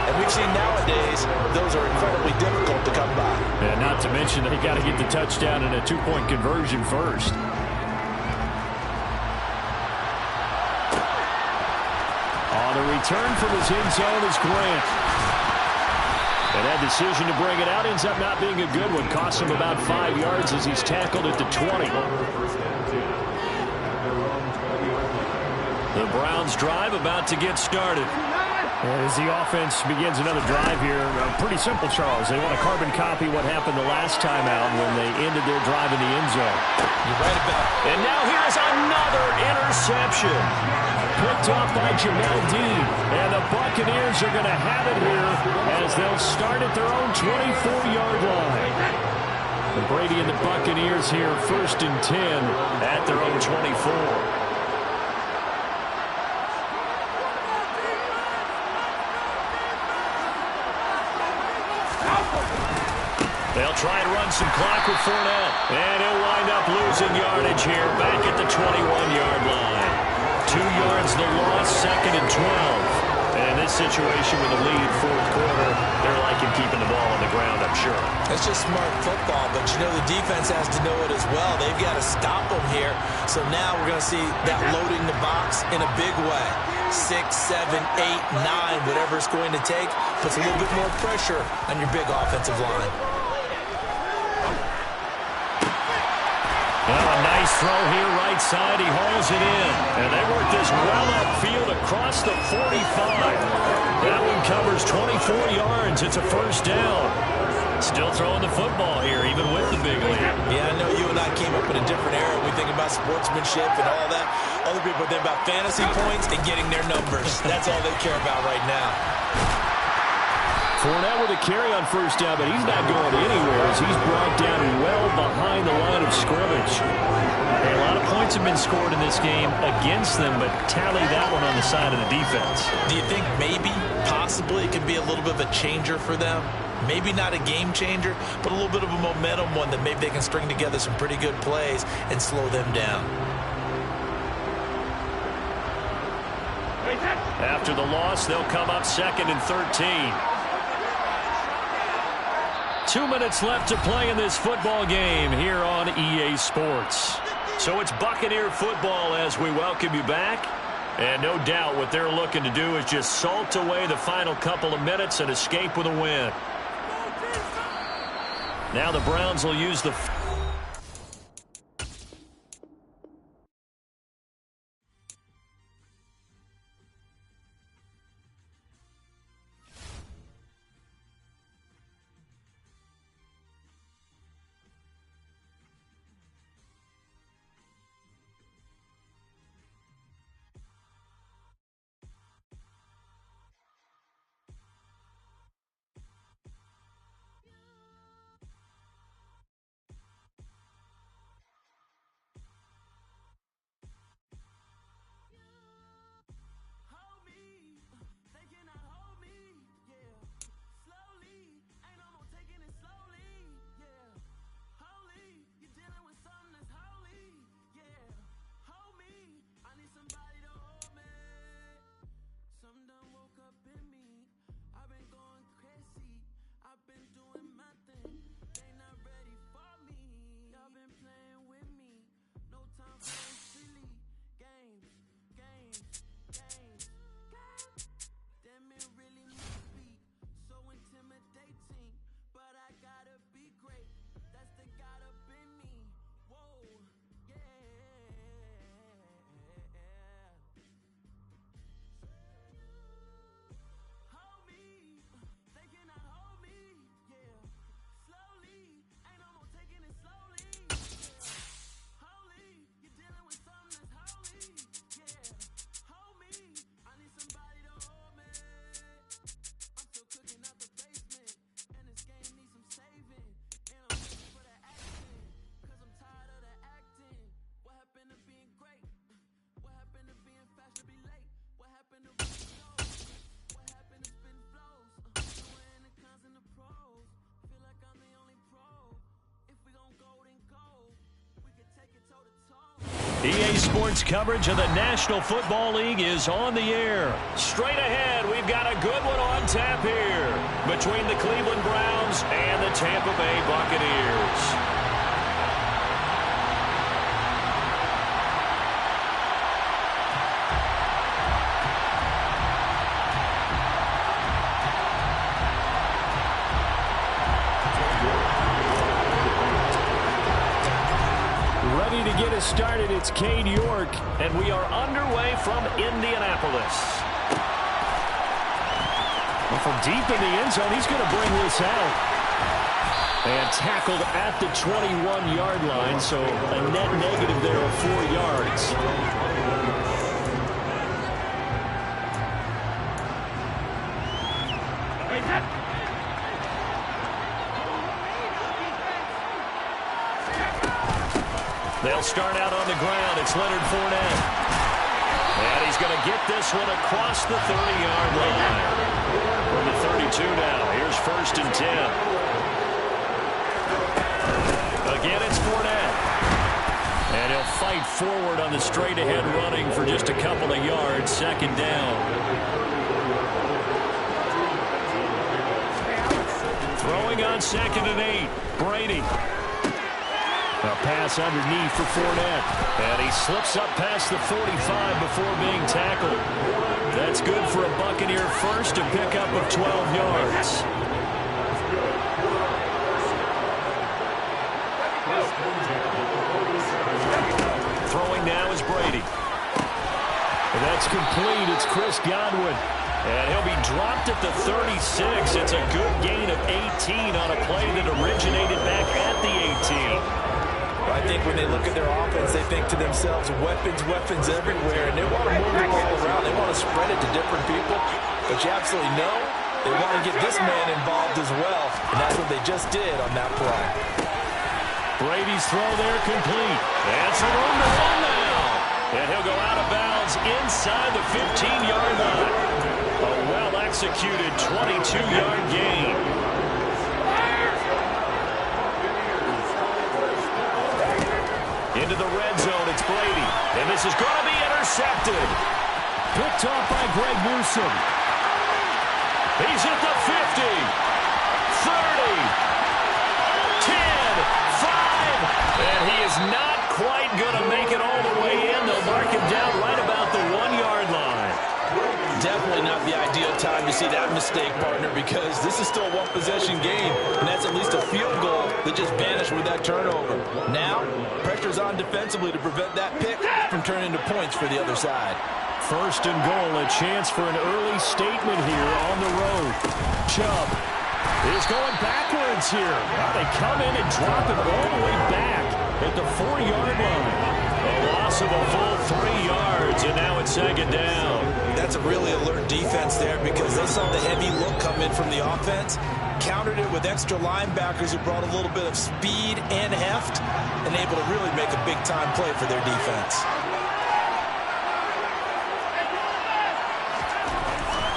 and we've seen nowadays those are incredibly difficult to come by. And not to mention they got to get the touchdown and a 2-point conversion first. The return from his end zone is Grant. And that decision to bring it out ends up not being a good one. Costs him about 5 yards as he's tackled at the 20. The Browns drive about to get started. As the offense begins another drive here, pretty simple, Charles. They want to carbon copy what happened the last time out when they ended their drive in the end zone. You're right about it. And now here's another interception. Picked off by Jamel Dean. And the Buccaneers are going to have it here as they'll start at their own 24-yard line. And Brady and the Buccaneers here, 1st and 10 at their own 24. They'll try and run some clock with Fournette. And he'll wind up losing yardage here back at the 21-yard line. 2 yards the loss, 2nd and 12. And in this situation with a lead, fourth quarter, they're liking keeping the ball on the ground, I'm sure. That's just smart football, but you know the defense has to know it as well. They've got to stop them here. So now we're going to see that loading the box in a big way. 6, 7, 8, 9, whatever it's going to take, puts a little bit more pressure on your big offensive line. Well, a nice throw here, right side. He hauls it in. And they work this well upfield across the 45. That one covers 24 yards. It's a first down. Still throwing the football here, even with the big lead. Yeah, I know you and I came up in a different era. We think about sportsmanship and all that. Other people think about fantasy points and getting their numbers. That's all they care about right now. Fournette with a carry on first down, but he's not going anywhere as he's brought down well behind the line of scrimmage. And a lot of points have been scored in this game against them, but tally that one on the side of the defense. Do you think maybe, possibly, it could be a little bit of a changer for them? Maybe not a game changer, but a little bit of a momentum one that maybe they can string together some pretty good plays and slow them down. After the loss, they'll come up 2nd and 13. 2 minutes left to play in this football game here on EA Sports. So it's Buccaneer football as we welcome you back. And no doubt what they're looking to do is just salt away the final couple of minutes and escape with a win. Now the Browns will use the... EA Sports coverage of the National Football League is on the air. Straight ahead, we've got a good one on tap here between the Cleveland Browns and the Tampa Bay Buccaneers. To get us started, it's Cade York, and we are underway from Indianapolis. Well, from deep in the end zone, he's going to bring this out. And tackled at the 21-yard line, so a net negative there of 4 yards. They'll start out on the ground. It's Leonard Fournette. And he's going to get this one across the 30-yard line. From the 32 now. Here's 1st and 10. Again, it's Fournette. And he'll fight forward on the straight-ahead running for just a couple of yards. Second down. Throwing on 2nd and 8. Brady. A pass underneath for Fournette. And he slips up past the 45 before being tackled. That's good for a Buccaneer first, a pickup of 12 yards. Throwing now is Brady. And that's complete. It's Chris Godwin. And he'll be dropped at the 36. It's a good gain of 18 on a play that originated back at the 18. I think when they look at their offense, they think to themselves, weapons, weapons everywhere, and they want to move the ball around. They want to spread it to different people, but you absolutely know they want to get this man involved as well, and that's what they just did on that play. Brady's throw there complete. And some room to run now. And he'll go out of bounds inside the 15-yard line. A well-executed 22-yard gain. Into the red zone, it's Brady. And this is going to be intercepted. Picked off by Greg Newsome. He's at the 50, 30, 10, 5. And he is not quite going to make it all the way in. They'll mark him down right about the 1-yard line. Definitely not the ideal time to see that mistake, partner, because this is still a one-possession game, and that's at least a field goal that just vanished with that turnover. Now, pressure's on defensively to prevent that pick from turning into points for the other side. First and goal, a chance for an early statement here on the road. Chubb is going backwards here. Now they come in and drop it all the way back at the 4-yard line. A loss of a full 3 yards, and now it's 2nd down. That's a really alert defense there because they saw the heavy look come in from the offense, countered it with extra linebackers who brought a little bit of speed and heft, and able to really make a big-time play for their defense.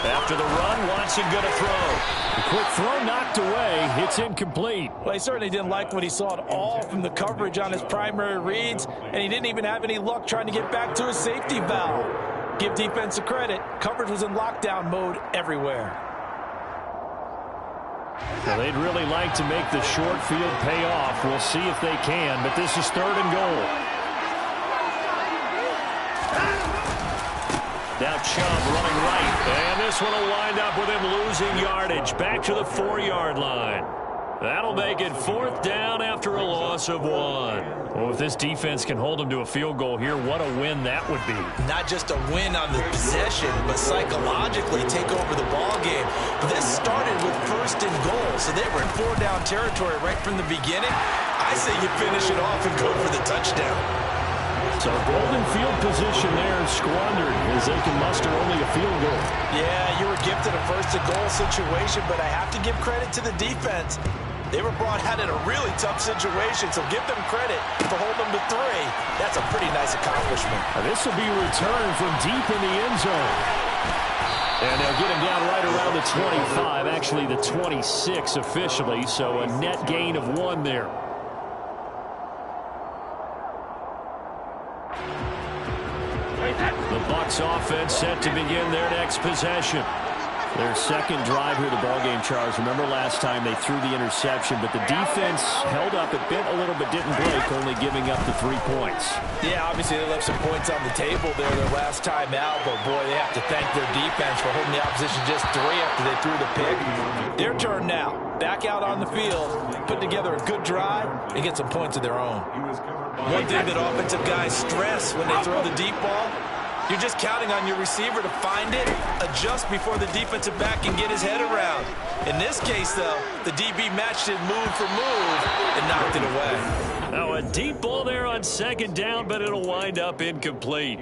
After the run, Watson going to throw. The quick throw knocked away. It's incomplete. Well, he certainly didn't like what he saw at all from the coverage on his primary reads, and he didn't even have any luck trying to get back to his safety valve. Give defense a credit. Coverage was in lockdown mode everywhere. Well, they'd really like to make the short field pay off. We'll see if they can, but this is 3rd and goal. Now Chubb running right, and this one will wind up with him losing yardage. Back to the 4-yard line. That'll make it 4th down after a loss of 1. Well, if this defense can hold them to a field goal here, what a win that would be. Not just a win on the possession, but psychologically take over the ball game. But this started with 1st and goal, so they were in 4-down territory right from the beginning. I say you finish it off and go for the touchdown. So golden field position there squandered as they can muster only a field goal. Yeah, you were gifted a 1st and goal situation, but I have to give credit to the defense. They were brought out in a really tough situation, so give them credit for holding them to 3. That's a pretty nice accomplishment. Now this will be returned from deep in the end zone. And they'll get him down right around the 25, actually the 26 officially, so a net gain of 1 there. The Bucs offense set to begin their next possession. Their second drive here, the ballgame, Charles. Remember last time they threw the interception, but the defense held up. It bent a little but didn't break, only giving up the 3 points. Yeah, obviously they left some points on the table there their last time out, but boy, they have to thank their defense for holding the opposition just 3 after they threw the pick. Their turn now. Back out on the field, put together a good drive, and get some points of their own. One thing that offensive guys stress when they throw the deep ball, you're just counting on your receiver to find it, adjust before the defensive back can get his head around. In this case, though, the DB matched it move for move and knocked it away. Now a deep ball there on 2nd down, but it'll wind up incomplete.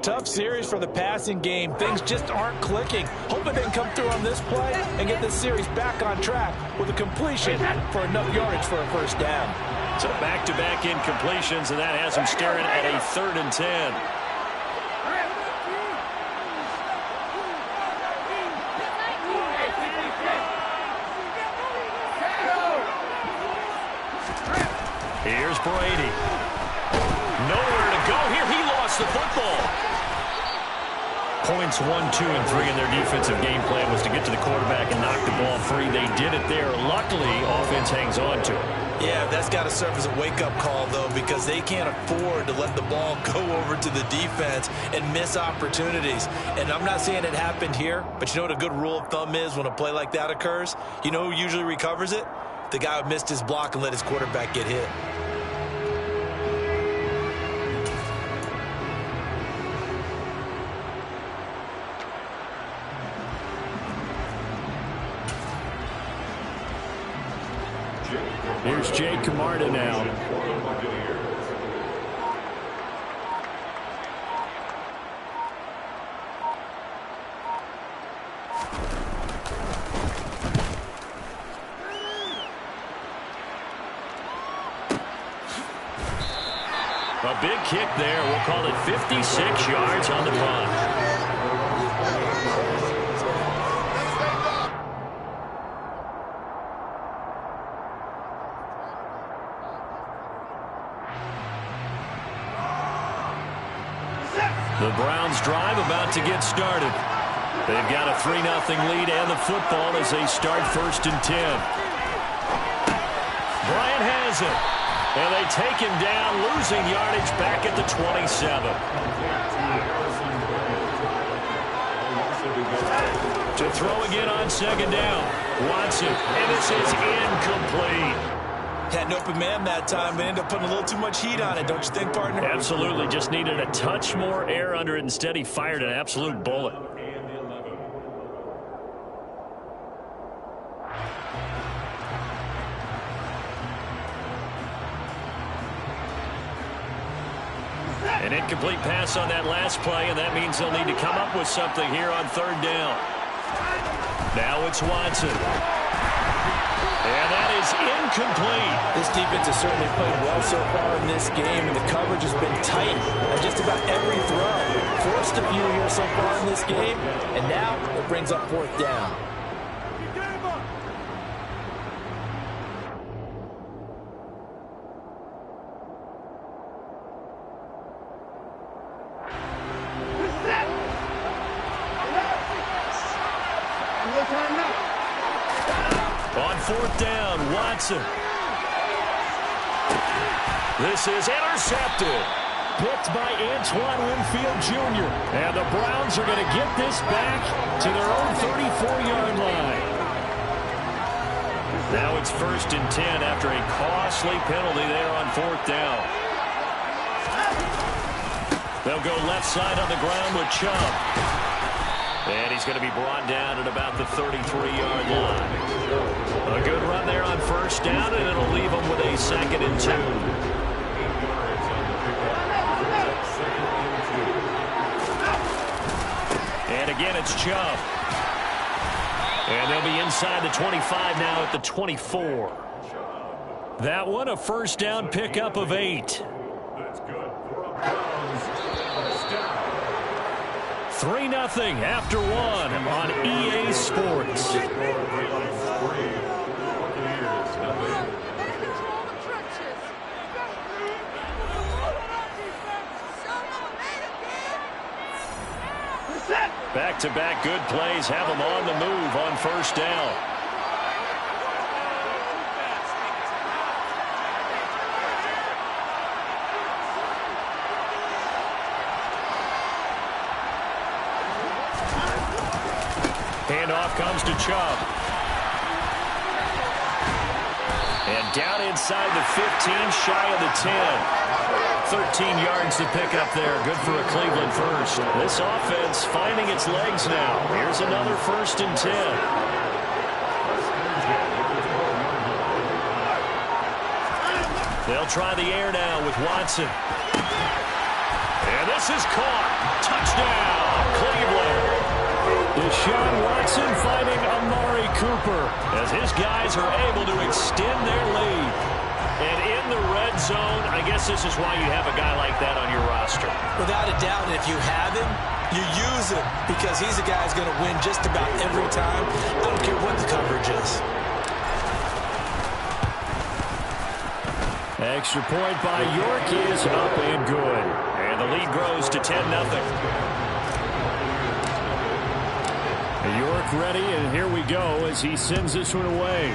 Tough series for the passing game. Things just aren't clicking. Hoping they can come through on this play and get this series back on track with a completion for enough yardage for a 1st down. So back-to-back incompletions, and that has them staring at a 3rd and 10. Brady. Nowhere to go here. He lost the football. Points 1, 2, and 3 in their defensive game plan was to get to the quarterback and knock the ball free. They did it there. Luckily, offense hangs on to it. Yeah, that's got to serve as a wake-up call, though, because they can't afford to let the ball go over to the defense and miss opportunities. And I'm not saying it happened here, but you know what a good rule of thumb is when a play like that occurs? You know who usually recovers it? The guy who missed his block and let his quarterback get hit. Here's Jake Camarda now. A big kick there. We'll call it 56 yards on the punt. The Browns drive about to get started. They've got a 3-0 lead and the football as they start 1st and 10. Bryant has it. And they take him down, losing yardage back at the 27. To throw again on 2nd down. Watson, and this is incomplete. Had an open man that time, but ended up putting a little too much heat on it, don't you think, partner? Absolutely. Just needed a touch more air under it. Instead, he fired an absolute bullet. An incomplete pass on that last play, and that means they'll need to come up with something here on 3rd down. Now it's Watson. And that is incomplete. This defense has certainly played well so far in this game, and the coverage has been tight on just about every throw. Forced a few here so far in this game, and now it brings up 4th down. On 4th down, Watson. This is intercepted. Picked by Antoine Winfield Jr. And the Browns are going to get this back to their own 34-yard line. Now it's 1st and 10 after a costly penalty there on 4th down. They'll go left side on the ground with Chubb. And he's going to be brought down at about the 33-yard line. A good run there on 1st down, and it'll leave them with a 2nd and 2. And again, it's Chubb. And they'll be inside the 25 now at the 24. That one, a 1st down pickup of 8. 3-0 after 1 on EA Sports. Back-to-back good plays have them on the move on 1st down. Handoff comes to Chubb. And down inside the 15, shy of the 10. 13 yards to pick up there. Good for a Cleveland first. This offense finding its legs now. Here's another 1st and 10. They'll try the air now with Watson. And this is caught. Touchdown, Cleveland. Deshaun Watson finding Amari Cooper as his guys are able to extend their lead. And in the red zone, I guess this is why you have a guy like that on your roster. Without a doubt, and if you have him, you use him because he's a guy who's going to win just about every time. I don't care what the coverage is. Extra point by York is up and good. And the lead grows to 10-0. York ready, and here we go as he sends this one away.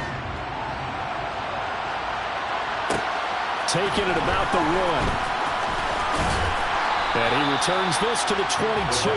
Taking it about the 1. And he returns this to the 22.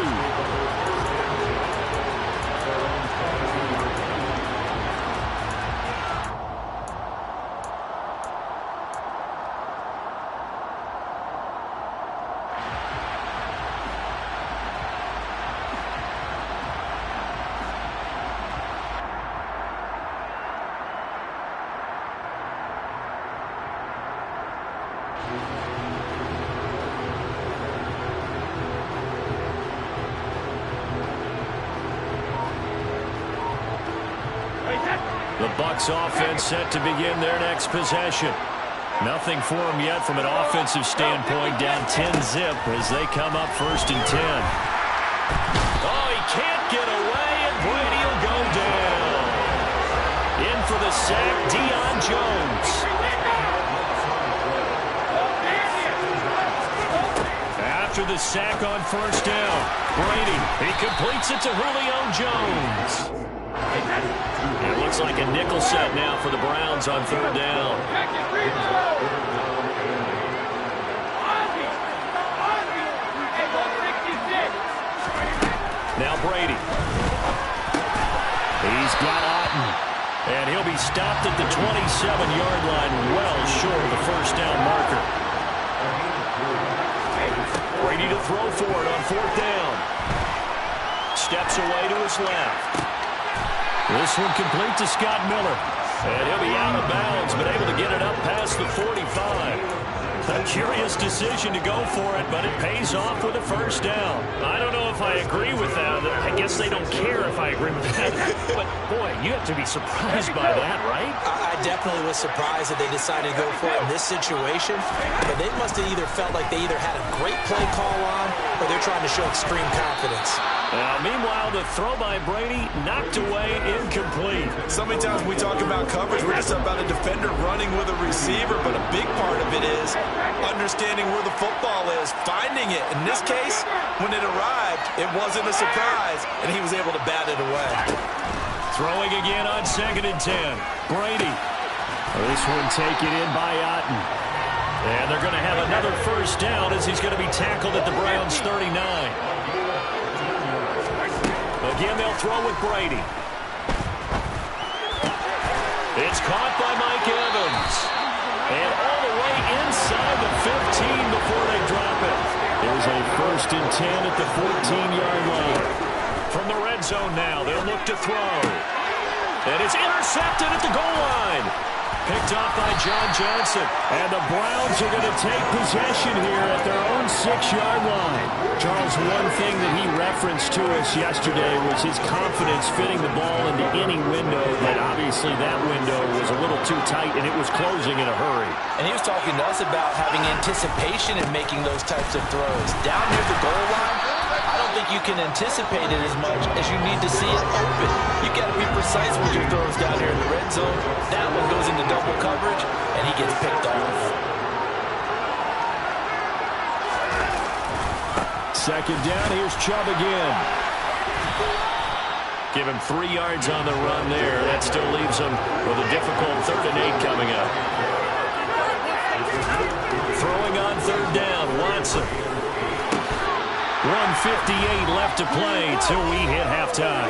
The Bucs offense set to begin their next possession. Nothing for them yet from an offensive standpoint, down 10-zip as they come up 1st and 10. Oh, he can't get away, and Brady will go down. In for the sack, Deion Jones. After the sack on 1st down, Brady, he completes it to Julio Jones. It looks like a nickel set now for the Browns on 3rd down. Now Brady. He's got Otten. And he'll be stopped at the 27-yard line, well short of the 1st down marker. Brady to throw for it on 4th down. Steps away to his left. This one complete to Scott Miller. And he'll be out of bounds, but able to get it up past the 45. A curious decision to go for it, but it pays off with a 1st down. I don't know if I agree with that. I guess they don't care if I agree with that. But, boy, you have to be surprised by that, right? I definitely was surprised that they decided to go for it in this situation. But they must have either felt like they either had a great play call on or they're trying to show extreme confidence. Meanwhile, the throw by Brady knocked away, incomplete. So many times we talk about coverage, we're just about a defender running with a receiver, but a big part of it is understanding where the football is, finding it. In this case, when it arrived, it wasn't a surprise, and he was able to bat it away. Throwing again on 2nd and 10. Brady. This one taken in by Otten. And they're going to have another 1st down as he's going to be tackled at the Browns' 39. Again, they'll throw with Brady. It's caught by Mike Evans. And all the way inside the 15 before they drop it. There's a 1st and 10 at the 14-yard line. From the red zone now, they'll look to throw. And it's intercepted at the goal line. Picked off by John Johnson. And the Browns are going to take possession here at their own 6-yard line. Charles, one thing that he referenced to us yesterday was his confidence fitting the ball into any window, but obviously that window was a little too tight, and it was closing in a hurry. And he was talking to us about having anticipation in making those types of throws. Down near the goal line, I don't think you can anticipate it as much as you need to see it open. You got to be precise with your throws down here in the red zone. That one goes into double coverage, and he gets picked off. 2nd down, here's Chubb again. Give him 3 yards on the run there. That still leaves him with a difficult 3rd and 8 coming up. Throwing on 3rd down, Watson. 1:58 left to play till we hit halftime.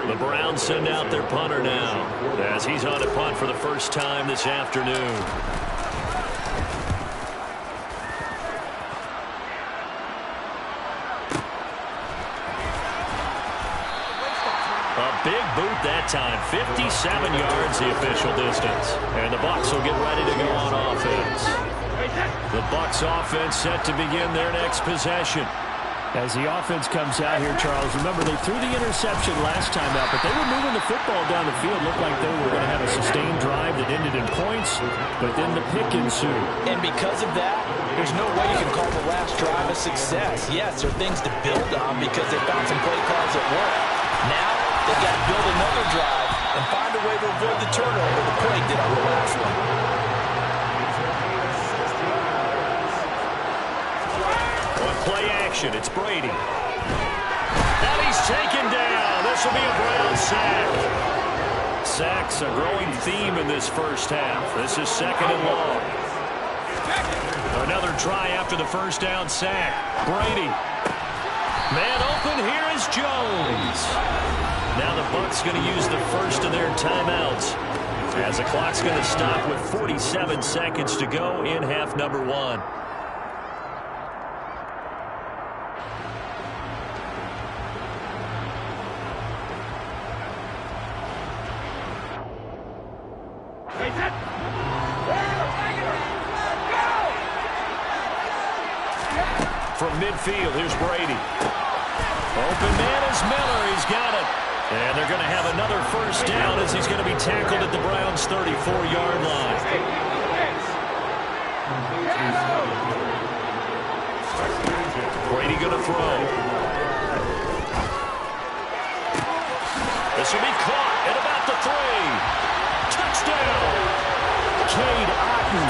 The Browns send out their punter now as he's on a punt for the 1st time this afternoon. A big boot that time, 57 yards the official distance. And the Bucs will get ready to go on offense. The Bucs offense set to begin their next possession. As the offense comes out here, Charles, remember they threw the interception last time out, but they were moving the football down the field. Looked like they were going to have a sustained drive that ended in points, but then the pick ensued. And because of that, There's no way you can call the last drive a success. Yes, there are things to build on because they found some play calls that work. Now, they've got to build another drive and find a way to avoid the turnover the play did on the last one. On play action, it's Brady. And he's taken down. This will be a Brown sack. Sacks a growing theme in this first half. This is 2nd and long. Another try after the first down sack. Brady. Man open, here is Jones. Now the Bucs going to use the first of their timeouts as the clock's going to stop with 47 seconds to go in half number 1. From midfield, here's Brady. Open man is Miller. He's got it. And they're going to have another first down as he's going to be tackled at the Browns' 34-yard line. Brady going to throw. This will be caught at about the 3. Touchdown. Cade Otton,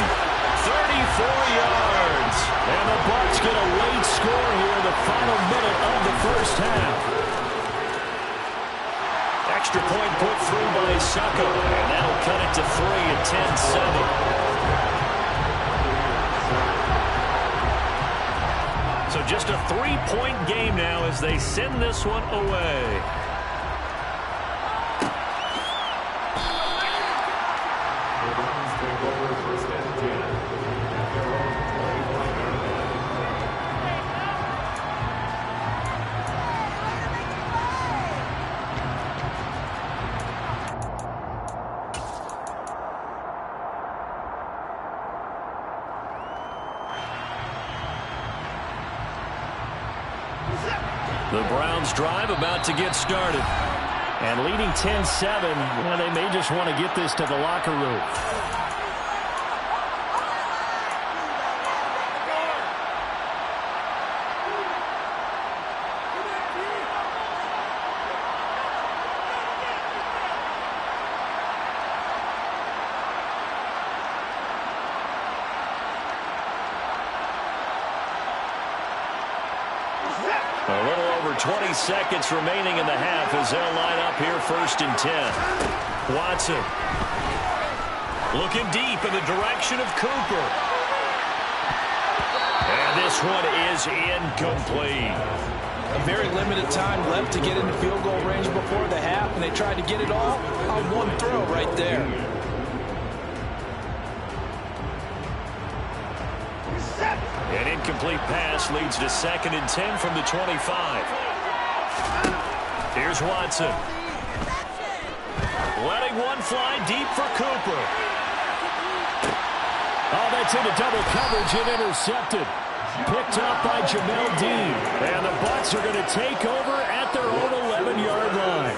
34 yards. And the Bucs get a late score here in the final minute of the first half. Extra point put through by Succo, and that'll cut it to 3 at 10-7. So just a 3-point game now as they send this one away. The Browns drive about to get started. And leading 10-7, well, they may just want to get this to the locker room. A little over 20 seconds remaining in the half as they'll line up here 1st and 10. Watson looking deep in the direction of Cooper. And this one is incomplete. A very limited time left to get into field goal range before the half, and they tried to get it all on one throw right there. An incomplete pass leads to 2nd and 10 from the 25. Here's Watson. Letting one fly deep for Cooper. Oh, that's into double coverage and intercepted. Picked up by Jamel Dean. And the Bucs are going to take over at their own 11-yard line.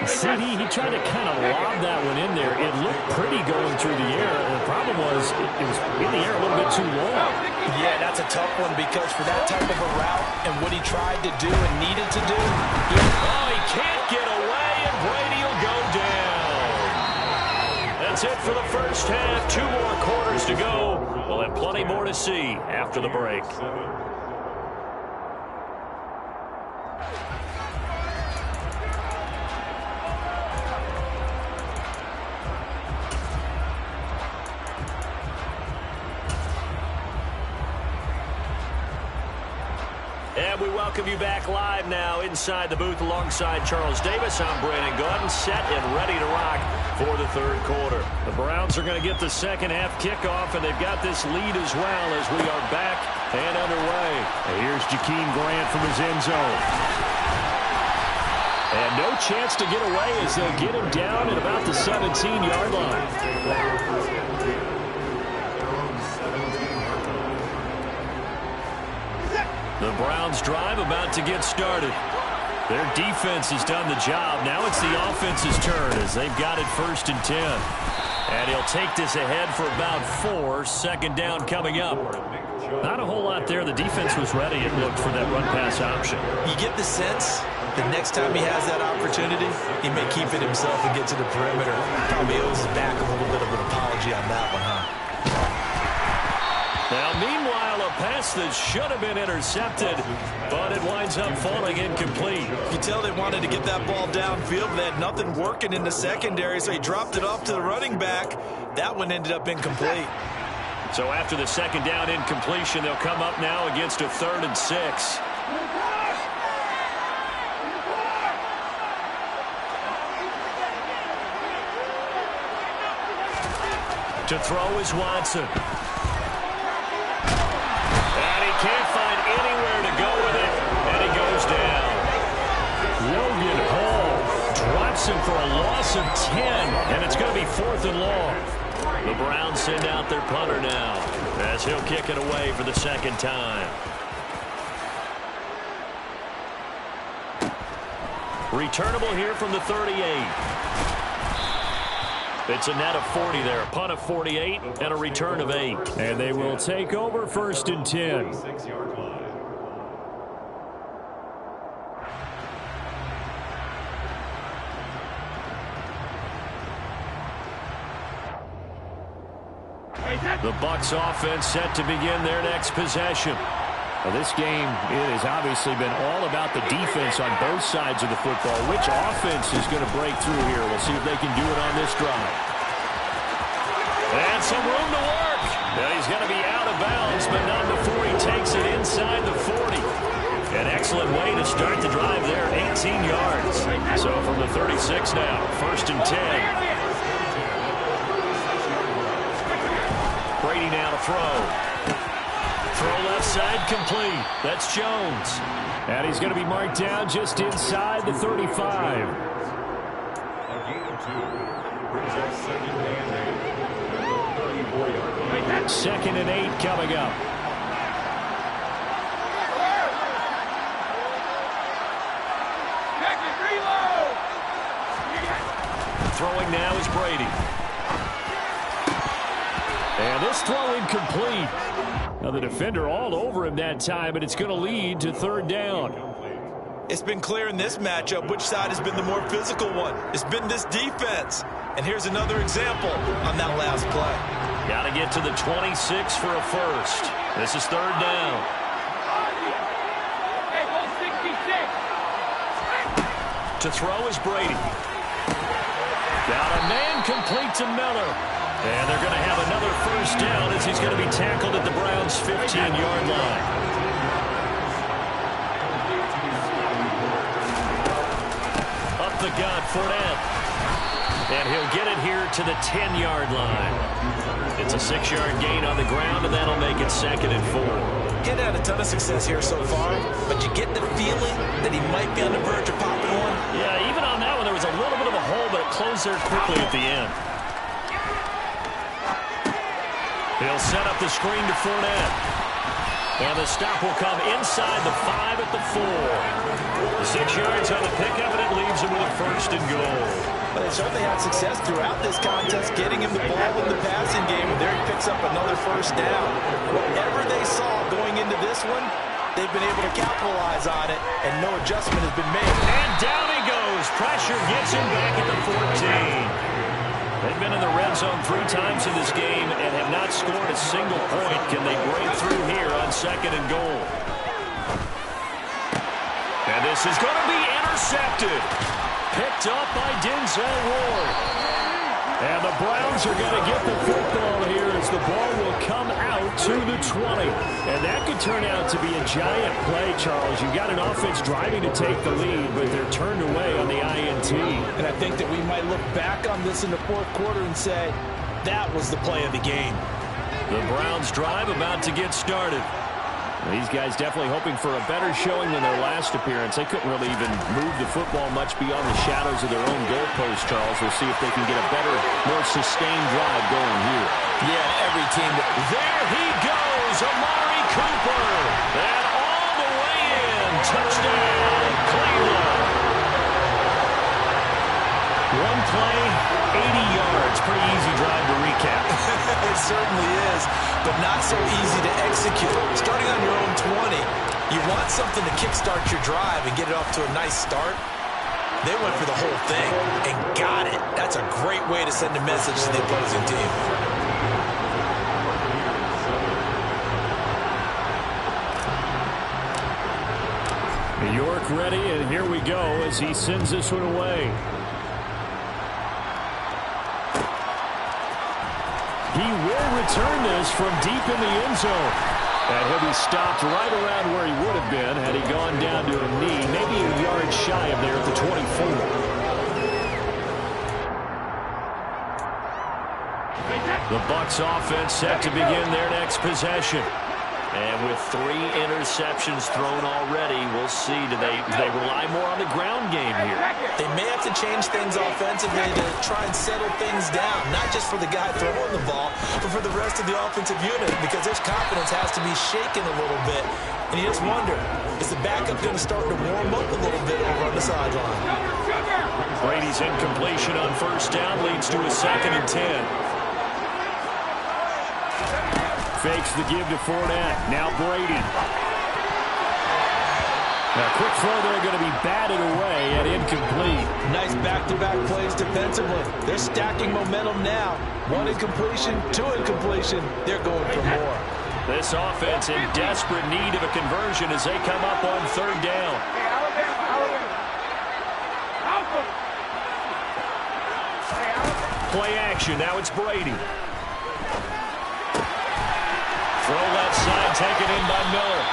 CD, he tried to kind of lob that one in there. It looked pretty going through the air. The problem was it was in the air a little bit too long. Yeah, that's a tough one because for that type of a route and what he tried to do and needed to do, he can't get away, and Brady will go down. That's it for the first half. 2 more quarters to go. We'll have plenty more to see after the break. And we welcome you back live now inside the booth alongside Charles Davis. I'm Brandon Gaudin, set and ready to rock for the 3rd quarter. The Browns are going to get the second half kickoff, and they've got this lead as well as we are back and underway. And here's Jakeem Grant from his end zone. And no chance to get away as they'll get him down at about the 17-yard line. The Browns drive about to get started. Their defense has done the job. Now it's the offense's turn as they've got it 1st and 10. And he'll take this ahead for about 4. Second down coming up. Not a whole lot there. The defense was ready, it looked, for that run-pass option. You get the sense the next time he has that opportunity, he may keep it himself and get to the perimeter. Probably owes his back a little bit of an apology on that one, huh? Now, meanwhile, a pass that should have been intercepted, but it winds up falling incomplete. You tell they wanted to get that ball downfield, but they had nothing working in the secondary, so he dropped it off to the running back. That one ended up incomplete. So after the second down incompletion, they'll come up now against a 3rd and 6. To throw is Watson. And he can't find anywhere to go with it, and he goes down. Logan Hall drops him for a loss of 10, and it's going to be 4th and long. The Browns send out their punter now, as he'll kick it away for the second time. Returnable here from the 38. It's a net of 40 there, a punt of 48, and a return of 8. And they will take over 1st and 10. The Bucs offense set to begin their next possession. Well, this game, it has obviously been all about the defense on both sides of the football. Which offense is going to break through here? We'll see if they can do it on this drive. And some room to work. Now he's going to be out of bounds, but not before he takes it inside the 40. An excellent way to start the drive there, 18 yards. So from the 36 now, 1st and 10. Brady now to throw. Throw left side complete. That's Jones. And he's going to be marked down just inside the 35. A gain of 2 brings us 2nd and 8. 34-yard line. 2nd and 8 coming up. Throwing now is Brady. And this throw incomplete. Now the defender all over him that time, but it's going to lead to 3rd down. It's been clear in this matchup which side has been the more physical one. It's been this defense. And here's another example on that last play. Got to get to the 26 for a first. This is 3rd down. To throw is Brady. Got a man complete to Miller. And they're going to have another first down as he's going to be tackled at the Browns' 15-yard line. Up the gut, Fournette. And he'll get it here to the 10-yard line. It's a 6-yard gain on the ground, and that'll make it 2nd and 4. He's had a ton of success here so far, but you get the feeling that he might be on the verge of popping one. Yeah, even on that one, there was a little bit of a hole, but it closed there quickly at the end. He'll set up the screen to Fournette. And the stop will come inside the 5 at the 4. 6 yards on the pickup, and it leaves him with a 1st and goal. But they certainly had success throughout this contest, getting him the ball in the passing game, and there he picks up another first down. Whatever they saw going into this one, they've been able to capitalize on it, and no adjustment has been made. And down he goes. Pressure gets him back at the 14. They've been in the red zone 3 times in this game and have not scored a single point. Can they break through here on 2nd and goal? And this is going to be intercepted. Picked up by Denzel Ward. And the Browns are going to get the football here as the ball will come out to the 20. And that could turn out to be a giant play, Charles. You've got an offense driving to take the lead, but they're turned away on the INT. And I think that we might look back on this in the 4th quarter and say, that was the play of the game. The Browns drive about to get started. These guys definitely hoping for a better showing than their last appearance. They couldn't really even move the football much beyond the shadows of their own goalpost, Charles. We'll see if they can get a better, more sustained drive going here. Yeah, every team. There he goes, Amari Cooper. And all the way in. Touchdown, Cleveland. One play, 80 yards. pretty easy drive to recap. It certainly is, but not so easy to execute. Starting on your own 20, you want something to kickstart your drive and get it off to a nice start. They went for the whole thing and got it. That's a great way to send a message to the opposing team. York ready, and here we go as he sends this one away. He will return this from deep in the end zone. And he'll be stopped right around where he would have been had he gone down to a knee, maybe a yard shy of there at the 24. The Bucs offense set to begin their next possession. And with 3 interceptions thrown already, we'll see. Do they rely more on the ground game here? They may have to change things offensively to try and settle things down, not just for the guy throwing the ball, but for the rest of the offensive unit, because his confidence has to be shaken a little bit. And you just wonder, is the backup going to start to warm up a little bit over on the sideline? Brady's incompletion on first down leads to a 2nd and 10. Fakes the give to Fournette. Now Brady. Now, quick throw there, going to be batted away and incomplete. Nice back-to-back plays defensively. They're stacking momentum now. 1 incompletion, 2 incompletion. They're going for more. This offense in desperate need of a conversion as they come up on 3rd down. Play action. Now it's Brady. Throw left side, taken in by Miller.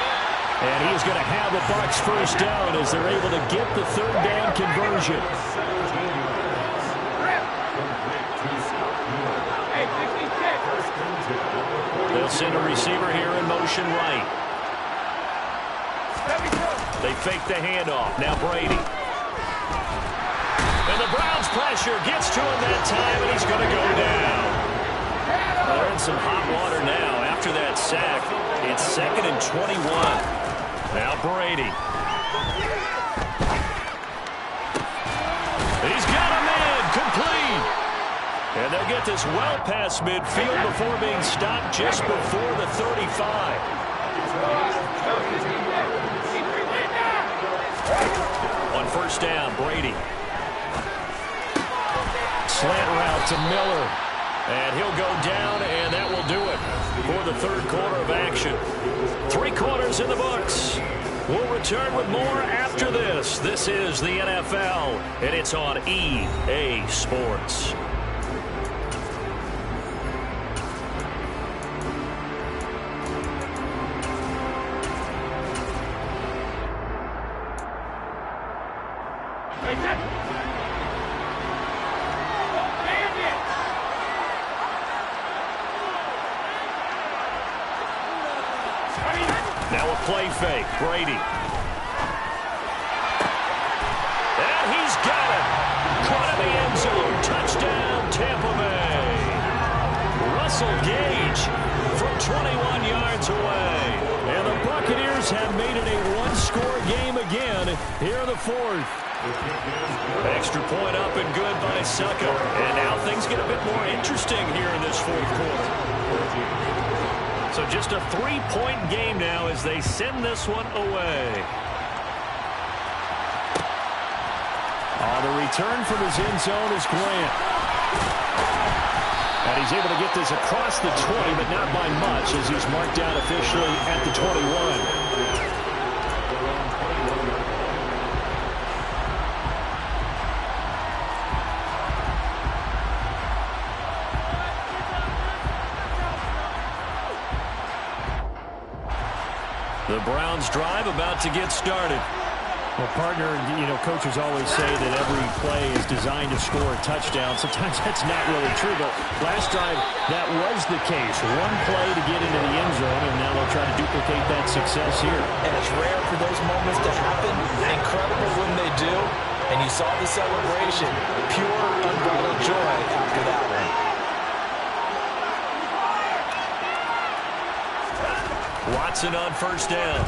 And he's going to have the Bucs first down as they're able to get the 3rd down conversion. They'll send a receiver here in motion right. They fake the handoff. Now Brady. And the Browns pressure gets to him that time, and he's going to go down. They're in some hot water now after that sack. It's 2nd and 21. Now Brady. He's got a man complete. And they'll get this well past midfield before being stopped just before the 35. On first down, Brady. Slant route to Miller. And he'll go down, and that will do it for the 3rd quarter of action. 3 quarters in the books. We'll return with more after this. This is the NFL, and it's on EA Sports. Now a play fake. Brady. And he's got it. Caught in the end zone. Touchdown, Tampa Bay. Russell Gage from 21 yards away. And the Buccaneers have made it a 1-score game again here in the 4th. Extra point up and good by Succa. And now things get a bit more interesting here in this 4th quarter. So just a 3-point game now as they send this one away. The return from his end zone is Grant. And he's able to get this across the 20, but not by much as he's marked down officially at the 21. The Browns drive about to get started. Well, partner, coaches always say that every play is designed to score a touchdown. Sometimes that's not really true, but last drive, that was the case. 1 play to get into the end zone, and now they'll try to duplicate that success here. And it's rare for those moments to happen. Incredible when they do. And you saw the celebration. Pure, unbridled joy after that one. Watson on first down.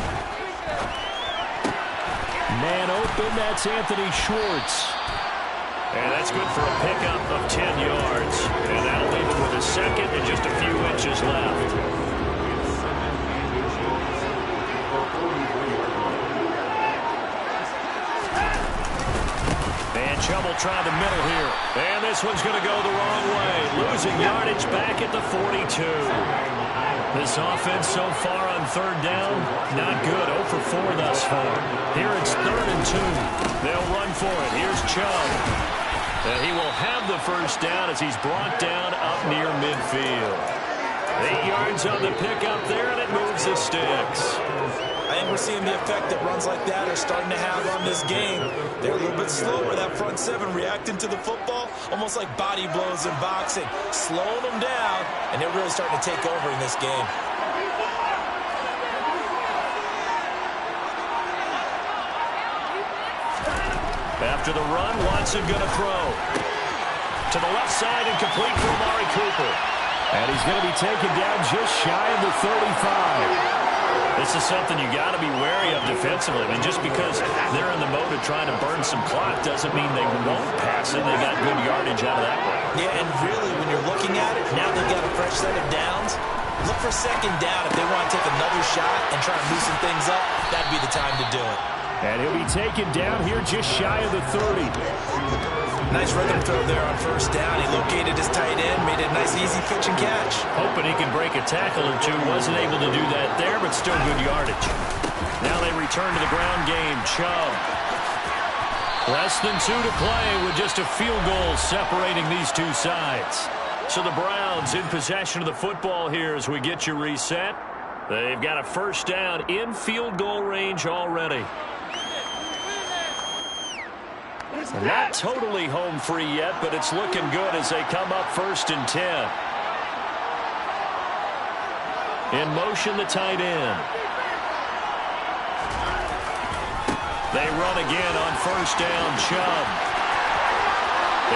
Man open, that's Anthony Schwartz. And that's good for a pickup of 10 yards. And that'll leave him with a second and just a few inches left. And Chubb will try the middle here. And this one's going to go the wrong way. Losing yardage back at the 42. This offense so far on third down, not good. 0 for 4 thus far. Here it's 3rd and 2. They'll run for it. Here's Chubb. And he will have the first down as he's brought down up near midfield. 8 yards on the pickup there, and it moves the sticks. I think we're seeing the effect that runs like that are starting to have on this game. They're a little bit slower, that front seven, reacting to the football, almost like body blows in boxing, slowing them down, and they're really starting to take over in this game. After the run, Watson going to throw. To the left side and complete for Amari Cooper. And he's going to be taken down just shy of the 35. This is something you got to be wary of defensively. I mean, just because they're in the mode of trying to burn some clock doesn't mean they won't pass it. They got good yardage out of that one. Yeah, and really, when you're looking at it, now they've got a fresh set of downs. Look for second down if they want to take another shot and try and loosen things up. That'd be the time to do it. And he'll be taken down here just shy of the 30. Nice rhythm throw there on first down. He located his tight end, made it a nice easy pitch and catch. Hoping he can break a tackle or two. Wasn't able to do that there, but still good yardage. Now they return to the ground game. Chubb. Less than 2 to play with just a field goal separating these two sides. So the Browns in possession of the football here as we get you reset. They've got a first down in field goal range already. Not totally home free yet, but it's looking good as they come up 1st and 10. In motion, the tight end. They run again on first down, Chubb.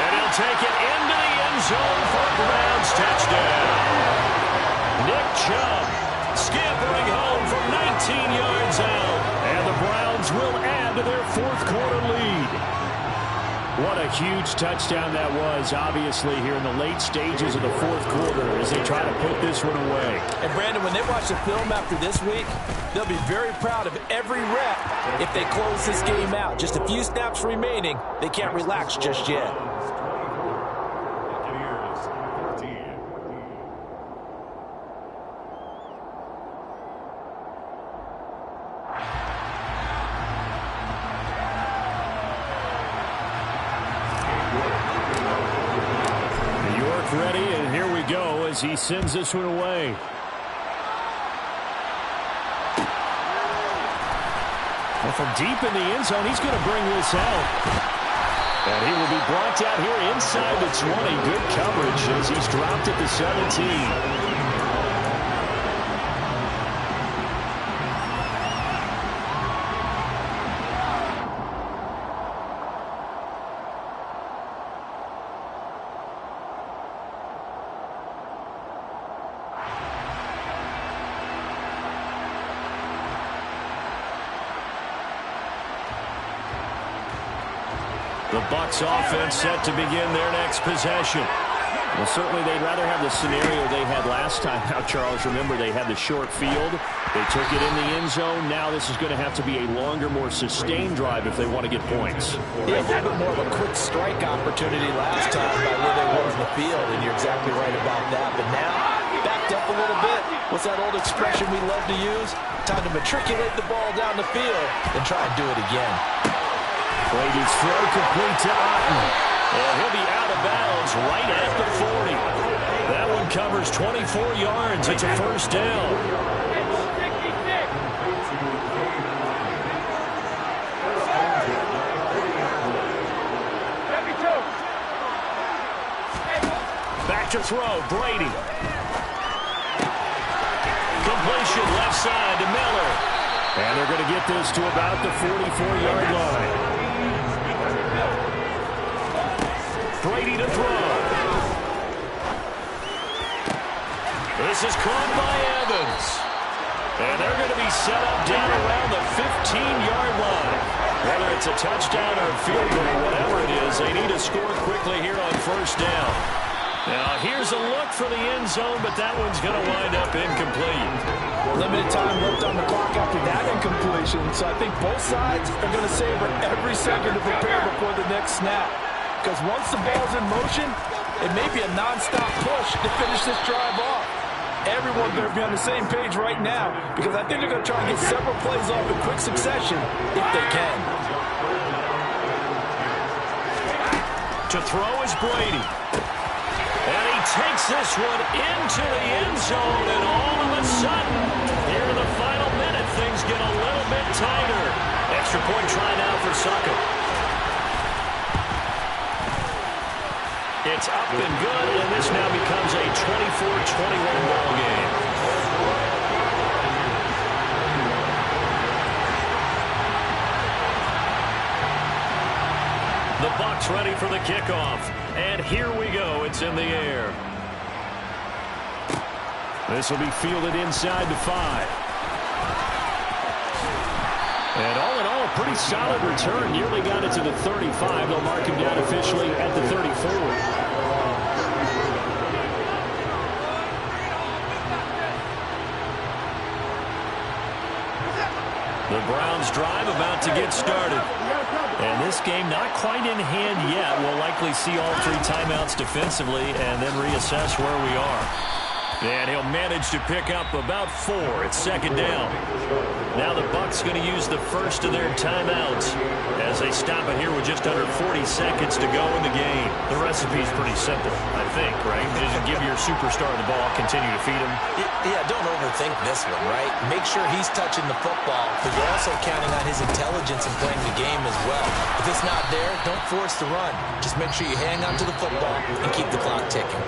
And he'll take it into the end zone for a Browns touchdown. Nick Chubb scampering home from 19 yards out. And the Browns will add to their 4th quarter lead. What a huge touchdown that was, obviously, here in the late stages of the 4th quarter as they try to put this one away. And, Brandon, when they watch the film after this week, they'll be very proud of every rep if they close this game out. Just a few snaps remaining. They can't relax just yet. Ready, and here we go as he sends this one away. Well, from deep in the end zone, he's going to bring this out. And he will be brought down here inside the 20. Good coverage as he's dropped at the 17. The Bucs offense set to begin their next possession. Well, certainly they'd rather have the scenario they had last time. Now, Charles, remember they had the short field. They took it in the end zone. Now this is going to have to be a longer, more sustained drive if they want to get points. Yeah, a little bit more of a quick strike opportunity last time by where they were in the field, and you're exactly right about that. But now, backed up a little bit. What's that old expression we love to use? Time to matriculate the ball down the field and try and do it again. Brady's throw complete to Otten. And he'll be out of bounds right at the 40. That one covers 24 yards. It's a first down. Back to throw, Brady. Completion left side to Miller. And they're going to get this to about the 44-yard line. Brady to throw. This is caught by Evans. And they're going to be set up down around the 15-yard line. Whether it's a touchdown or a field goal, whatever it as they need to score quickly here on first down. Now, here's a look for the end zone, but that one's going to wind up incomplete. Limited time left on the clock after that incompletion, so I think both sides are going to savor every second to prepare before the next snap. Because once the ball's in motion, it may be a non-stop push to finish this drive off. Everyone better be on the same page right now, because I think they're going to try and get several plays off in quick succession if they can. To throw is Brady. And he takes this one into the end zone, and all of a sudden, here in the final minute, things get a little bit tighter. Extra point try now for Sucker. It's up and good, and this now becomes a 24-21 ball game. The Bucs ready for the kickoff. And here we go. It's in the air. This will be fielded inside the 5. And all in all, a pretty solid return. Nearly got it to the 35. They'll mark him down officially at the 34. The Browns drive about to get started. And this game not quite in hand yet. We'll likely see all 3 timeouts defensively and then reassess where we are. And he'll manage to pick up about 4. It's second down. Now the Bucs going to use the first of their timeouts as they stop it here with just under 40 seconds to go in the game. The recipe's pretty simple, I think, right? Just give your superstar the ball, continue to feed him. Yeah, don't overthink this one, right? Make sure he's touching the football, but you're also counting on his intelligence in playing the game as well. If it's not there, don't force the run. Just make sure you hang on to the football and keep the clock ticking.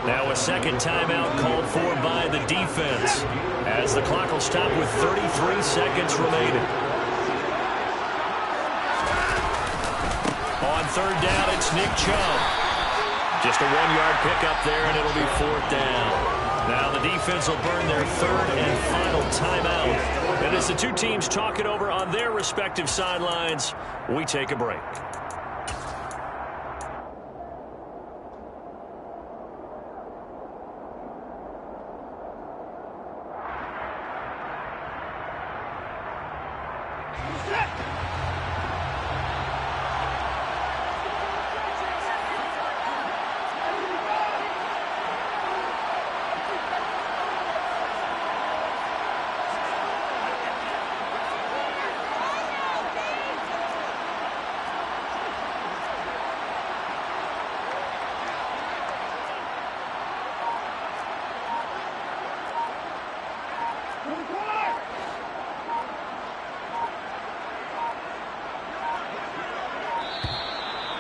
Now a second timeout called for by the defense as the clock will stop with 33 seconds remaining. On third down, it's Nick Chubb. Just a 1-yard pickup there, and it'll be 4th down. Now the defense will burn their third and final timeout. And as the two teams talk it over on their respective sidelines, we take a break.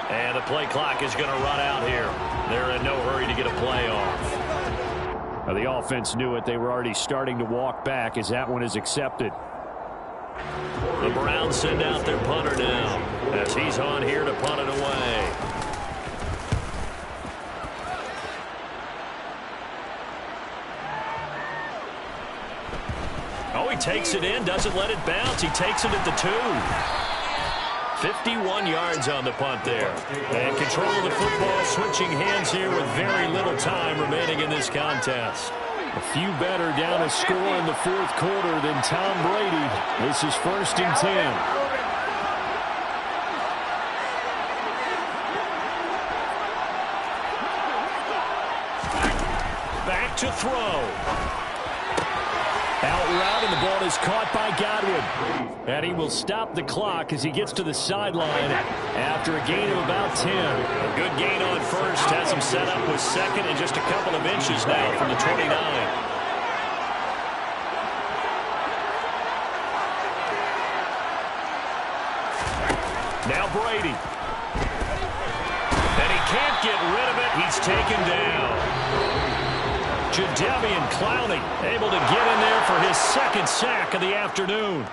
And the play clock is going to run out here. They're in no hurry to get a play off. Well, the offense knew it. They were already starting to walk back as that one is accepted. The Browns send out their punter now as he's on here to punt it away. Oh, he takes it in, doesn't let it bounce. He takes it at the 2. 51 yards on the punt there. And control of the football switching hands here with very little time remaining in this contest. A few better down a score in the 4th quarter than Tom Brady. This is 1st and 10. Back to throw. Out route, and the ball is caught by Godwin. And he will stop the clock as he gets to the sideline after a gain of about 10. A good gain on first. Has him set up with second and just a couple of inches now from the 29. Now Brady. And he can't get rid of it. He's taken down. Jadeveon Clowney able to get in there for his second sack of the afternoon.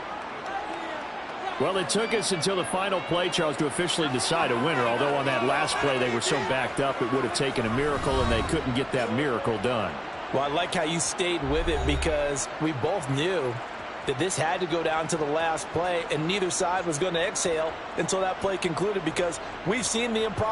Well, it took us until the final play, Charles, to officially decide a winner, although on that last play they were so backed up it would have taken a miracle, and they couldn't get that miracle done. Well, I like how you stayed with it because we both knew that this had to go down to the last play, and neither side was going to exhale until that play concluded, because we've seen the improbable.